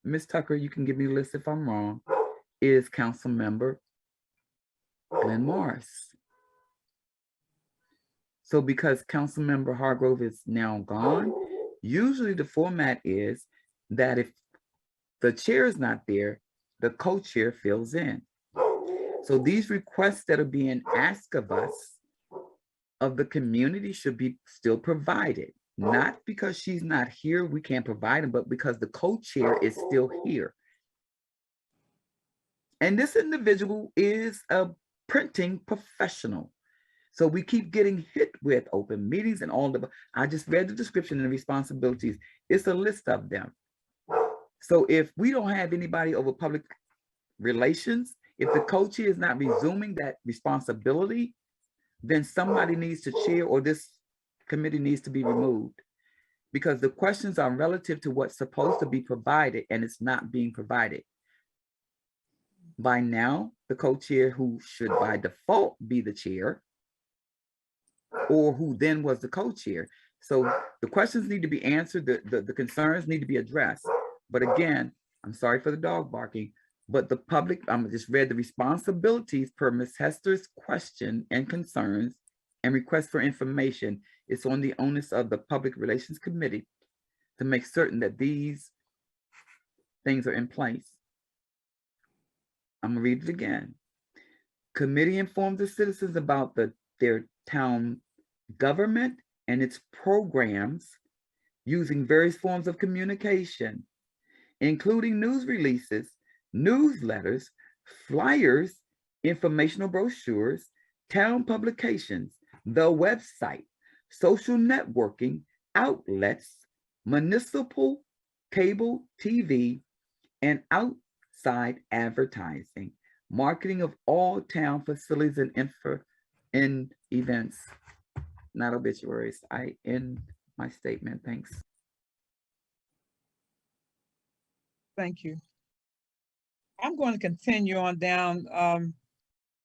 Ms. Tucker, you can give me a list if I'm wrong, is council member Glenn Morris. So because Councilmember Hargrove is now gone, usually the format is that if the chair is not there, the co-chair fills in. So these requests that are being asked of us, of the community, should be still provided. Not because she's not here, we can't provide them, but because the co-chair is still here. And this individual is a printing professional. So we keep getting hit with open meetings and all the, I just read the description and the responsibilities. It's a list of them. So if we don't have anybody over public relations, if the co-chair is not resuming that responsibility, then somebody needs to chair, or this committee needs to be removed, because the questions are relative to what's supposed to be provided and it's not being provided. By now, the co-chair, who should by default be the chair, or who then was the co-chair. So the questions need to be answered, the concerns need to be addressed. But again, I'm sorry for the dog barking, but the public, I'm just read the responsibilities per Ms. Hester's question and concerns and request for information. It's on the onus of the Public Relations Committee to make certain that these things are in place. I'm gonna read it again. Committee informs the citizens about their town government and its programs using various forms of communication, including news releases, newsletters, flyers, informational brochures, town publications, the website, social networking, outlets, municipal cable TV, and outside advertising, marketing of all town facilities and events. Not obituaries. I end my statement. Thanks. Thank you. I'm going to continue on down.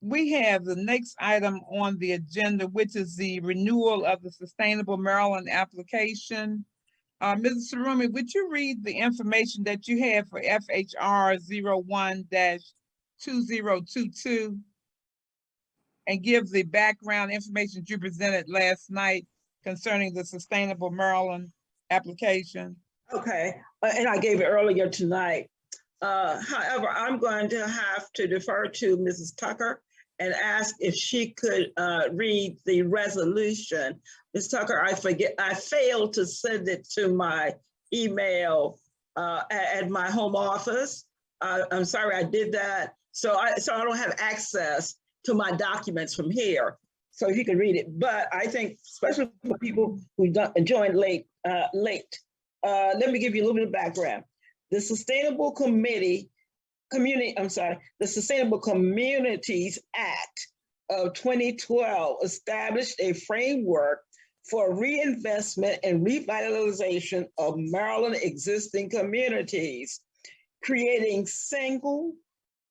We have the next item on the agenda, which is the renewal of the Sustainable Maryland application. Mrs. Sarumi, would you read the information that you have for FHR 01-2022 and give the background information you presented last night concerning the Sustainable Maryland application? Okay, and I gave it earlier tonight. However, I'm going to have to defer to Mrs. Tucker and ask if she could read the resolution. Ms. Tucker, I failed to send it to my email at my home office. I'm sorry I did that. So I don't have access to my documents from here. So if you can read it, but I think especially for people who joined late, let me give you a little bit of background. The Sustainable Communities Act of 2012 established a framework for reinvestment and revitalization of Maryland existing communities, creating single,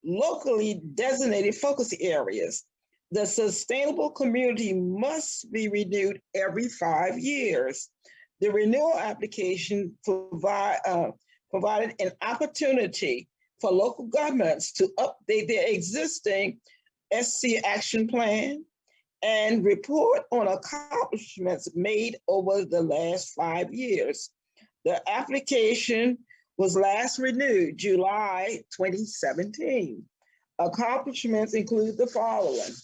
locally designated focus areas. The sustainable community must be renewed every 5 years. The renewal application provided an opportunity for local governments to update their existing SC action plan and report on accomplishments made over the last 5 years. The application was last renewed July 2017. Accomplishments include the following.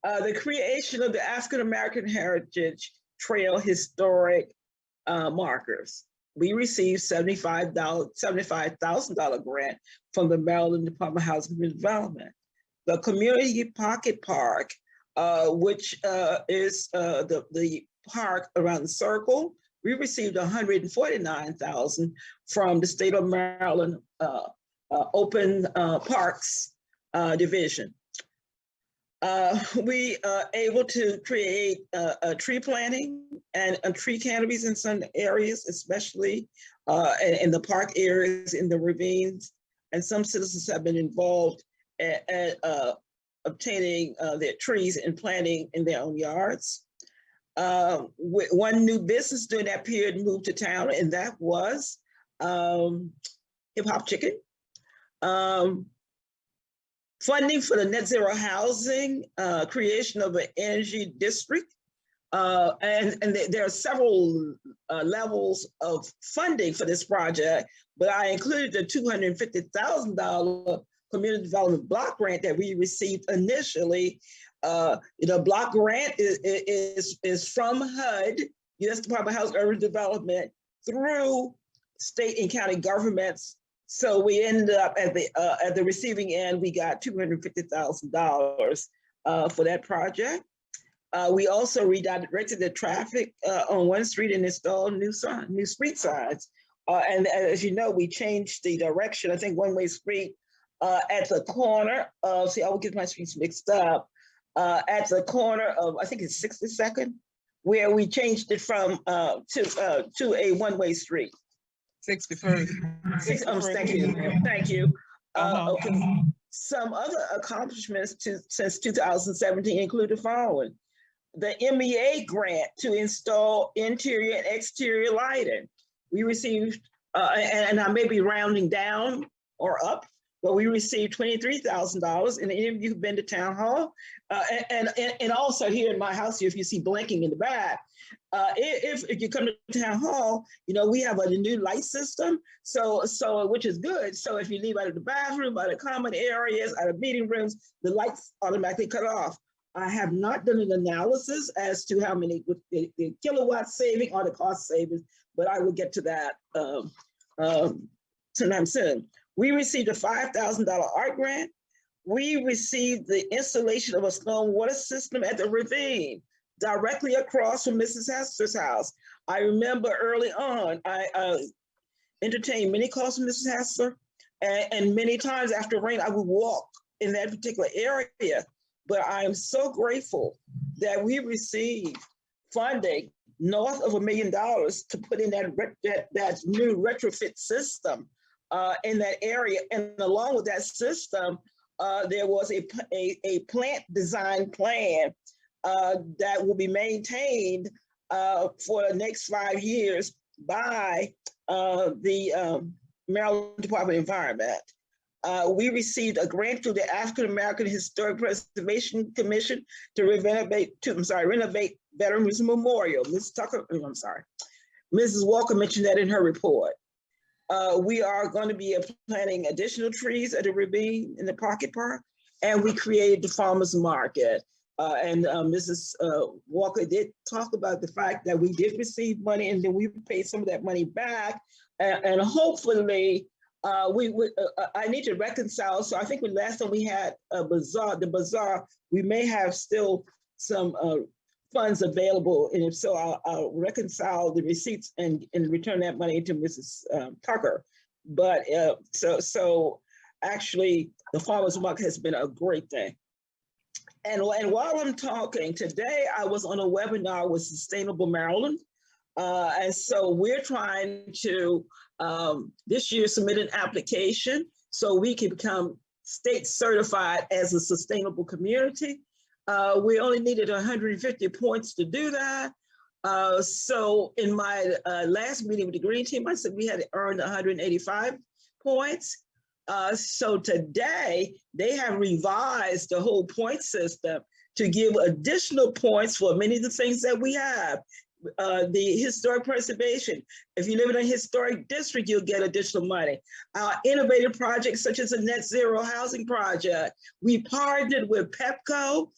The creation of the African American Heritage Trail historic markers. We received $75,000 grant from the Maryland Department of Housing and Development. The Community Pocket Park, which is the park around the circle, we received $149,000 from the state of Maryland Open Parks Division. We are able to create tree planting and tree canopies in some areas, especially in the park areas, in the ravines. And some citizens have been involved at obtaining their trees and planting in their own yards. One new business during that period moved to town, and that was Hip Hop Chicken. funding for the net zero housing, creation of an energy district. There are several levels of funding for this project, but I included the $250,000 community development block grant that we received initially. The block grant is from HUD, U.S. Department of Housing and Urban Development, through state and county governments. So we ended up at the receiving end, we got $250,000 for that project. We also redirected the traffic on one street and installed new street signs. And as you know, we changed the direction. I think one-way street at the corner of, see, I will get my streets mixed up, at the corner of, I think it's 62nd, where we changed it from to a one-way street. 61st. Thank you, ma'am. Thank you. Uh-huh. Okay. Some other accomplishments since 2017 include the following: the MEA grant to install interior and exterior lighting. We received, and I may be rounding down or up, but we received $23,000. And any of you who've been to town hall, and also here in my house, if you see blinking in the back, if you come to town hall, you know, we have a new light system, so which is good. So if you leave out of the bathroom, out of common areas, out of meeting rooms, the lights automatically cut off. I have not done an analysis as to how many the kilowatt saving or the cost savings, but I will get to that sometime soon. We received a $5,000 art grant. We received the installation of a storm water system at the ravine, directly across from Mrs. Hester's house. I remember early on, I entertained many calls from Mrs. Hester, and many times after rain, I would walk in that particular area. But I am so grateful that we received funding north of $1 million to put in that new retrofit system in that area. And along with that system, there was a plant design plan that will be maintained for the next 5 years by the Maryland Department of Environment. We received a grant through the African American Historic Preservation Commission to renovate Veterans Memorial. Mrs. Walker mentioned that in her report. We are going to be planting additional trees at the ravine in the pocket park, and we created the farmers market. And Mrs. Walker did talk about the fact that we did receive money, and then we paid some of that money back, and hopefully I need to reconcile. So I think last time we had the bazaar, we may have still some funds available, and if so, I'll reconcile the receipts and return that money to Mrs. Tucker. But so actually, the farmers market has been a great thing. And while I'm talking today, I was on a webinar with Sustainable Maryland, and so we're trying to this year submit an application so we can become state certified as a sustainable community. We only needed 150 points to do that. So in my last meeting with the Green Team, I said we had earned 185 points. So today they have revised the whole point system to give additional points for many of the things that we have. The historic preservation. If you live in a historic district, you'll get additional money. Innovative projects such as a net zero housing project. We partnered with PEPCO,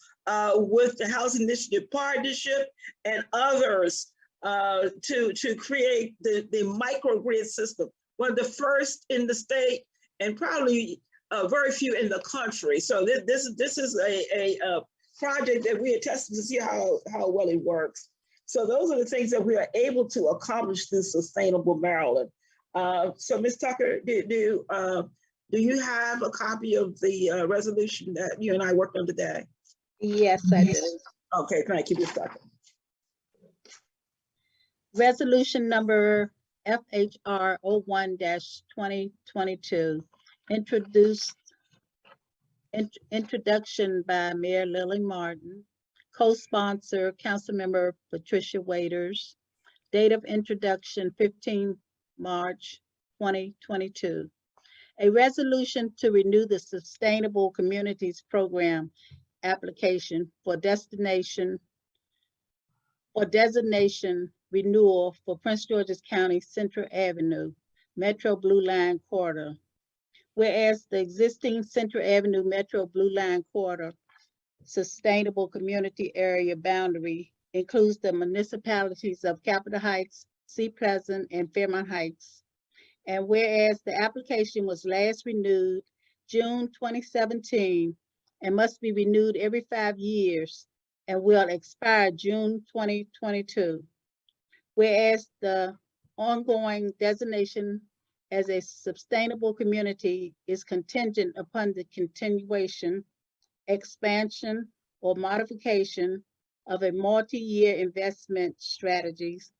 with the Housing Initiative Partnership and others to create the microgrid system. One of the first in the state and probably very few in the country. So this is a project that we are testing to see how well it works. So those are the things that we are able to accomplish through Sustainable Maryland. So Ms. Tucker, do you have a copy of the resolution that you and I worked on today? Yes, I do. Okay, thank you, Ms. Tucker. Resolution number FHR 01-2022, introduction by Mayor Lily Martin, co-sponsor Councilmember Patricia Waiters, date of introduction 15 March 2022. A resolution to renew the Sustainable Communities Program application for designation renewal for Prince George's County Central Avenue, Metro Blue Line Corridor. Whereas the existing Central Avenue Metro Blue Line Corridor Sustainable Community Area boundary includes the municipalities of Capitol Heights, Sea Pleasant, and Fairmount Heights. And whereas the application was last renewed June 2017 and must be renewed every 5 years and will expire June 2022. Whereas the ongoing designation as a sustainable community is contingent upon the continuation, expansion, or modification of a multi-year investment strategies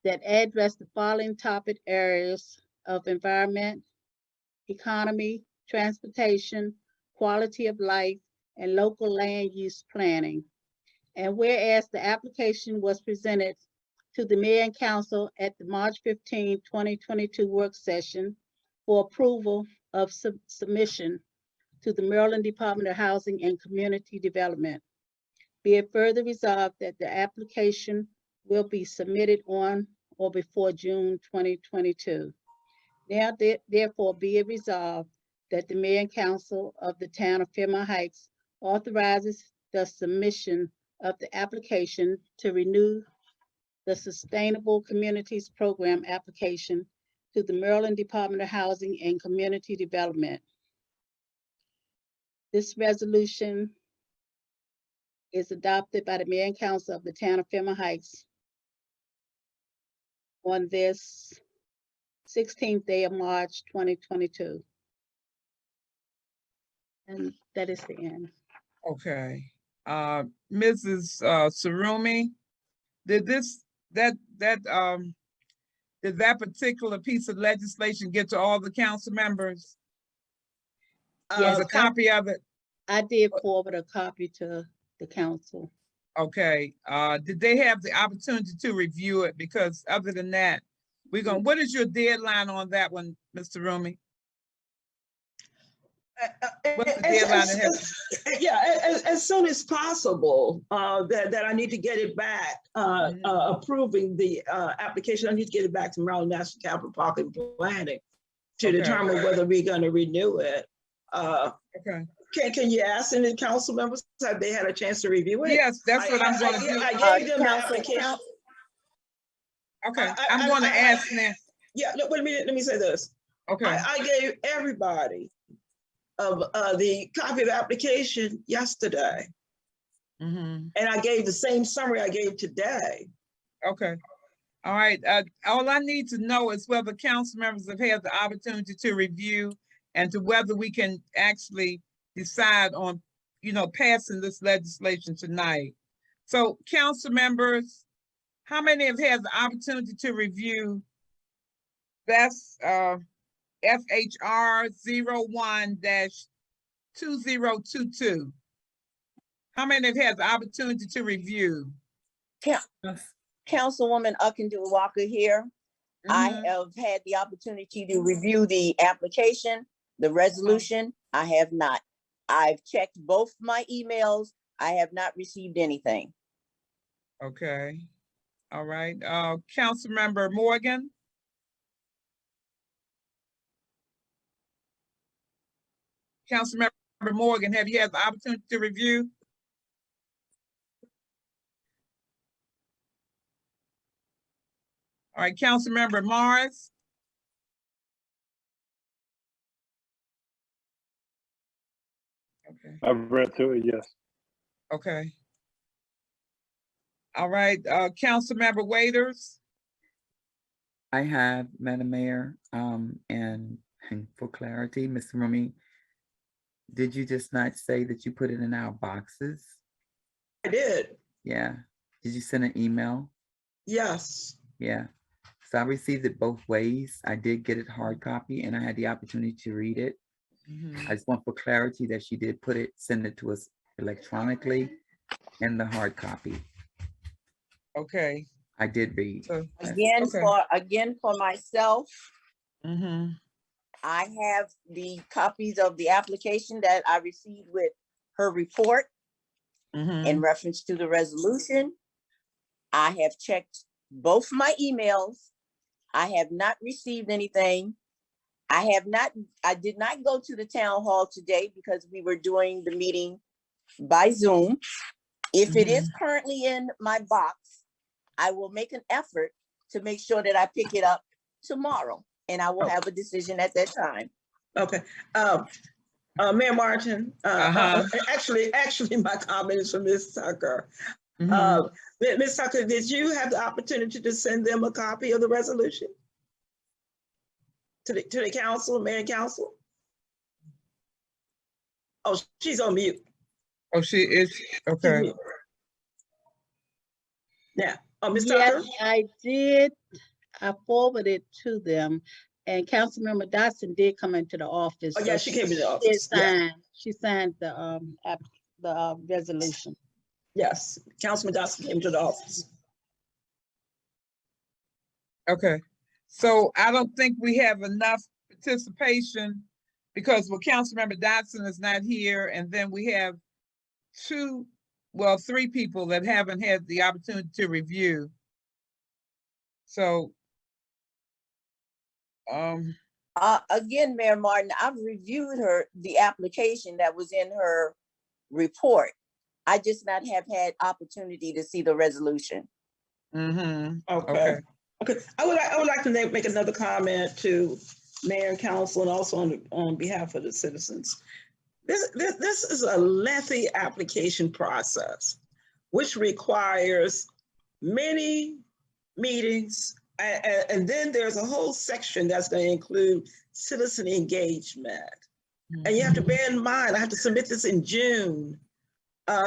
that address the following topic areas of environment, economy, transportation, quality of life, and local land use planning. And whereas the application was presented to the Mayor and Council at the March 15, 2022 work session for approval of submission to the Maryland Department of Housing and Community Development. Be it further resolved that the application will be submitted on or before June 2022. Now therefore be it resolved that the Mayor and Council of the Town of Fairmount Heights authorizes the submission of the application to renew the Sustainable Communities Program application to the Maryland Department of Housing and Community Development. This resolution is adopted by the Mayor and Council of the Town of Fairmount Heights on this 16th day of March, 2022. And that is the end. Okay. Mrs. Sarumi, did that particular piece of legislation get to all the council members? Yes, A copy of it? I did forward a copy to the council. Okay, did they have the opportunity to review it? Because other than that, what is your deadline on that one, Mr. Rumi? What's the deadline? Yeah, as soon as possible, that I need to get it back, approving the application. I need to get it back to Maryland National Capital Park and Planning to determine whether we're going to renew it. Okay. Can you ask any council members have they had a chance to review it? Yes, that's what I'm going to do. I gave them the application. Okay, I'm going to ask now. Yeah, look, let me say this. Okay. I gave everybody of the copy of the application yesterday. Mm-hmm. And I gave the same summary I gave today. Okay. All right. All I need to know is whether council members have had the opportunity to review and to whether we can actually decide on, passing this legislation tonight. So council members, how many have had the opportunity to review that's FHR 01-2022? How many have had the opportunity to review? Councilwoman Uckendall Walker here. I have had the opportunity to review the application, the resolution. I have not. I've checked both my emails. I have not received anything. Okay. All right. Councilmember Morgan. Councilmember Morgan, have you had the opportunity to review? All right, Councilmember Morris. Okay. I've read through it, yes. Okay. All right, Councilmember Waiters. I have, Madam Mayor, and for clarity, Mr. Rumi, did you just not say that you put it in our boxes? I did. Yeah. Did you send an email? Yes. Yeah. So I received it both ways. I did get it hard copy and I had the opportunity to read it. I just want for clarity that she did send it to us electronically in the hard copy. Okay. I did read. Again, for myself, I have the copies of the application that I received with her report in reference to the resolution. I have checked both my emails. I have not received anything. I did not go to the town hall today because we were doing the meeting by Zoom. If it is currently in my box, I will make an effort to make sure that I pick it up tomorrow, and I will have a decision at that time. Okay. Mayor Martin, actually, my comment is from Ms. Tucker. Ms. Tucker, did you have the opportunity to send them a copy of the resolution? To the council, mayor and council? Oh, she's on mute. Oh, she is, okay. Yeah. Oh, Ms. Yes, Tucker? I did. I forwarded to them, and Councilmember Dotson did come into the office. Oh, yeah, so she came in the did office. Yeah. sign. She signed the resolution. Yes, Councilman Dawson came to the office. Okay, so I don't think we have enough participation because Councilmember Dotson is not here, and then we have three people that haven't had the opportunity to review. So, again, Mayor Martin, I've reviewed the application that was in her report. I just not have had opportunity to see the resolution. Okay. I would like to make another comment to mayor and council, and also on behalf of the citizens. This is a lengthy application process, which requires many meetings. And then there's a whole section that's going to include citizen engagement. And you have to bear in mind, I have to submit this in June.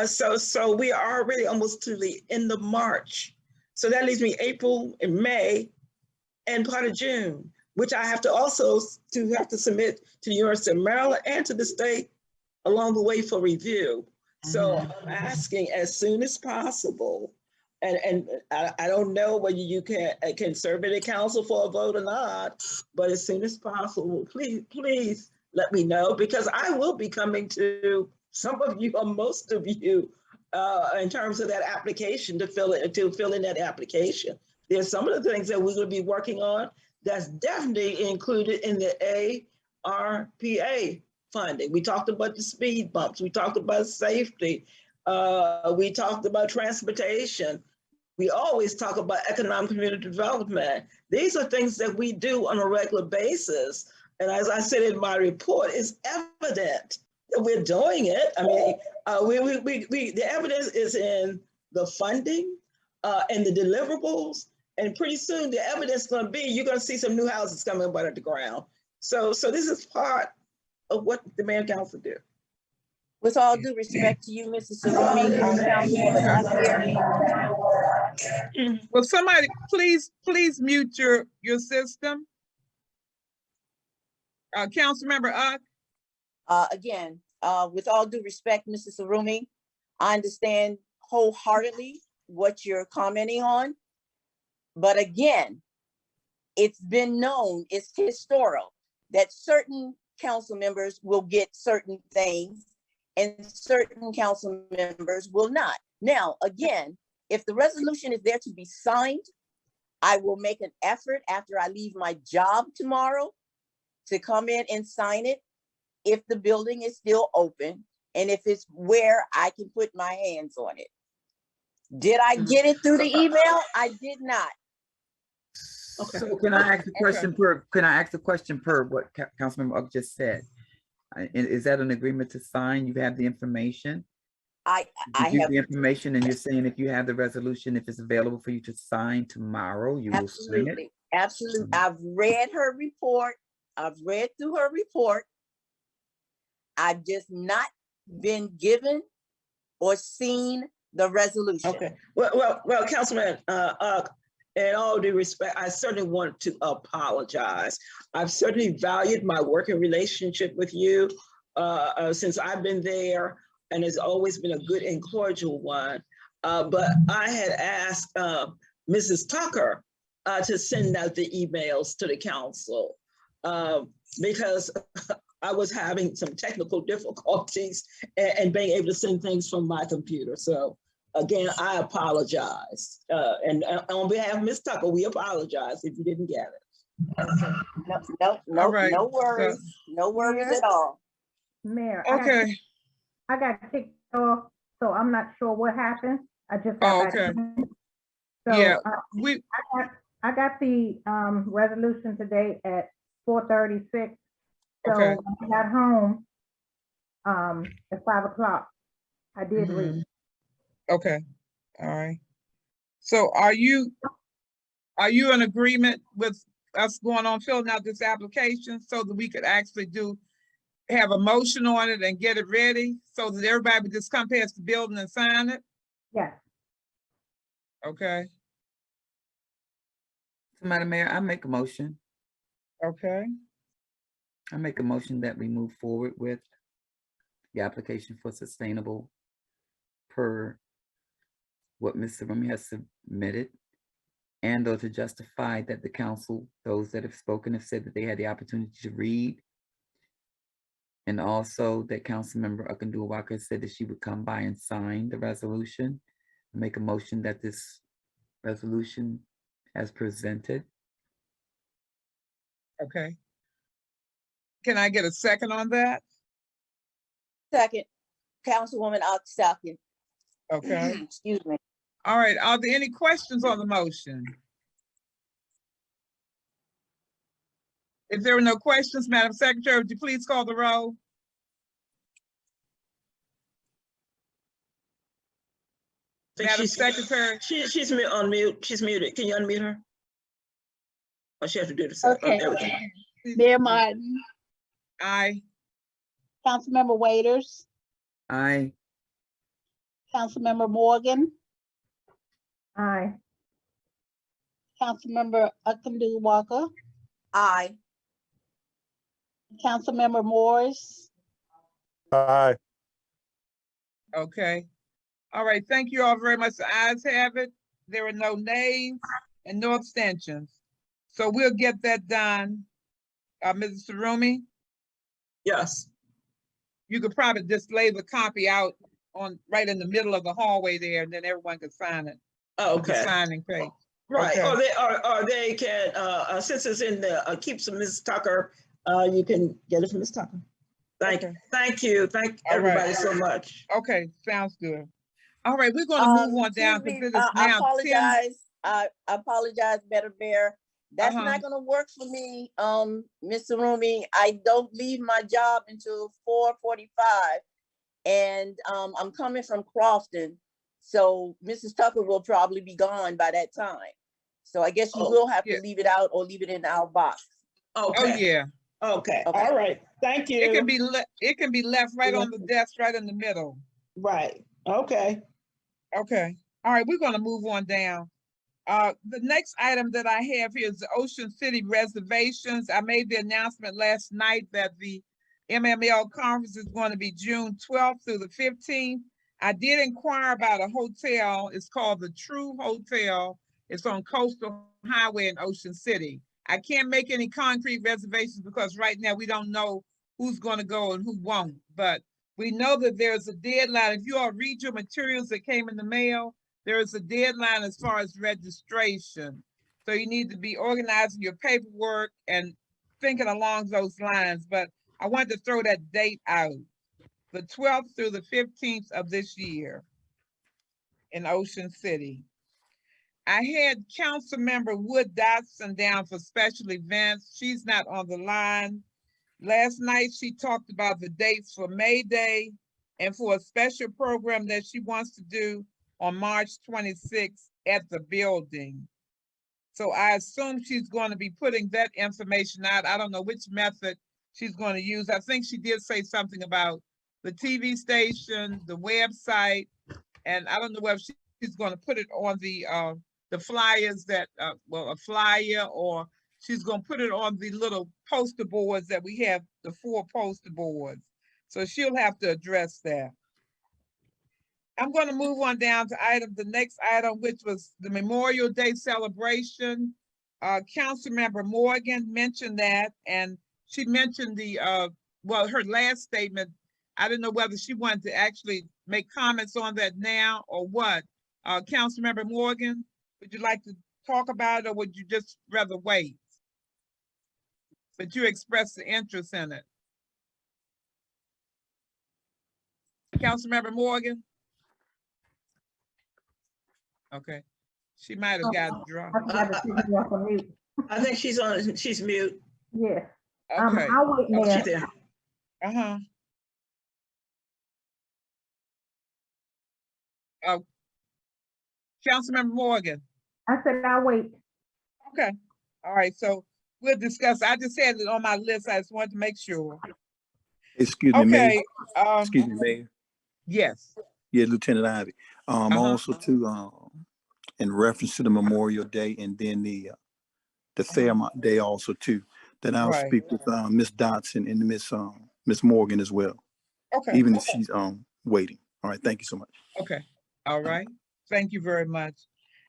So we are already almost to the end of March. So that leaves me April and May and part of June, which I have to also have to submit to the University of Maryland and to the state along the way for review. So I'm asking as soon as possible. And I don't know whether you can serve at a council for a vote or not, but as soon as possible, please let me know, because I will be coming to some of you or most of you in terms of that application to fill in that application. There's some of the things that we're going to be working on that's definitely included in the ARPA funding. We talked about the speed bumps. We talked about safety. We talked about transportation. We always talk about economic community development. These are things that we do on a regular basis. And as I said in my report, it's evident that we're doing it. I mean, the evidence is in the funding and the deliverables. And pretty soon the evidence is going to be, you're going to see some new houses coming up out of the ground. So this is part of what the mayor and council do. With all due respect to you, Mrs. Sarumi, will somebody please mute your system? Councilmember Uck? Again, with all due respect, Mrs. Sarumi, I understand wholeheartedly what you're commenting on. But again, it's been known, it's historical, that certain council members will get certain things and certain council members will not. Now, again, if the resolution is there to be signed, I will make an effort after I leave my job tomorrow to come in and sign it if the building is still open and if it's where I can put my hands on it. Did I get it through the email? I did not. Okay. So can I ask a question per what Councilmember Uck just said? Is that an agreement to sign? You have the information? I have the information, and you're saying if you have the resolution, if it's available for you to sign tomorrow, you will sign it? Absolutely. I've read her report. I've read through her report. I've just not been given or seen the resolution. Okay. Well, Councilman, in all due respect, I certainly want to apologize. I've certainly valued my working relationship with you since I've been there, and it's always been a good and cordial one. But I had asked Mrs. Tucker to send out the emails to the council. because I was having some technical difficulties and being able to send things from my computer. So again, I apologize. And on behalf of Ms. Tucker, we apologize if you didn't get it. No right, worries, no worries at all. Mayor, Okay, I got kicked off, so I'm not sure what happened. I just got Oh, back. okay. in. So yeah, we, I got the resolution today at 4:36. So Okay. when I got home at 5 o'clock, I did read. Mhm. Okay, all right. So are you in agreement with us going on filling out this application so that we could actually have a motion on it and get it ready so that everybody would just come past the building and sign it? Yes. Okay, So, Madam Mayor, I make a motion. okay, I make a motion that we move forward with the application for sustainable per what Mr. Remy has submitted, and or to justify that the council, those that have spoken have said that they had the opportunity to read. And also that Councilmember Walker said that she would come by and sign the resolution. Make a motion that this resolution as presented. okay. Can I get a second on that? Second, Councilwoman Oxtocken. Okay, Excuse me. all right. Are there any questions on the motion? If there are no questions, Madam Secretary, would you please call the roll? Madam Secretary? She's on mute. She's muted. Can you unmute her? Or she has to do this. Okay. Mayor Martin, Aye. Councilmember Waiters, Aye. Councilmember Morgan, Aye. Councilmember Walker, Aye. Councilmember Morris, Aye. Okay. All right, thank you all very much. The ayes have it. There are no nays and no abstentions. So we'll get that done. Mrs. Sarumi, Yes. you could probably just lay the copy out right in the middle of the hallway there, and then everyone can sign it. With the Okay. signing page. Right. Okay. Or they can, since it's in the keeps of Ms. Tucker, you can get it from Ms. Tucker. Thank Okay. you. Thank All right. everybody so much. Okay, sounds good. All right, we're gonna move on down Excuse because me, it is I now 10. apologize. I apologize, Better Bear. That's Uh-huh. not gonna work for me, Mr. Rumi. I don't leave my job until 4:45. And I'm coming from Crofton. So Mrs. Tucker will probably be gone by that time. So I guess you will have yeah. to leave it out or leave it in our box. Oh, Okay. yeah. Okay. Okay. All right. Thank you. It can be left right on the desk, right in the middle. Right. Okay. Okay. All right, we're gonna move on down. The next item that I have here is the Ocean City reservations. I made the announcement last night that the MML conference is going to be June 12th through the 15th. I did inquire about a hotel. It's called the True Hotel. It's on Coastal Highway in Ocean City. I can't make any concrete reservations because right now we don't know who's going to go and who won't, but we know that there's a deadline. If you all read your materials that came in the mail, there is a deadline as far as registration. So you need to be organizing your paperwork and thinking along those lines. But I wanted to throw that date out, the 12th through the 15th of this year in Ocean City. I had Councilmember Wood Dotson down for special events. She's not on the line. Last night, she talked about the dates for May Day and for a special program that she wants to do on March 26th at the building. So I assume she's going to be putting that information out. I don't know which method she's going to use. I think she did say something about the TV station, the website, and I don't know whether she's going to put it on the flyers that, a flyer, or she's gonna put it on the little poster boards that we have, the 4 poster boards. So she'll have to address that. I'm gonna move on down to the next item, which was the Memorial Day celebration. Councilmember Morgan mentioned that, and she mentioned the, well, her last statement, I didn't know whether she wanted to actually make comments on that now or what. Councilmember Morgan, would you like to talk about it, or would you just rather wait? But you expressed the interest in it. Councilmember Morgan? Okay, she might have got dropped. I forgot to take you off of mute. I think she's mute. Yeah. Okay, I'll wait, Oh, Mayor. she's there. uh-huh. Councilmember Morgan? I said I'll wait. Okay, all right, so we'll discuss. I just had it on my list. I just wanted to make sure. Excuse me, Mayor. Okay, Excuse me, Mayor. yes. Yeah, Lieutenant Ivy. Also too, in reference to the Memorial Day and then the Fairmount Day also too, that I'll Right. speak with Ms. Dotson and Miss Morgan as well, Okay, even if she's waiting. All right, thank you so much. okay, all right. Thank you very much.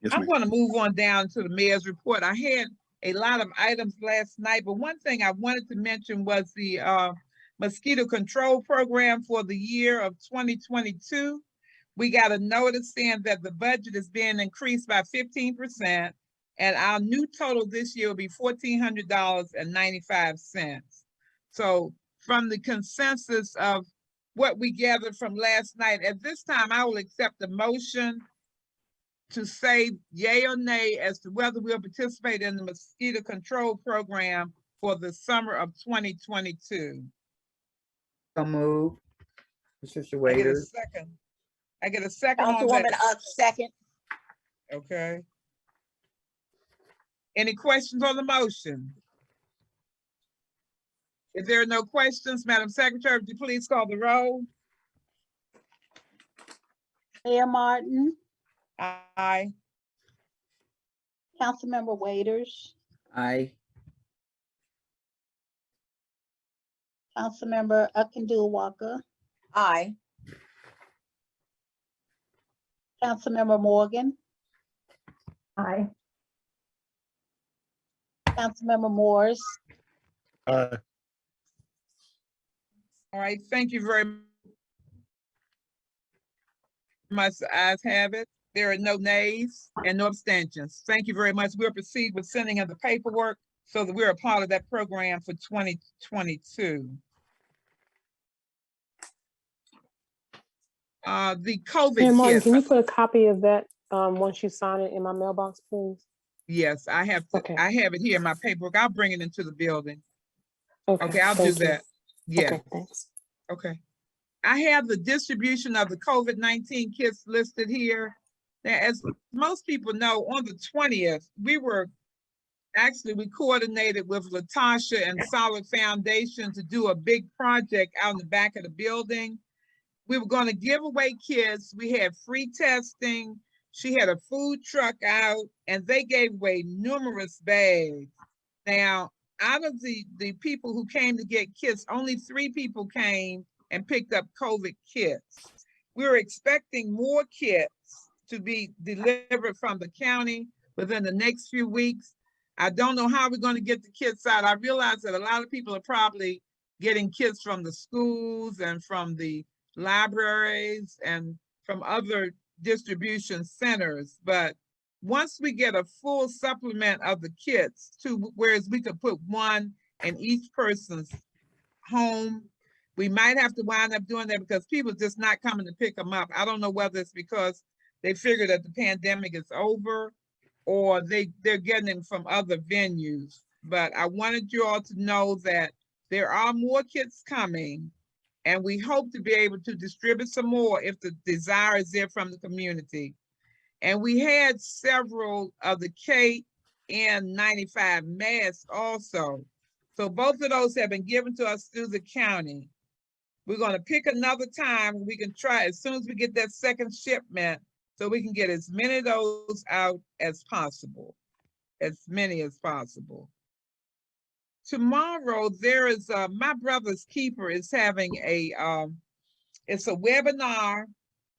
Yes, I'm ma'am. going to move on down to the mayor's report. I had a lot of items last night, but one thing I wanted to mention was the mosquito control program for the year of 2022. We got a notice saying that the budget is being increased by 15%, and our new total this year will be $1,400.95. So from the consensus of what we gathered from last night, at this time, I will accept the motion to say yay or nay as to whether we'll participate in the mosquito control program for the summer of 2022. So move. Patricia I get a Waiters. second. I get a second on Councilwoman, that. second. Okay. Any questions on the motion? If there are no questions, Madam Secretary, would you please call the roll? Mayor Martin, Aye. Councilmember Waiters, Aye. Councilmember Walker, Aye. Councilmember Morgan, Aye. Councilmember Morris, All right, thank you very much. The ayes have it. There are no nays and no abstentions. Thank you very much. We'll proceed with sending in the paperwork so that we're a part of that program for 2022. The COVID Mayor Martin, kits. can you put a copy of that once you sign it in my mailbox, please? Yes, I have to. Okay. I have it here in my paperwork. I'll bring it into the building. Okay, Okay, I'll do thank you. that. Yeah. Okay, thanks. Okay. I have the distribution of the COVID-19 kits listed here. Now, as most people know, on the 20th, we coordinated with Latasha and Solid Foundation to do a big project out in the back of the building. We were going to give away kits. We had free testing. She had a food truck out, and they gave away numerous bags. Now, out of the people who came to get kits, only 3 people came and picked up COVID kits. We were expecting more kits to be delivered from the county within the next few weeks. I don't know how we're going to get the kits out. I realize that a lot of people are probably getting kits from the schools and from the libraries and from other distribution centers. But once we get a full supplement of the kits, whereas we could put one in each person's home, we might have to wind up doing that because people are just not coming to pick them up. I don't know whether it's because they figure that the pandemic is over or they're getting them from other venues. But I wanted you all to know that there are more kits coming, and we hope to be able to distribute some more if the desire is there from the community. And we had several of the KN95 masks also. So both of those have been given to us through the county. We're going to pick another time. We can try as soon as we get that second shipment so we can get as many of those out as possible, as many as possible. Tomorrow, there is, My Brother's Keeper is having it's a webinar,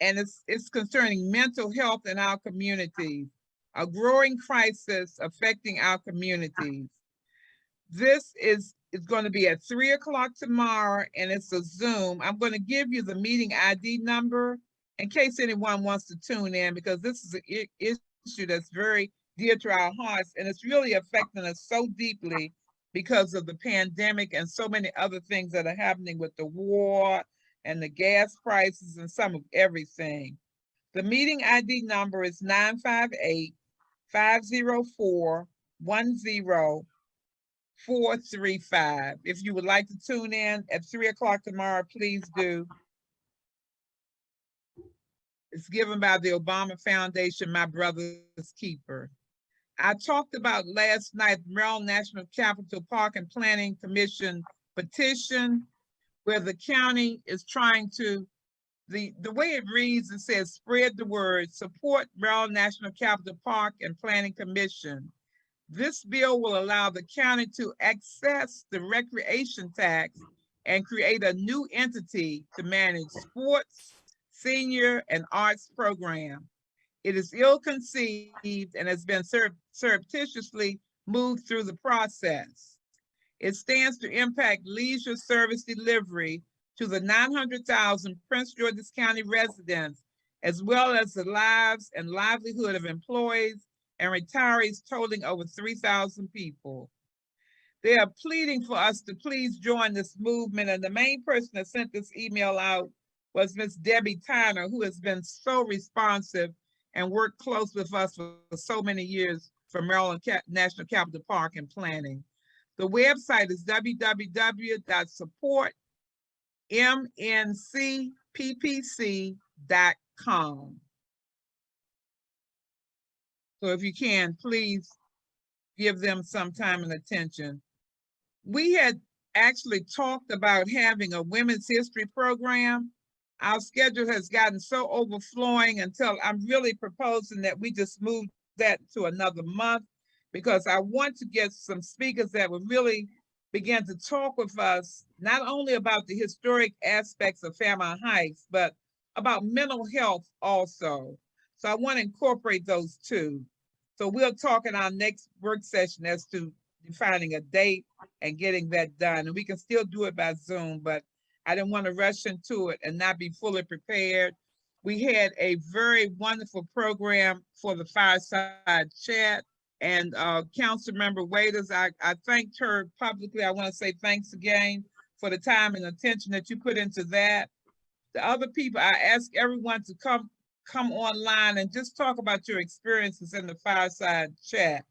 and it's concerning mental health in our community. a growing crisis affecting our communities. This is going to be at 3 o'clock tomorrow, and it's a Zoom. I'm going to give you the meeting ID number in case anyone wants to tune in, because this is an issue that's very dear to our hearts, and it's really affecting us so deeply because of the pandemic and so many other things that are happening with the war and the gas prices and some of everything. The meeting ID number is 958-504-10435. If you would like to tune in at 3 o'clock tomorrow, please do. It's given by the Obama Foundation, My Brother's Keeper. I talked about last night, Maryland National Capital Park and Planning Commission petition, where the county is trying to, the way it reads, it says, spread the word, support Maryland National Capital Park and Planning Commission. This bill will allow the county to access the recreation tax and create a new entity to manage sports, senior, and arts program. It is ill-conceived and has been surreptitiously moved through the process. It stands to impact leisure service delivery to the 900,000 Prince George's County residents, as well as the lives and livelihood of employees and retirees totaling over 3,000 people. They are pleading for us to please join this movement, and the main person that sent this email out was Ms. Debbie Tyner, who has been so responsive and worked close with us for so many years for Maryland National Capital Park and Planning. The website is www.supportmncppc.com. So if you can, please give them some time and attention. We had actually talked about having a women's history program. Our schedule has gotten so overflowing until I'm really proposing that we just move that to another month, because I want to get some speakers that would really begin to talk with us, not only about the historic aspects of Fairmount Heights, but about mental health also. So I want to incorporate those two. So we'll talk in our next work session as to defining a date and getting that done. And we can still do it by Zoom, but I didn't want to rush into it and not be fully prepared. We had a very wonderful program for the fireside chat, and Councilmember Waiters, I thanked her publicly. I want to say thanks again for the time and attention that you put into that. The other people, I ask everyone to come online and just talk about your experiences in the fireside chat.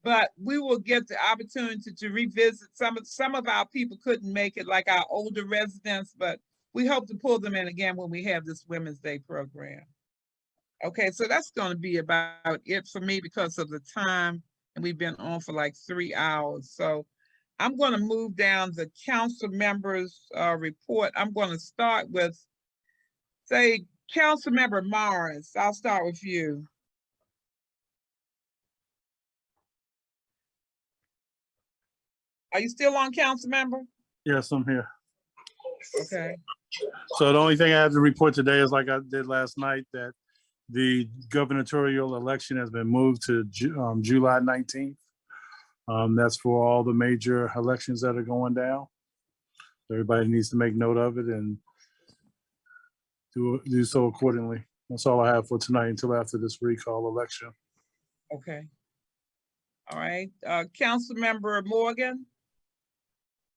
But we will get the opportunity to revisit some of our people couldn't make it, like our older residents, but we hope to pull them in again when we have this Women's Day program. Okay, so that's going to be about it for me because of the time, and we've been on for like 3 hours. So I'm going to move down the council members' report. I'm going to start with, say, Council Member Morris. I'll start with you. Are you still on, council member? Yes, I'm here. Okay. So the only thing I have to report today is, like I did last night, that the gubernatorial election has been moved to July 19th. That's for all the major elections that are going down. Everybody needs to make note of it and do so accordingly. That's all I have for tonight until after this recall election. Okay. All right. Council Member Morgan.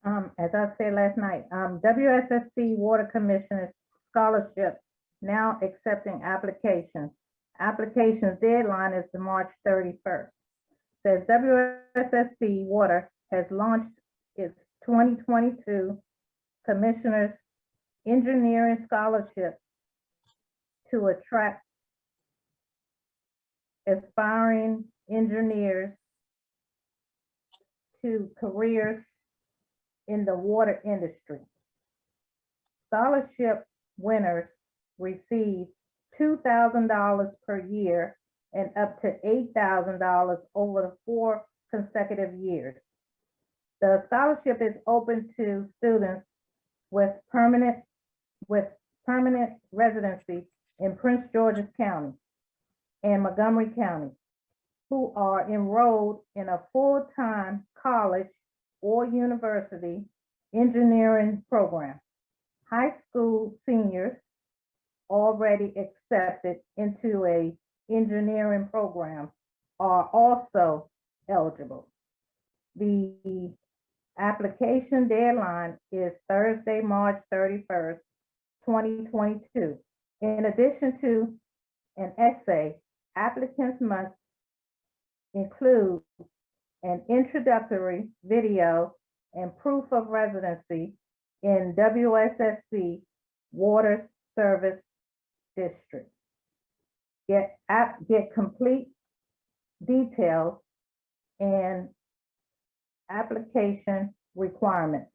As I said last night, WSSC Water Commissioner Scholarship now accepting applications. Applications deadline is the March 31st. Says WSSC Water has launched its 2022 Commissioner's Engineering Scholarship to attract aspiring engineers to careers in the water industry. Scholarship winners receive $2,000 per year and up to $8,000 over the 4 consecutive years. The scholarship is open to students with permanent residency in Prince George's County. and Montgomery County who are enrolled in a full-time college or university engineering program. High school seniors already accepted into a engineering program are also eligible. The application deadline is Thursday, March 31st, 2022. In addition to an essay, applicants must include an introductory video and proof of residency in WSSC Water Service District. Get complete details and application requirements.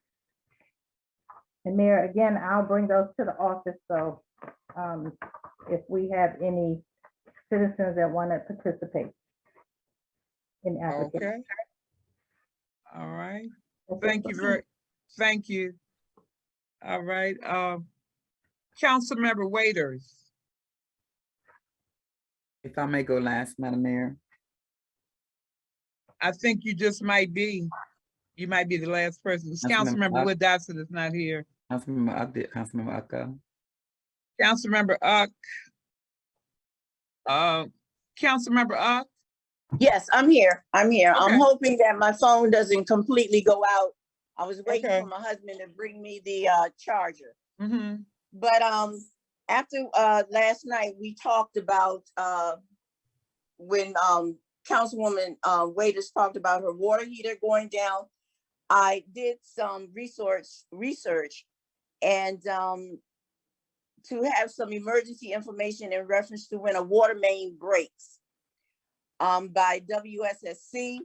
And Mayor, again, I'll bring those to the office. So if we have any citizens that want to participate in the application. Okay. All right. Thank you. All right. Councilmember Waiters. If I may go last, Madam Mayor. I think you just might be. You might be the last person. Councilmember Wood Dotson is not here. Councilmember Ucko. Councilmember Uck. Councilmember Uck. Yes, I'm here. I'm here. Okay. I'm hoping that my phone doesn't completely go out. I was waiting Okay. for my husband to bring me the charger. Mm-hmm. But after last night, we talked about when Councilwoman Waiters talked about her water heater going down. I did some research and to have some emergency information in reference to when a water main breaks by WSSC.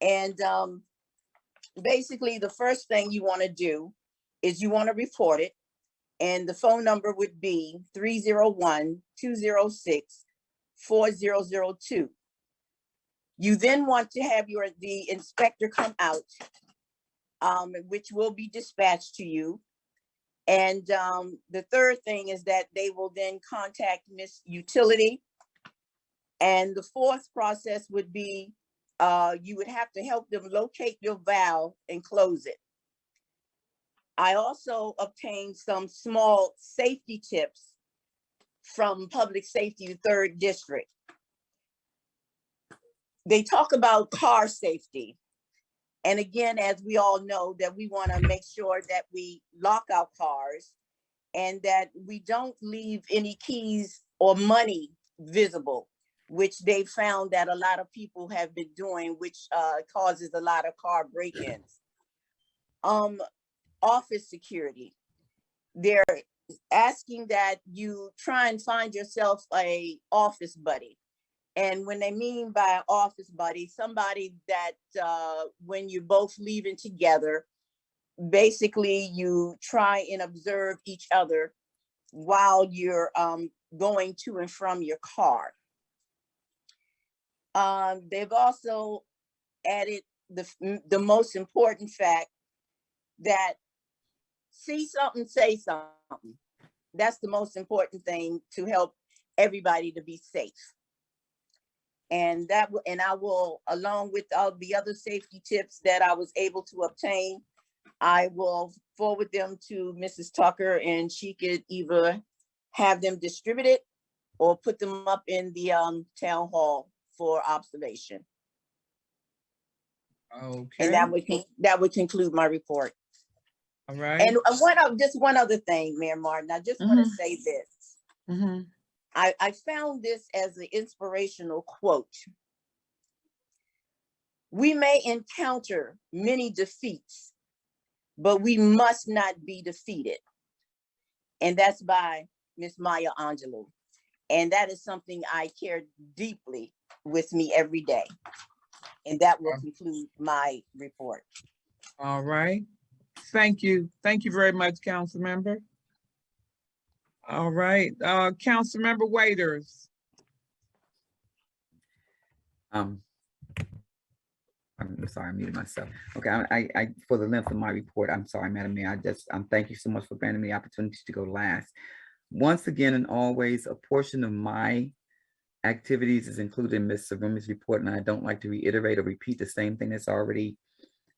And basically the first thing you want to do is you want to report it. And the phone number would be 301-206-4002. You then want to have the inspector come out, which will be dispatched to you. And the third thing is that they will then contact Miss Utility. And the fourth process would be you would have to help them locate your valve and close it. I also obtained some small safety tips from Public Safety 3rd District. They talk about car safety. And again, as we all know, that we want to make sure that we lock our cars and that we don't leave any keys or money visible, which they found that a lot of people have been doing, which causes a lot of car break-ins. Office security. They're asking that you try and find yourself a office buddy. And when they mean by office buddy, somebody that when you're both leaving together, basically you try and observe each other while you're going to and from your car. They've also added the most important fact that see something, say something. That's the most important thing to help everybody to be safe. And I will, along with all the other safety tips that I was able to obtain, I will forward them to Mrs. Tucker, and she could either have them distributed or put them up in the town hall for observation. Okay. And that would conclude my report. All right. And just one other thing, Mayor Martin, I just want to say this. Mm-hmm. I found this as an inspirational quote. We may encounter many defeats, but we must not be defeated. And that's by Miss Maya Angelou. And that is something I care deeply with me every day. And that will conclude my report. All right. Thank you. Thank you very much, Council Member. All right, Council Member Waiters. I'm sorry, I muted myself. Okay, I for the length of my report, I'm sorry, Madam Mayor. Thank you so much for granting me the opportunity to go last. Once again and always, a portion of my activities is included in Ms. Sarumi's report, and I don't like to reiterate or repeat the same thing that's already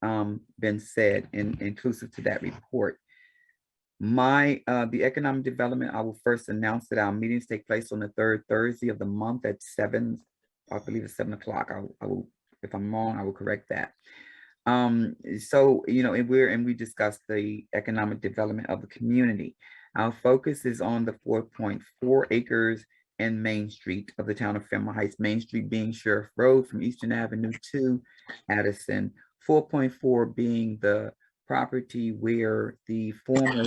been said and inclusive to that report. The economic development, I will first announce that our meetings take place on the third Thursday of the month at 7, I believe it's 7 o'clock. I will, if I'm wrong, I will correct that. So, you know, and we discussed the economic development of the community. Our focus is on the 4.4 acres and Main Street of the town of Fairmount Heights, Main Street being Sheriff Road from Eastern Avenue to Addison, 4.4 being the property where the former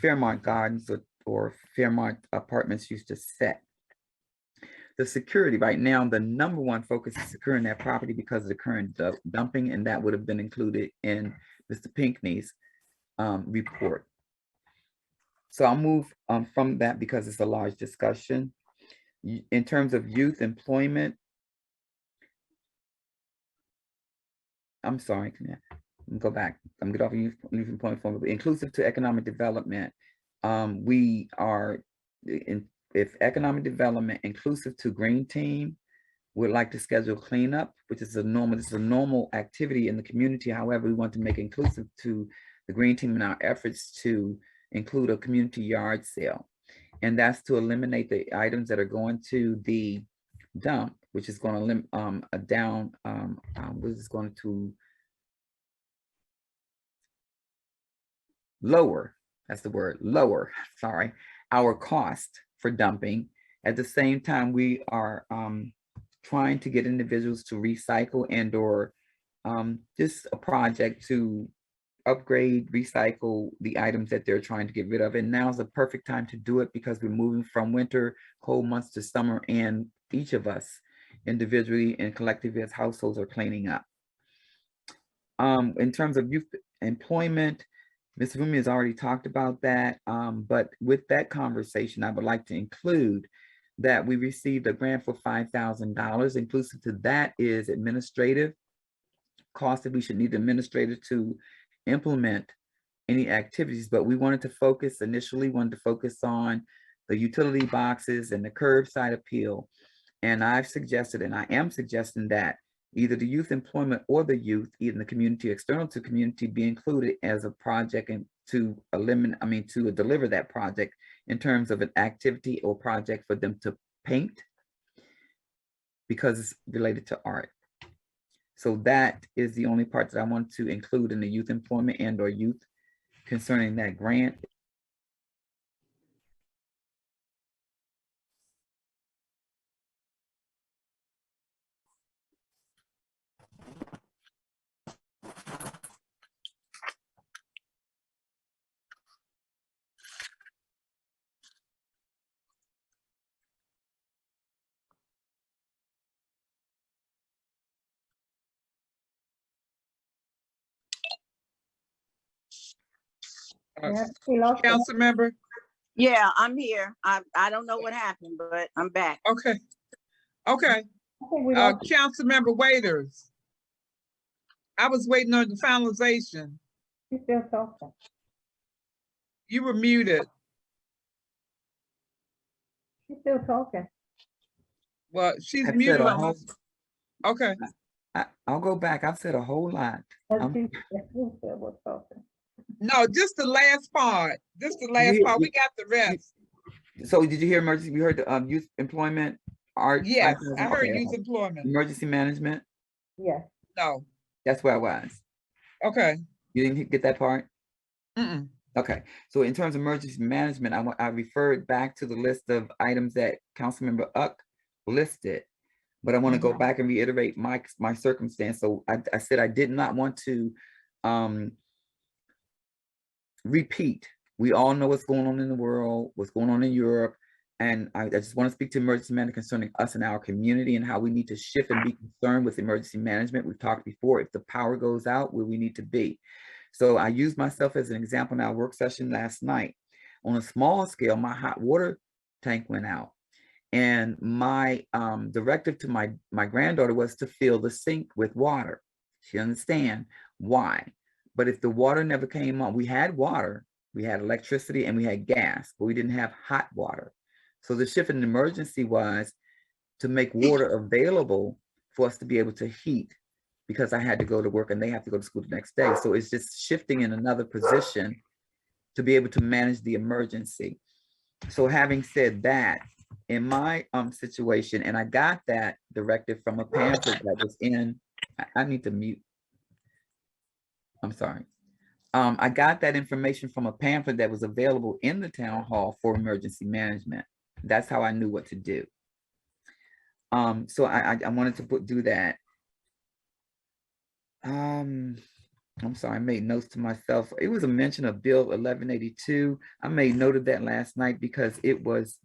Fairmount Gardens or Fairmount Apartments used to sit. The security right now, the number one focus is securing that property because of the current dumping, and that would have been included in Mr. Pinckney's report. So I'll move from that because it's a large discussion. In terms of youth employment, I'm sorry, go back. I'm get off of youth employment form, but inclusive to economic development. We are if economic development inclusive to green team would like to schedule cleanup, which is a normal activity in the community. However, we want to make inclusive to the green team in our efforts to include a community yard sale. And that's to eliminate the items that are going to the dump, which is going to limit which is going to lower, that's the word, lower, sorry, our cost for dumping. At the same time, we are trying to get individuals to recycle and or just a project to upgrade, recycle the items that they're trying to get rid of. And now's the perfect time to do it because we're moving from winter, cold months to summer, and each of us individually and collectively as households are cleaning up. In terms of youth employment, Ms. Rumi has already talked about that, but with that conversation, I would like to include that we received a grant for $5,000. Inclusive to that is administrative costs that we should need administrator to implement any activities, but we wanted to focus on the utility boxes and the curbside appeal. And I've suggested, and I am suggesting that either the youth employment or the youth in the community, external to community, be included as a project and to deliver that project in terms of an activity or project for them to paint because it's related to art. So that is the only part that I want to include in the youth employment and or youth concerning that grant. Yes, we lost it. Council member, Yeah, I'm here. I don't know what happened, but I'm back. okay, I think we lost it. Council member Waiters. I was waiting on the finalization. She's still talking. You were muted. She's still talking. Well, she's I've said muted a on whole, us. Okay, I'll go back. I've said a whole lot. She still was talking. no, just the last part, we got the rest. So did you hear emergency? We heard the youth employment, art. Yes, I 5,000? heard Okay, youth employment. emergency management. Yes. No, That's where I was. okay. You didn't get that part? Mm-mm. Okay, so in terms of emergency management, I referred back to the list of items that Councilmember Uck listed, but I want to go back and reiterate my circumstance. So I said I did not want to repeat. We all know what's going on in the world, what's going on in Europe, and I just want to speak to emergency management concerning us and our community and how we need to shift and be concerned with emergency management. We've talked before, if the power goes out, where we need to be. So I used myself as an example in our work session last night. On a small scale, my hot water tank went out. And my directive to my granddaughter was to fill the sink with water. She understand why. But if the water never came on, we had water, we had electricity, and we had gas, but we didn't have hot water. So the shift in emergency was to make water available for us to be able to heat, because I had to go to work and they have to go to school the next day. So it's just shifting in another position to be able to manage the emergency. So having said that, in my situation, and I got that directive from a pamphlet that was in, I need to mute. I'm sorry. I got that information from a pamphlet that was available in the town hall for emergency management. That's how I knew what to do. So I wanted to do that. I'm sorry, I made notes to myself. It was a mention of Bill 1182. I made note of that last night because it was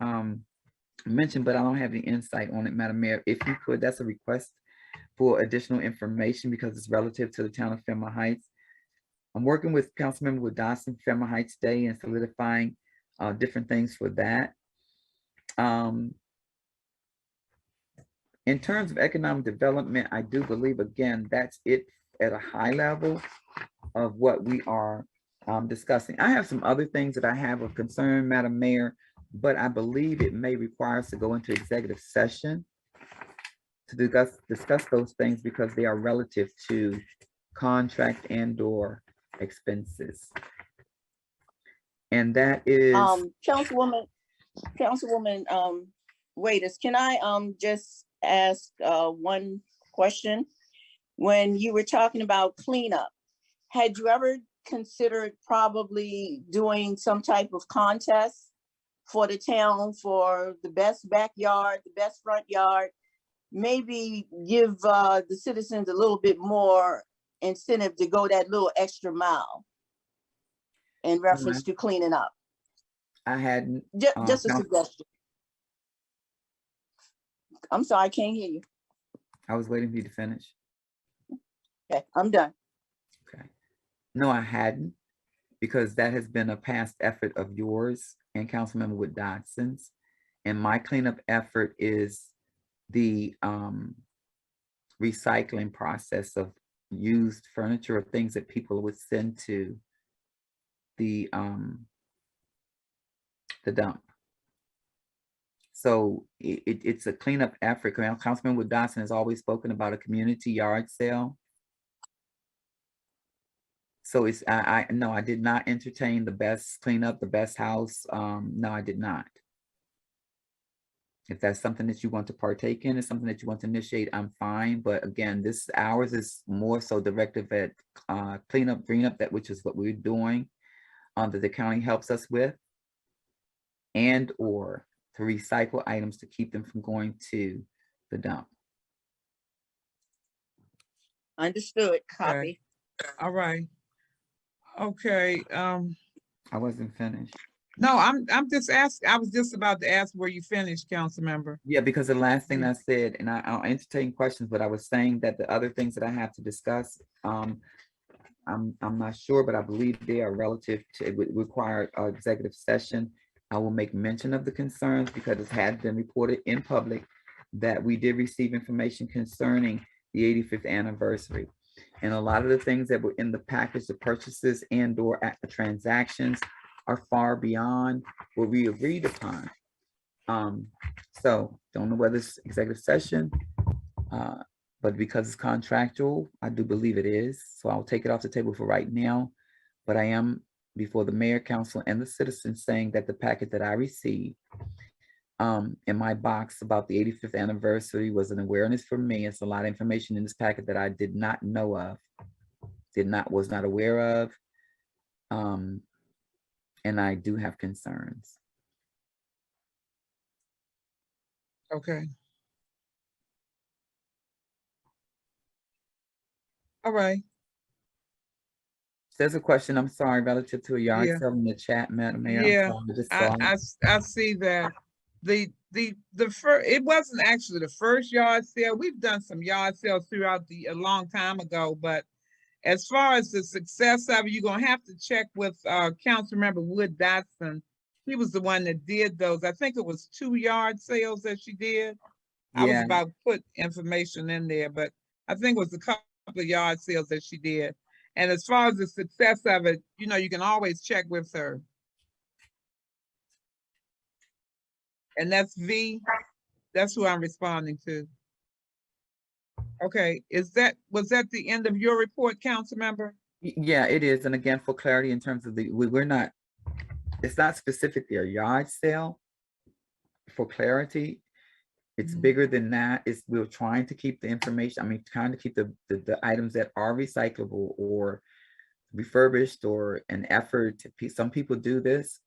mentioned, but I don't have any insight on it, Madam Mayor. If you could, that's a request for additional information because it's relative to the town of Fairmount Heights. I'm working with Councilmember with Dodson, Fairmount Heights Day, and solidifying different things for that. In terms of economic development, I do believe, again, that's it at a high level of what we are discussing. I have some other things that I have of concern, Madam Mayor, but I believe it may require us to go into executive session to discuss those things because they are relative to contract and/or expenses. And that is Councilwoman Waiters, can I just ask one question? When you were talking about cleanup, had you ever considered probably doing some type of contest for the town for the best backyard, the best front yard? Maybe give the citizens a little bit more incentive to go that little extra mile in reference to cleaning up. I hadn't. Just a suggestion. I'm sorry, I can't hear you. I was waiting for you to finish. Okay, I'm done. Okay. No, I hadn't, because that has been a past effort of yours and Councilmember Wood Dodson's. And my cleanup effort is the recycling process of used furniture or things that people would send to the dump. So it's a cleanup effort. Councilman Wood Dodson has always spoken about a community yard sale. So it's, no, I did not entertain the best cleanup, the best house. No, I did not. If that's something that you want to partake in, is something that you want to initiate, I'm fine. But again, ours is more so directive at cleanup, greenup, that which is what we're doing, that the county helps us with, and or to recycle items to keep them from going to the dump. Understood. Copy. All right. Okay. I wasn't finished. No, I'm just asking. I was just about to ask where you finished, council member. Yeah, because the last thing I said, and I'll entertain questions, but I was saying that the other things that I have to discuss, I'm not sure, but I believe they are relative to, it would require executive session. I will make mention of the concerns because it had been reported in public that we did receive information concerning the 85th anniversary. And a lot of the things that were in the package, the purchases and or transactions are far beyond what we agreed upon. So don't know whether it's executive session, but because it's contractual, I do believe it is. So I'll take it off the table for right now. But I am before the mayor, council, and the citizens saying that the packet that I received in my box about the 85th anniversary was an awareness for me. It's a lot of information in this packet that I did not know of, was not aware of. And I do have concerns. Okay. All right. There's a question, I'm sorry, relative to a yard Yeah. sale in the chat, Madam Mayor. Yeah, I'm sorry, I just saw it. I see that. The first, it wasn't actually the first yard sale. We've done some yard sales throughout a long time ago, but as far as the success of it, you're gonna have to check with Councilmember Wood Dodson. He was the one that did those. I think it was 2 yard sales that she did. I was Yeah. about to put information in there, but I think it was a couple of yard sales that she did. And as far as the success of it, you know, you can always check with her. And that's V. That's who I'm responding to. Okay, was that the end of your report, council member? Yeah, it is. And again, for clarity in terms of we're not, it's not specifically a yard sale. For clarity, it's bigger than that. We're trying to keep the information, trying to keep the items that are recyclable or refurbished, or an effort to, some people do this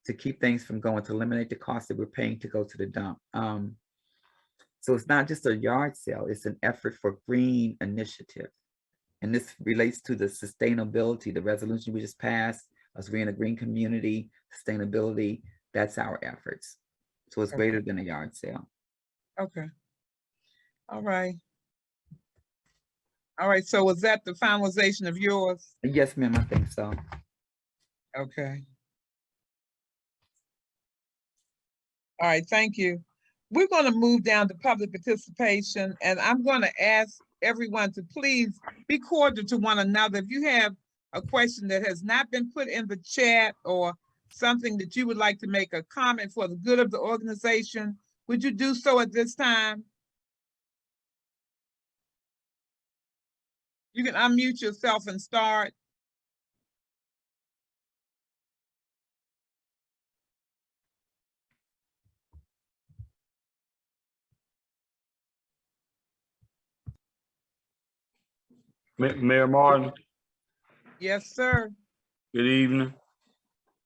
to keep things from going, to eliminate the cost that we're paying to go to the dump. So it's not just a yard sale, it's an effort for green initiative. And this relates to the sustainability, the resolution we just passed, us being a green community, sustainability, that's our efforts. So it's greater than a yard sale. Okay. All right. All right, so was that the finalization of yours? Yes, ma'am, I think so. Okay. All right, thank you. We're going to move down to public participation, and I'm going to ask everyone to please be cordial to one another. If you have a question that has not been put in the chat, or something that you would like to make a comment for the good of the organization, would you do so at this time? You can unmute yourself and start. Mayor Martin, Yes, sir. good evening.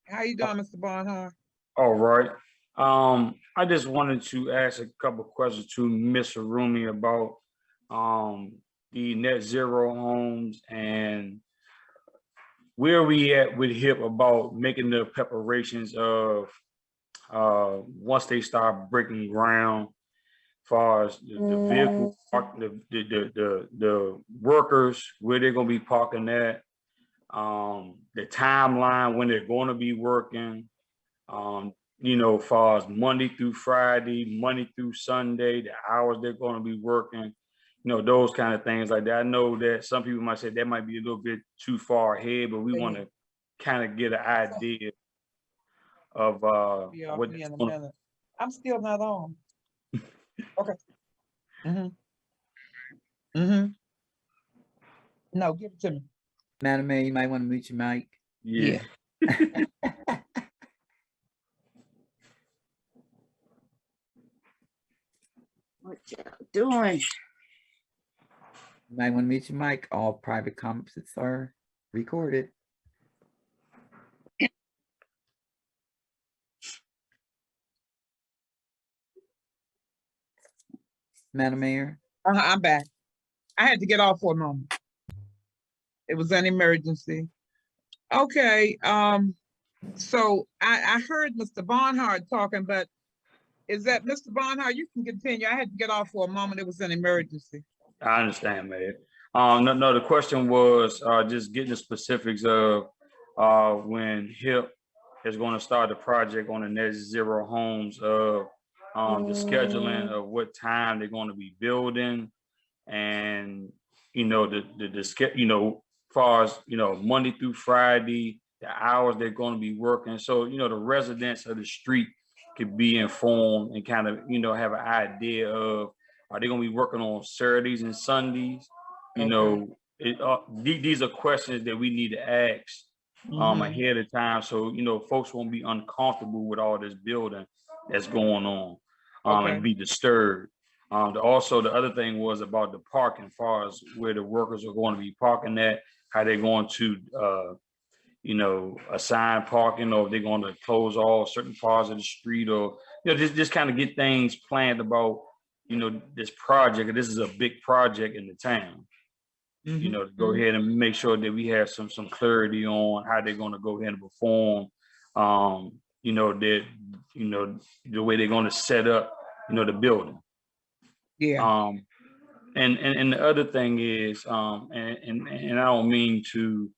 How you doing, Mr. Barnhart? All right. I just wanted to ask a couple of questions to Ms. Arumi about the net zero homes, and where we at with HIP about making the preparations of once they start breaking ground, as far as the vehicle park, the workers, where they're gonna be parking at, the timeline when they're going to be working, as far as Monday through Friday, Monday through Sunday, the hours they're going to be working, those kind of things like that. I know that some people might say that might be a little bit too far ahead, but we want to kind of get an idea of Be off what me in a minute. I'm still not on. Okay. No, give it to me. Madam Mayor, you might want to mute your mic. Yeah. What y'all doing? You might want to mute your mic. All private comments are recorded. Madam Mayor? I'm back. I had to get off for a moment. It was an emergency. Okay, so I heard Mr. Barnhart talking, but is that Mr. Barnhart? You can continue. I had to get off for a moment. It was an emergency. I understand, Mayor. No, the question was just getting the specifics of when HIP is going to start the project on the net zero homes, of the scheduling of what time they're going to be building, and far as Monday through Friday, the hours they're going to be working, so the residents of the street could be informed and kind of have an idea of, are they going to be working on Saturdays and Sundays? These are questions that we need to ask ahead of time, so folks won't be uncomfortable with all this building that's going on, and be disturbed. Also, the other thing was about the parking, as far as where the workers are going to be parking at, how they're going to assign parking, or if they're going to close all certain parts of the street, or just kind of get things planned about this project. This is a big project in the town. To go ahead and make sure that we have some clarity on how they're going to go ahead and perform. That the way they're going to set up the building. Yeah. And the other thing is, and I don't mean to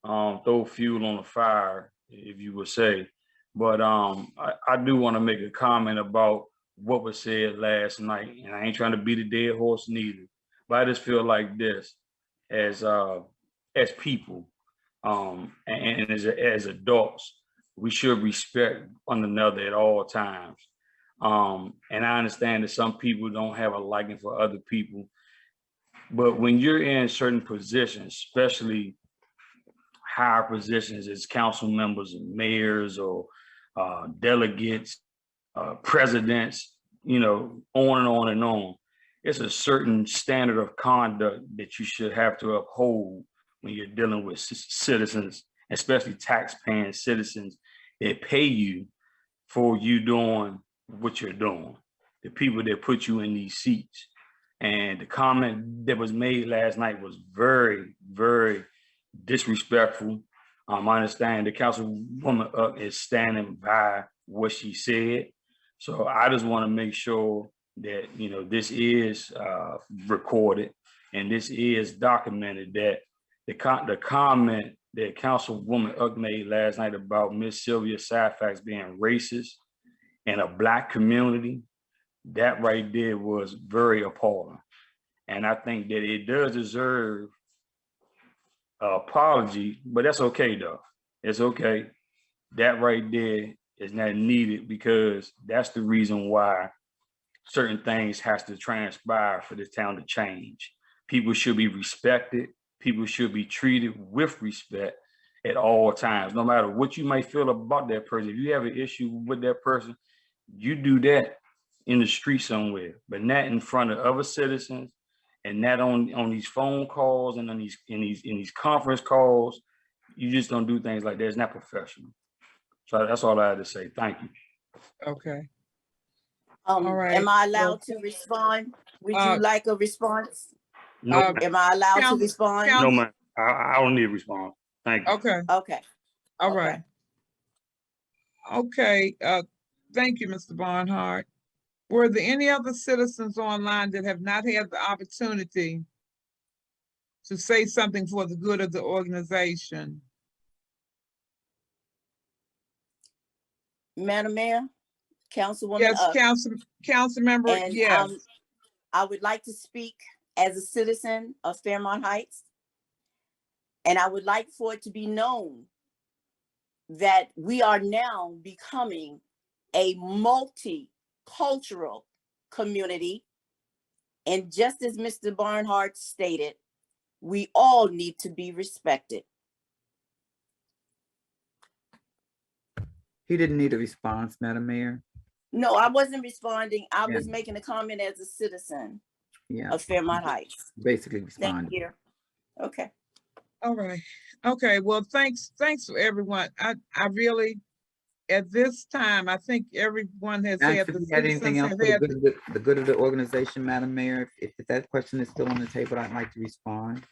throw fuel on the fire, if you would say, but I do want to make a comment about what was said last night, and I ain't trying to beat a dead horse neither, but I just feel like this, as people, and as adults, we should respect one another at all times. And I understand that some people don't have a liking for other people, but when you're in certain positions, especially higher positions as council members and mayors or delegates, presidents, you know, on and on and on, it's a certain standard of conduct that you should have to uphold when you're dealing with citizens, especially tax-paying citizens that pay you for you doing what you're doing, the people that put you in these seats. And the comment that was made last night was very, very disrespectful. I understand the councilwoman is standing by what she said. So I just want to make sure that, you know, this is recorded and this is documented, that the comment that Councilwoman made last night about Miss Sylvia Safax being racist in a Black community, that right there was very appalling. And I think that it does deserve an apology, but that's okay though. It's okay. That right there is not needed, because that's the reason why certain things has to transpire for this town to change. People should be respected. People should be treated with respect at all times, no matter what you might feel about that person. If you have an issue with that person, you do that in the street somewhere, but not in front of other citizens, and not on these phone calls and on these conference calls. You just don't do things like that. It's not professional. So that's all I had to say. Thank you. Okay. All right. Am I allowed to respond? Would you like a response? No, Am I allowed to Council- respond? no, man. I don't need a response. Thank you. Okay, Okay. all Okay. right. Okay, thank you, Mr. Barnhart. Were there any other citizens online that have not had the opportunity to say something for the good of the organization? Madam Mayor, Councilwoman Yes, Up, council member, and yes. I would like to speak as a citizen of Fairmount Heights. And I would like for it to be known that we are now becoming a multicultural community. And just as Mr. Barnhart stated, we all need to be respected. He didn't need a response, Madam Mayor. No, I wasn't responding. I Yeah. was making a comment as a citizen Yeah, of Fairmount Heights. basically Thank responded. you. Okay. All right. Okay, well, thanks for everyone. I really, at this time, I think everyone has had, Actually, the if you had anything citizens else have for the had. good of the good of the organization, Madam Mayor, if that question is still on the table, I'd like to respond.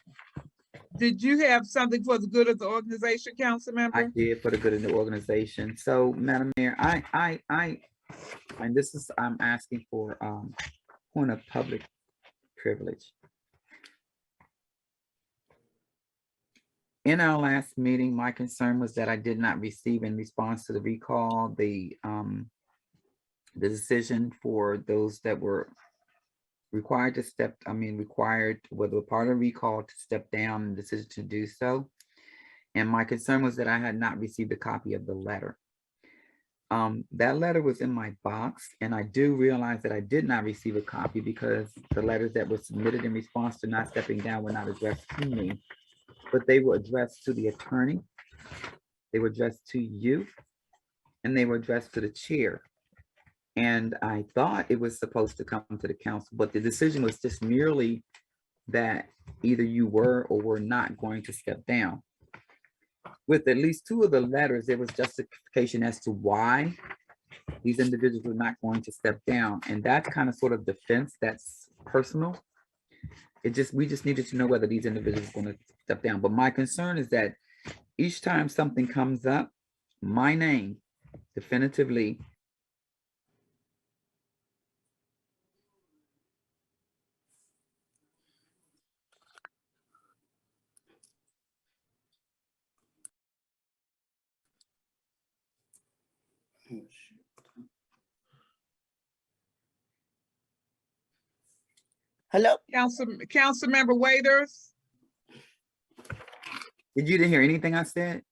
Did you have something for the good of the organization, council I member? did for the good of the organization. So, Madam Mayor, and this is, I'm asking for point of public privilege. In our last meeting, my concern was that I did not receive, in response to the recall, the decision for those that were required to whether part of recall to step down, and decision to do so. And my concern was that I had not received a copy of the letter. That letter was in my box, and I do realize that I did not receive a copy because the letters that were submitted in response to not stepping down were not addressed to me, but they were addressed to the attorney, they were addressed to you, and they were addressed to the chair. And I thought it was supposed to come to the council, but the decision was just merely that either you were or were not going to step down. With at least two of the letters, there was justification as to why these individuals were not going to step down. And that kind of sort of defense, that's personal. We just needed to know whether these individuals were going to step down. But my concern is that each time something comes up, my name definitively Hello? Council member Waiters? You didn't hear anything I said?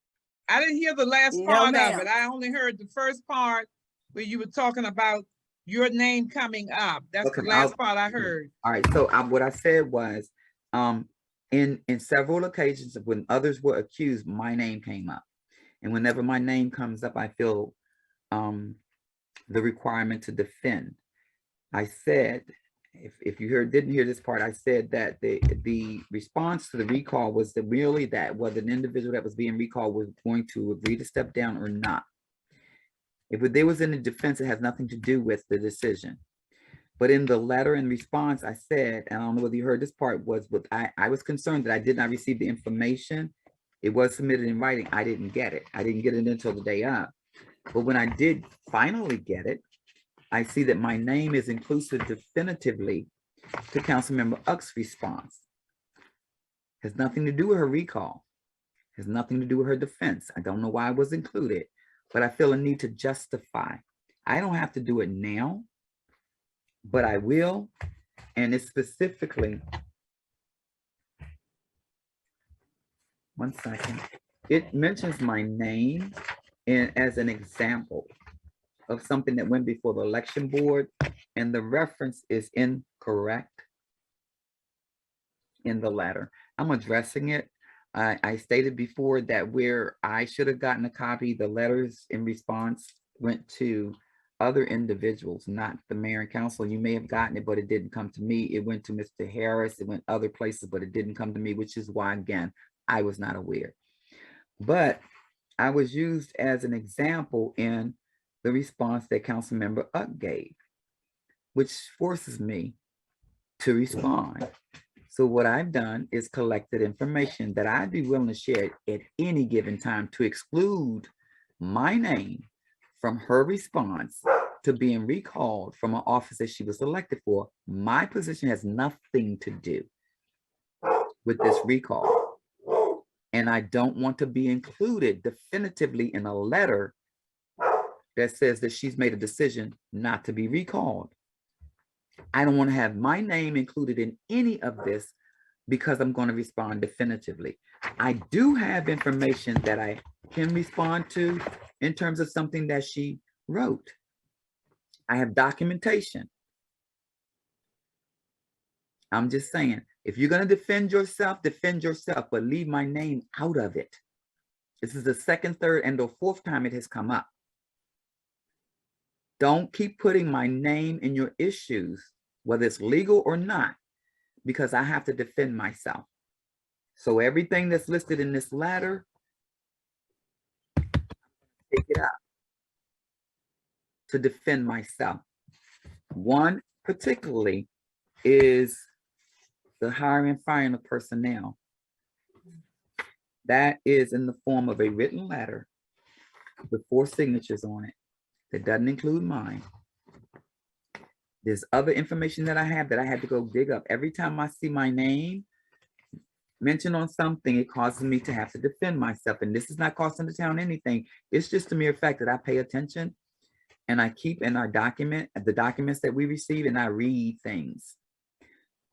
I didn't hear the last No, part of ma'am. it. I only heard the first part where you were talking about your name coming up. That's the Okay, last part I heard. All right, so what I said was, in several occasions when others were accused, my name came up. And whenever my name comes up, I feel the requirement to defend. I said, if you didn't hear this part, I said that the response to the recall was that merely that whether an individual that was being recalled was going to agree to step down or not. If there was any defense, it has nothing to do with the decision. But in the letter in response, I said, and I don't know whether you heard this part, was what I was concerned that I did not receive the information. It was submitted in writing. I didn't get it. I didn't get it until the day of. But when I did finally get it, I see that my name is inclusive definitively to Councilmember Uck's response. Has nothing to do with her recall. Has nothing to do with her defense. I don't know why it was included, but I feel a need to justify. I don't have to do it now, but I will. And it's specifically, one second. It mentions my name as an example of something that went before the election board, and the reference is incorrect in the letter. I'm addressing it. I stated before that where I should have gotten a copy, the letters in response went to other individuals, not the mayor and council. You may have gotten it, but it didn't come to me. It went to Mr. Harris. It went other places, but it didn't come to me, which is why, again, I was not aware. But I was used as an example in the response that Councilmember Uck gave, which forces me to respond. So what I've done is collected information that I'd be willing to share at any given time to exclude my name from her response to being recalled from an office that she was elected for. My position has nothing to do with this recall. And I don't want to be included definitively in a letter that says that she's made a decision not to be recalled. I don't want to have my name included in any of this because I'm going to respond definitively. I do have information that I can respond to in terms of something that she wrote. I have documentation. I'm just saying, if you're going to defend yourself, but leave my name out of it. This is the second, third, and the fourth time it has come up. Don't keep putting my name in your issues, whether it's legal or not, because I have to defend myself. So everything that's listed in this letter, take it out to defend myself. One particularly is the hiring and firing of personnel. That is in the form of a written letter with 4 signatures on it. That doesn't include mine. There's other information that I have that I had to go dig up. Every time I see my name mentioned on something, it causes me to have to defend myself. And this is not costing the town anything. It's just the mere fact that I pay attention and I keep in our document, the documents that we receive, and I read things.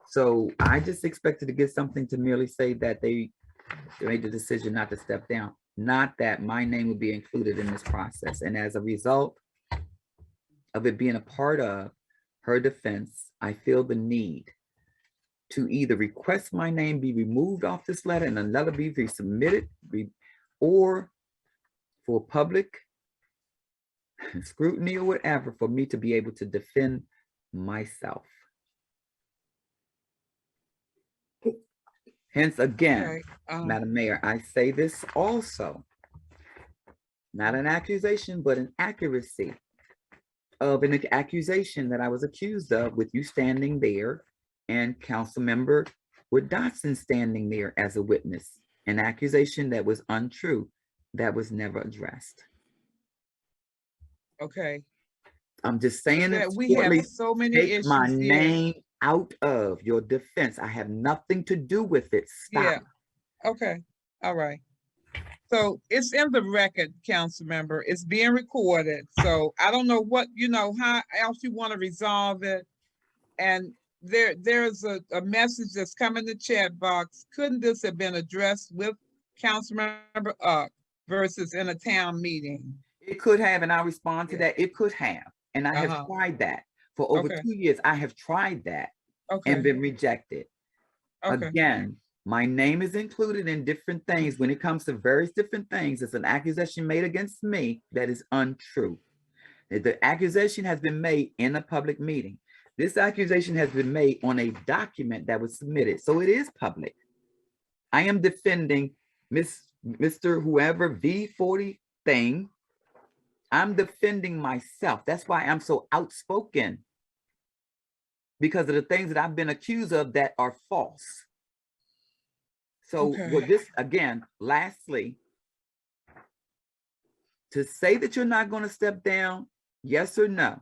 So I just expected to get something to merely say that they made the decision not to step down, not that my name would be included in this process. And as a result of it being a part of her defense, I feel the need to either request my name be removed off this letter and another be resubmitted, or for public scrutiny or whatever, for me to be able to defend myself. Hence, again, Madam Mayor, I say this also, not an accusation, but an accuracy of an accusation that I was accused of, with you standing there and Councilmember Wood Dotson standing there as a witness, an accusation that was untrue, that was never addressed. Okay. I'm just saying that we have so many issues. Take my name out of your defense. I have nothing to do with it. Stop. Yeah. Okay. All right. So it's in the record, council member. It's being recorded. So I don't know what, how else you want to resolve it. And there's a message that's come in the chat box. Couldn't this have been addressed with Councilmember Uck versus in a town meeting? It could have, and I'll respond to that. It could have. And I have Uh-huh. tried that for over Okay. 2 years. I have tried that and Okay, been rejected. okay, Again, my name is included in different things when it comes to various different things. It's an accusation made against me that is untrue. The accusation has been made in a public meeting. This accusation has been made on a document that was submitted, so it is public. I am defending Mr. whoever V40 thing. I'm defending myself. That's why I'm so outspoken, because of the things that I've been accused of that are false. So okay. with this, again, lastly, to say that you're not going to step down, yes or no?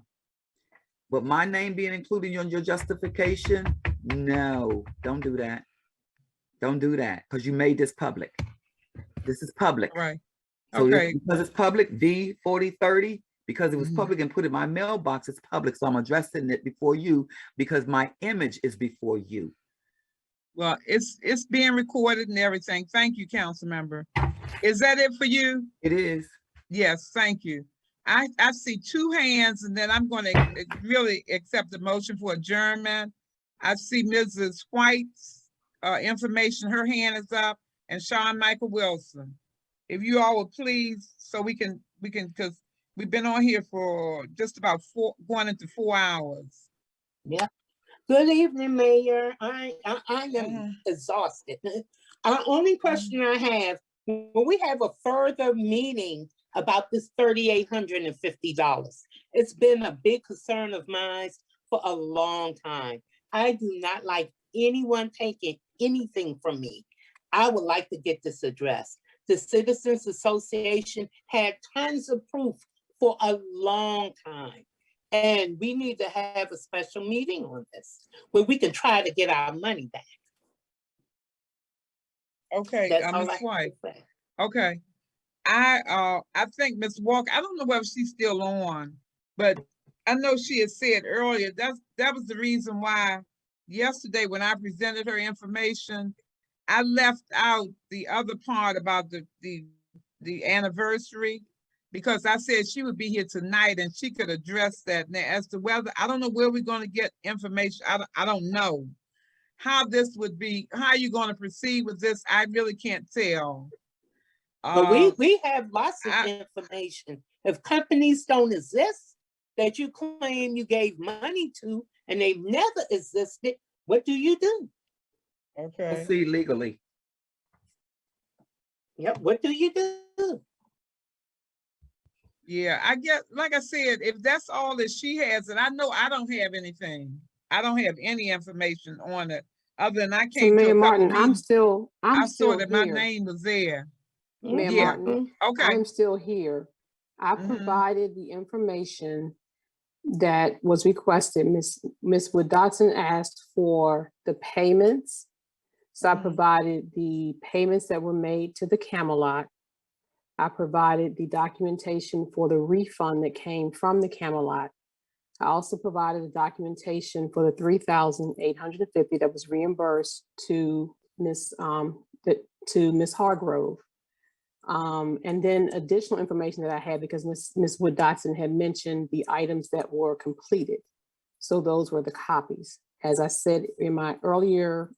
But my name being included on your justification, no, don't do that. Don't do that, because you made this public. This is public. Right. So Okay. because it's public, V4030, because it was Mhm. public and put in my mailbox, it's public. So I'm addressing it before you because my image is before you. Well, it's being recorded and everything. Thank you, council member. Is that it for you? It is. Yes, thank you. I see two hands, and then I'm going to really accept the motion for adjournment. I see Mrs. White's information, her hand is up, and Sean Michael Wilson. If you all would please, so we can, because we've been on here for just about going into 4 hours. Yeah. Good evening, Mayor. I am exhausted. Only question I have, when we have a further meeting about this $3,850, it's been a big concern of mine for a long time. I do not like anyone taking anything from me. I would like to get this addressed. The Citizens Association had tons of proof for a long time. And we need to have a special meeting on this where we can try to get our money back. Okay, That's all I Ms. have to White. say. Okay. I think Ms. Walker, I don't know whether she's still on, but I know she had said earlier, that was the reason why yesterday when I presented her information, I left out the other part about the anniversary, because I said she would be here tonight and she could address that. Now, as to whether, I don't know where we're going to get information. I don't know how this would be, how you're going to proceed with this. I really can't tell. But we have lots of information. If companies don't exist that you claim you gave money to and they've never existed, what do you do? Okay. See legally. Yep. What do you do? Yeah, I get, like I said, if that's all that she has, and I know I don't have anything, I don't have any information on it, other than I So came to Mayor a couple Martin, I'm meetings. still I saw that my here. name was there. Mayor Yeah. Martin, Okay. I'm still here. I Mhm. provided the information that was requested. Ms. Wood Dotson asked for the payments. So I provided the payments that were made to the Camelot. I provided the documentation for the refund that came from the Camelot. I also provided the documentation for the $3,850 that was reimbursed to Ms. Hargrove. And then additional information that I had, because Ms. Wood Dotson had mentioned the items that were completed. So those were the copies. As I said in my earlier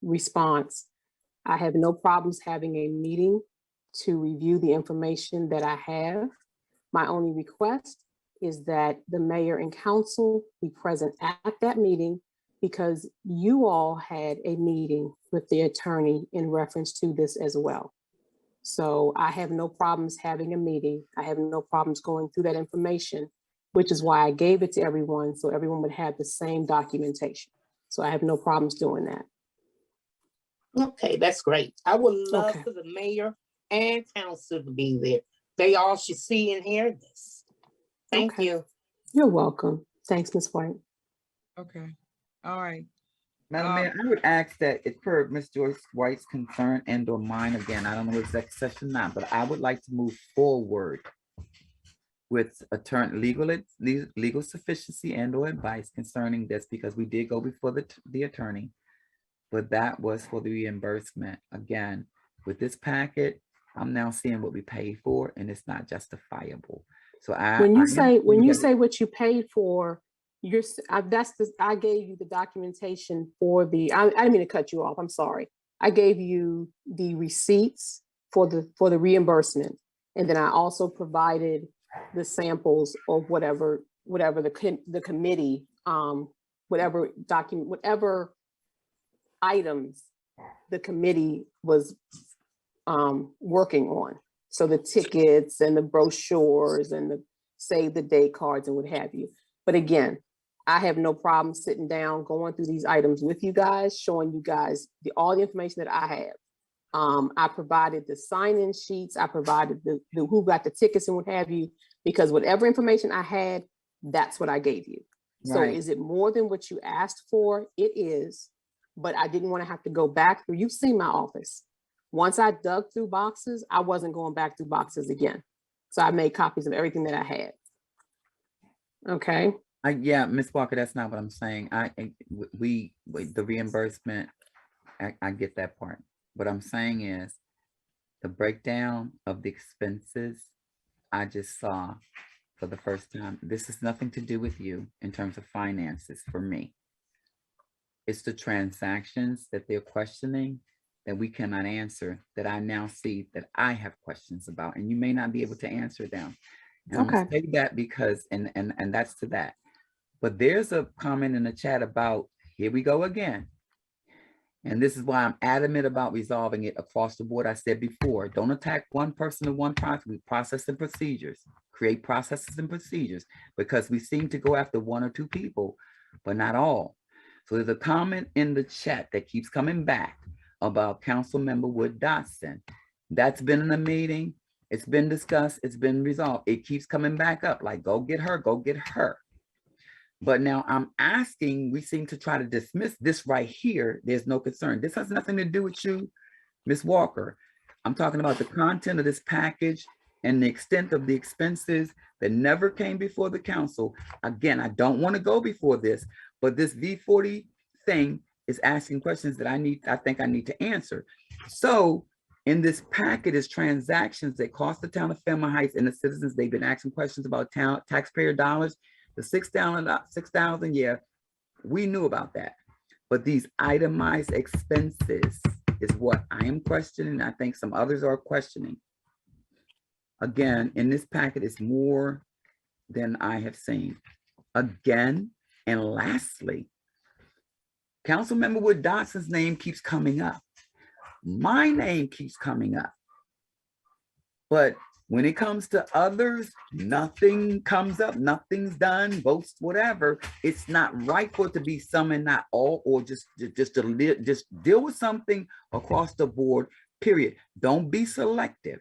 response, I have no problems having a meeting to review the information that I have. My only request is that the mayor and council be present at that meeting, because you all had a meeting with the attorney in reference to this as well. So I have no problems having a meeting. I have no problems going through that information, which is why I gave it to everyone, so everyone would have the same documentation. So I have no problems doing that. Okay, that's great. I would love Okay. for the mayor and council to be there. They all should see and hear this. Thank Okay. you. You're welcome. Thanks, Ms. White. Okay. All right. Madam Mayor, I would ask that it per Ms. Joyce White's concern and or mine, again, I don't know executive session now, but I would like to move forward with legal sufficiency and or advice concerning this, because we did go before the attorney, but that was for the reimbursement. Again, with this packet, I'm now seeing what we paid for, and it's not justifiable. So I. When I you say, when you understand say what you paid for, I gave you the documentation for the, I didn't mean to cut you off, I'm sorry. I gave you the receipts for the reimbursement. And then I also provided the samples of whatever the committee, whatever document, whatever items the committee was working on. So the tickets and the brochures and the save the date cards and what have you. But again, I have no problem sitting down, going through these items with you guys, showing you guys all the information that I have. I provided the sign-in sheets. I provided the who got the tickets and what have you, because whatever information I had, that's what I gave you. So Right. is it more than what you asked for? It is, but I didn't want to have to go back through. You've seen my office. Once I dug through boxes, I wasn't going back through boxes again. So I made copies of everything that I had. Okay. Yeah, Ms. Walker, that's not what I'm saying. The reimbursement, I get that part. What I'm saying is the breakdown of the expenses I just saw for the first time. This has nothing to do with you in terms of finances for me. It's the transactions that they're questioning that we cannot answer, that I now see that I have questions about, and you may not be able to answer them. And I'm gonna say that because, and that's to that. But there's a comment in the chat about, here we go again. And this is why I'm adamant about resolving it across the board. I said before, don't attack one person or one process. We process and procedures, create processes and procedures, because we seem to go after one or two people, but not all. So there's a comment in the chat that keeps coming back about Councilmember Wood Dotson. That's been in a meeting. It's been discussed. It's been resolved. It keeps coming back up like, go get her, go get her. But now I'm asking, we seem to try to dismiss this right here. There's no concern. This has nothing to do with you, Ms. Walker. I'm talking about the content of this package and the extent of the expenses that never came before the council. Again, I don't want to go before this, but this V40 thing is asking questions that I think I need to answer. So in this packet is transactions that cost the town of Fairmount Heights and the citizens. They've been asking questions about town taxpayer dollars. The 6,000, yeah, we knew about that. But these itemized expenses is what I am questioning. I think some others are questioning. Again, in this packet is more than I have seen. Again, and lastly, Councilmember Wood Dotson's name keeps coming up. My name keeps coming up. But when it comes to others, nothing comes up, nothing's done, votes, whatever. It's not right for it to be some and not all, or just deal with something across the board, period. Don't be selective.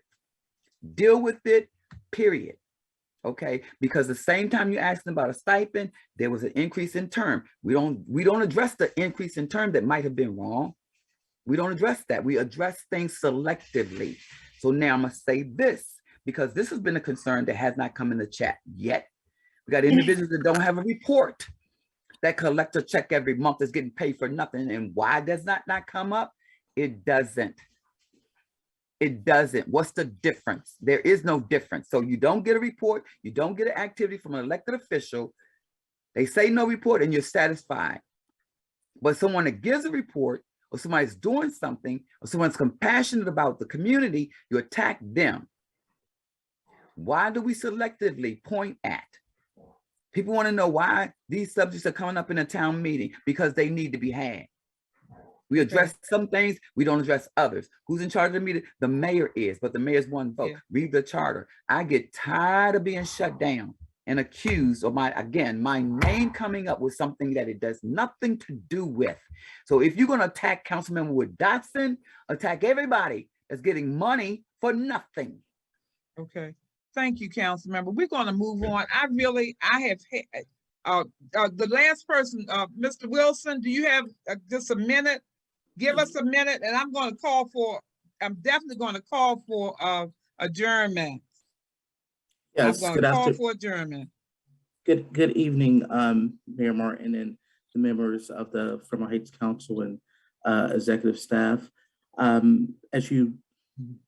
Deal with it, period. Okay, because the same time you asked them about a stipend, there was an increase in term. We don't address the increase in term that might have been wrong. We don't address that. We address things selectively. So now I'm gonna say this, because this has been a concern that has not come in the chat yet. We got individuals that don't have a report that collect a check every month is getting paid for nothing. And why does that not come up? It doesn't. It doesn't. What's the difference? There is no difference. So you don't get a report, you don't get an activity from an elected official. They say no report and you're satisfied. But someone that gives a report, or somebody's doing something, or someone's compassionate about the community, you attack them. Why do we selectively point at? People want to know why these subjects are coming up in a town meeting, because they need to be had. We address some things, we don't address others. Who's in charge of the meeting? The mayor is, but the mayor's one vote. Yeah. Read the charter. I get tired of being shut down and accused of my name coming up with something that it does nothing to do with. So if you're going to attack Councilmember Wood Dotson, attack everybody that's getting money for nothing. Okay. Thank you, Councilmember. We're going to move on. I have the last person, Mr. Wilson, do you have just a minute? Give us a minute, and I'm definitely going to call for adjournment. Yes, I'm going to call for adjournment. Good evening, Mayor Martin and the members of the Fairmount Heights Council and executive staff. As you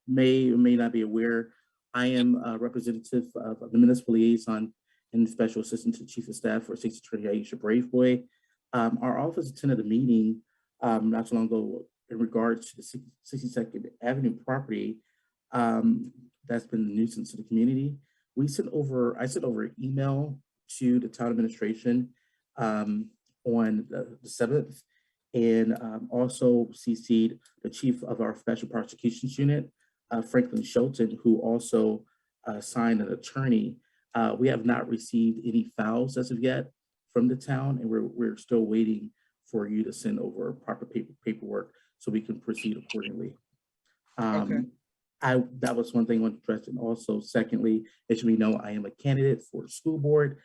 may or may not be aware, I am a representative of the municipal liaison and special assistant to chief of staff for 60 Attorney Aisha Braveboy. Our office attended a meeting not too long ago in regards to the 62nd Avenue property that's been a nuisance to the community. I sent over an email to the town administration on the 7th, and also CC'd the chief of our special prosecutions unit, Franklin Shelton, who also signed an attorney. We have not received any files as of yet from the town, and we're still waiting for you to send over proper paperwork so we can proceed accordingly. Okay. That was one thing I want to address. And also, secondly, as we know, I am a candidate for the school board.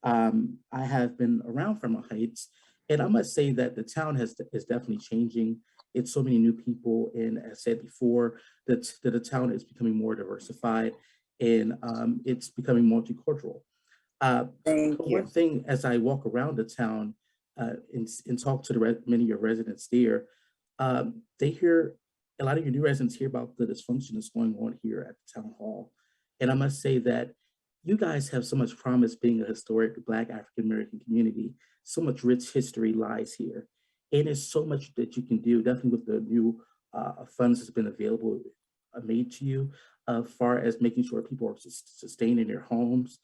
I have been around Fairmount Heights, and I must say that the town is definitely changing. It's so many new people, and as I said before, that the town is becoming more diversified, and it's becoming multicultural. Thank One you. thing, as I walk around the town and talk to many of your residents there, they hear, a lot of your new residents hear about the dysfunction that's going on here at the town hall. And I must say that you guys have so much promise being a historic Black African-American community. So much rich history lies here. And there's so much that you can do, definitely with the new funds that's been available, made to you, as far as making sure people are sustained in their homes.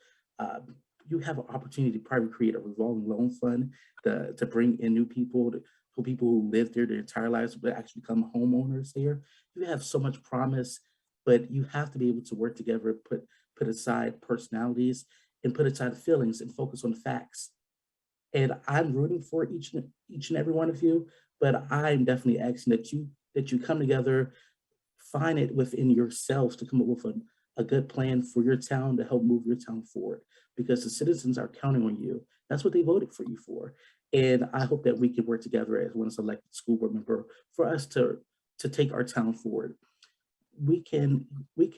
You have an opportunity to probably create a revolving loan fund to bring in new people, for people who live there their entire lives but actually become homeowners there. You have so much promise, but you have to be able to work together, put aside personalities and put aside feelings and focus on facts. And I'm rooting for each and every one of you, but I'm definitely asking that you come together, find it within yourselves to come up with a good plan for your town to help move your town forward, because the citizens are counting on you. That's what they voted for you for. And I hope that we can work together as one elected school board member for us to take our town forward. We can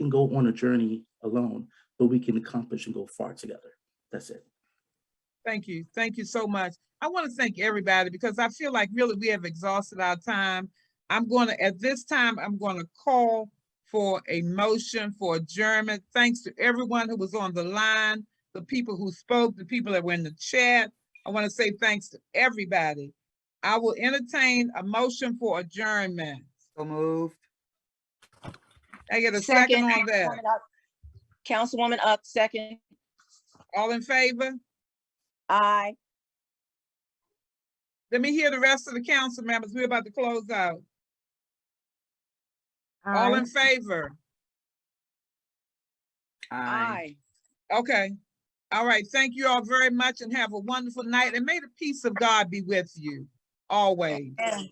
go on a journey alone, but we can accomplish and go far together. That's it. Thank you. Thank you so much. I want to thank everybody because I feel like really we have exhausted our time. At this time, I'm going to call for a motion for adjournment. Thanks to everyone who was on the line, the people who spoke, the people that were in the chat. I want to say thanks to everybody. I will entertain a motion for adjournment. So moved. I get a second on that. Councilwoman Up, second. All in favor? Aye. Let me hear the rest of the council members. We're about to close out. All in favor? Aye. Okay. All right. Thank you all very much and have a wonderful night. And may the peace of God be with you always. And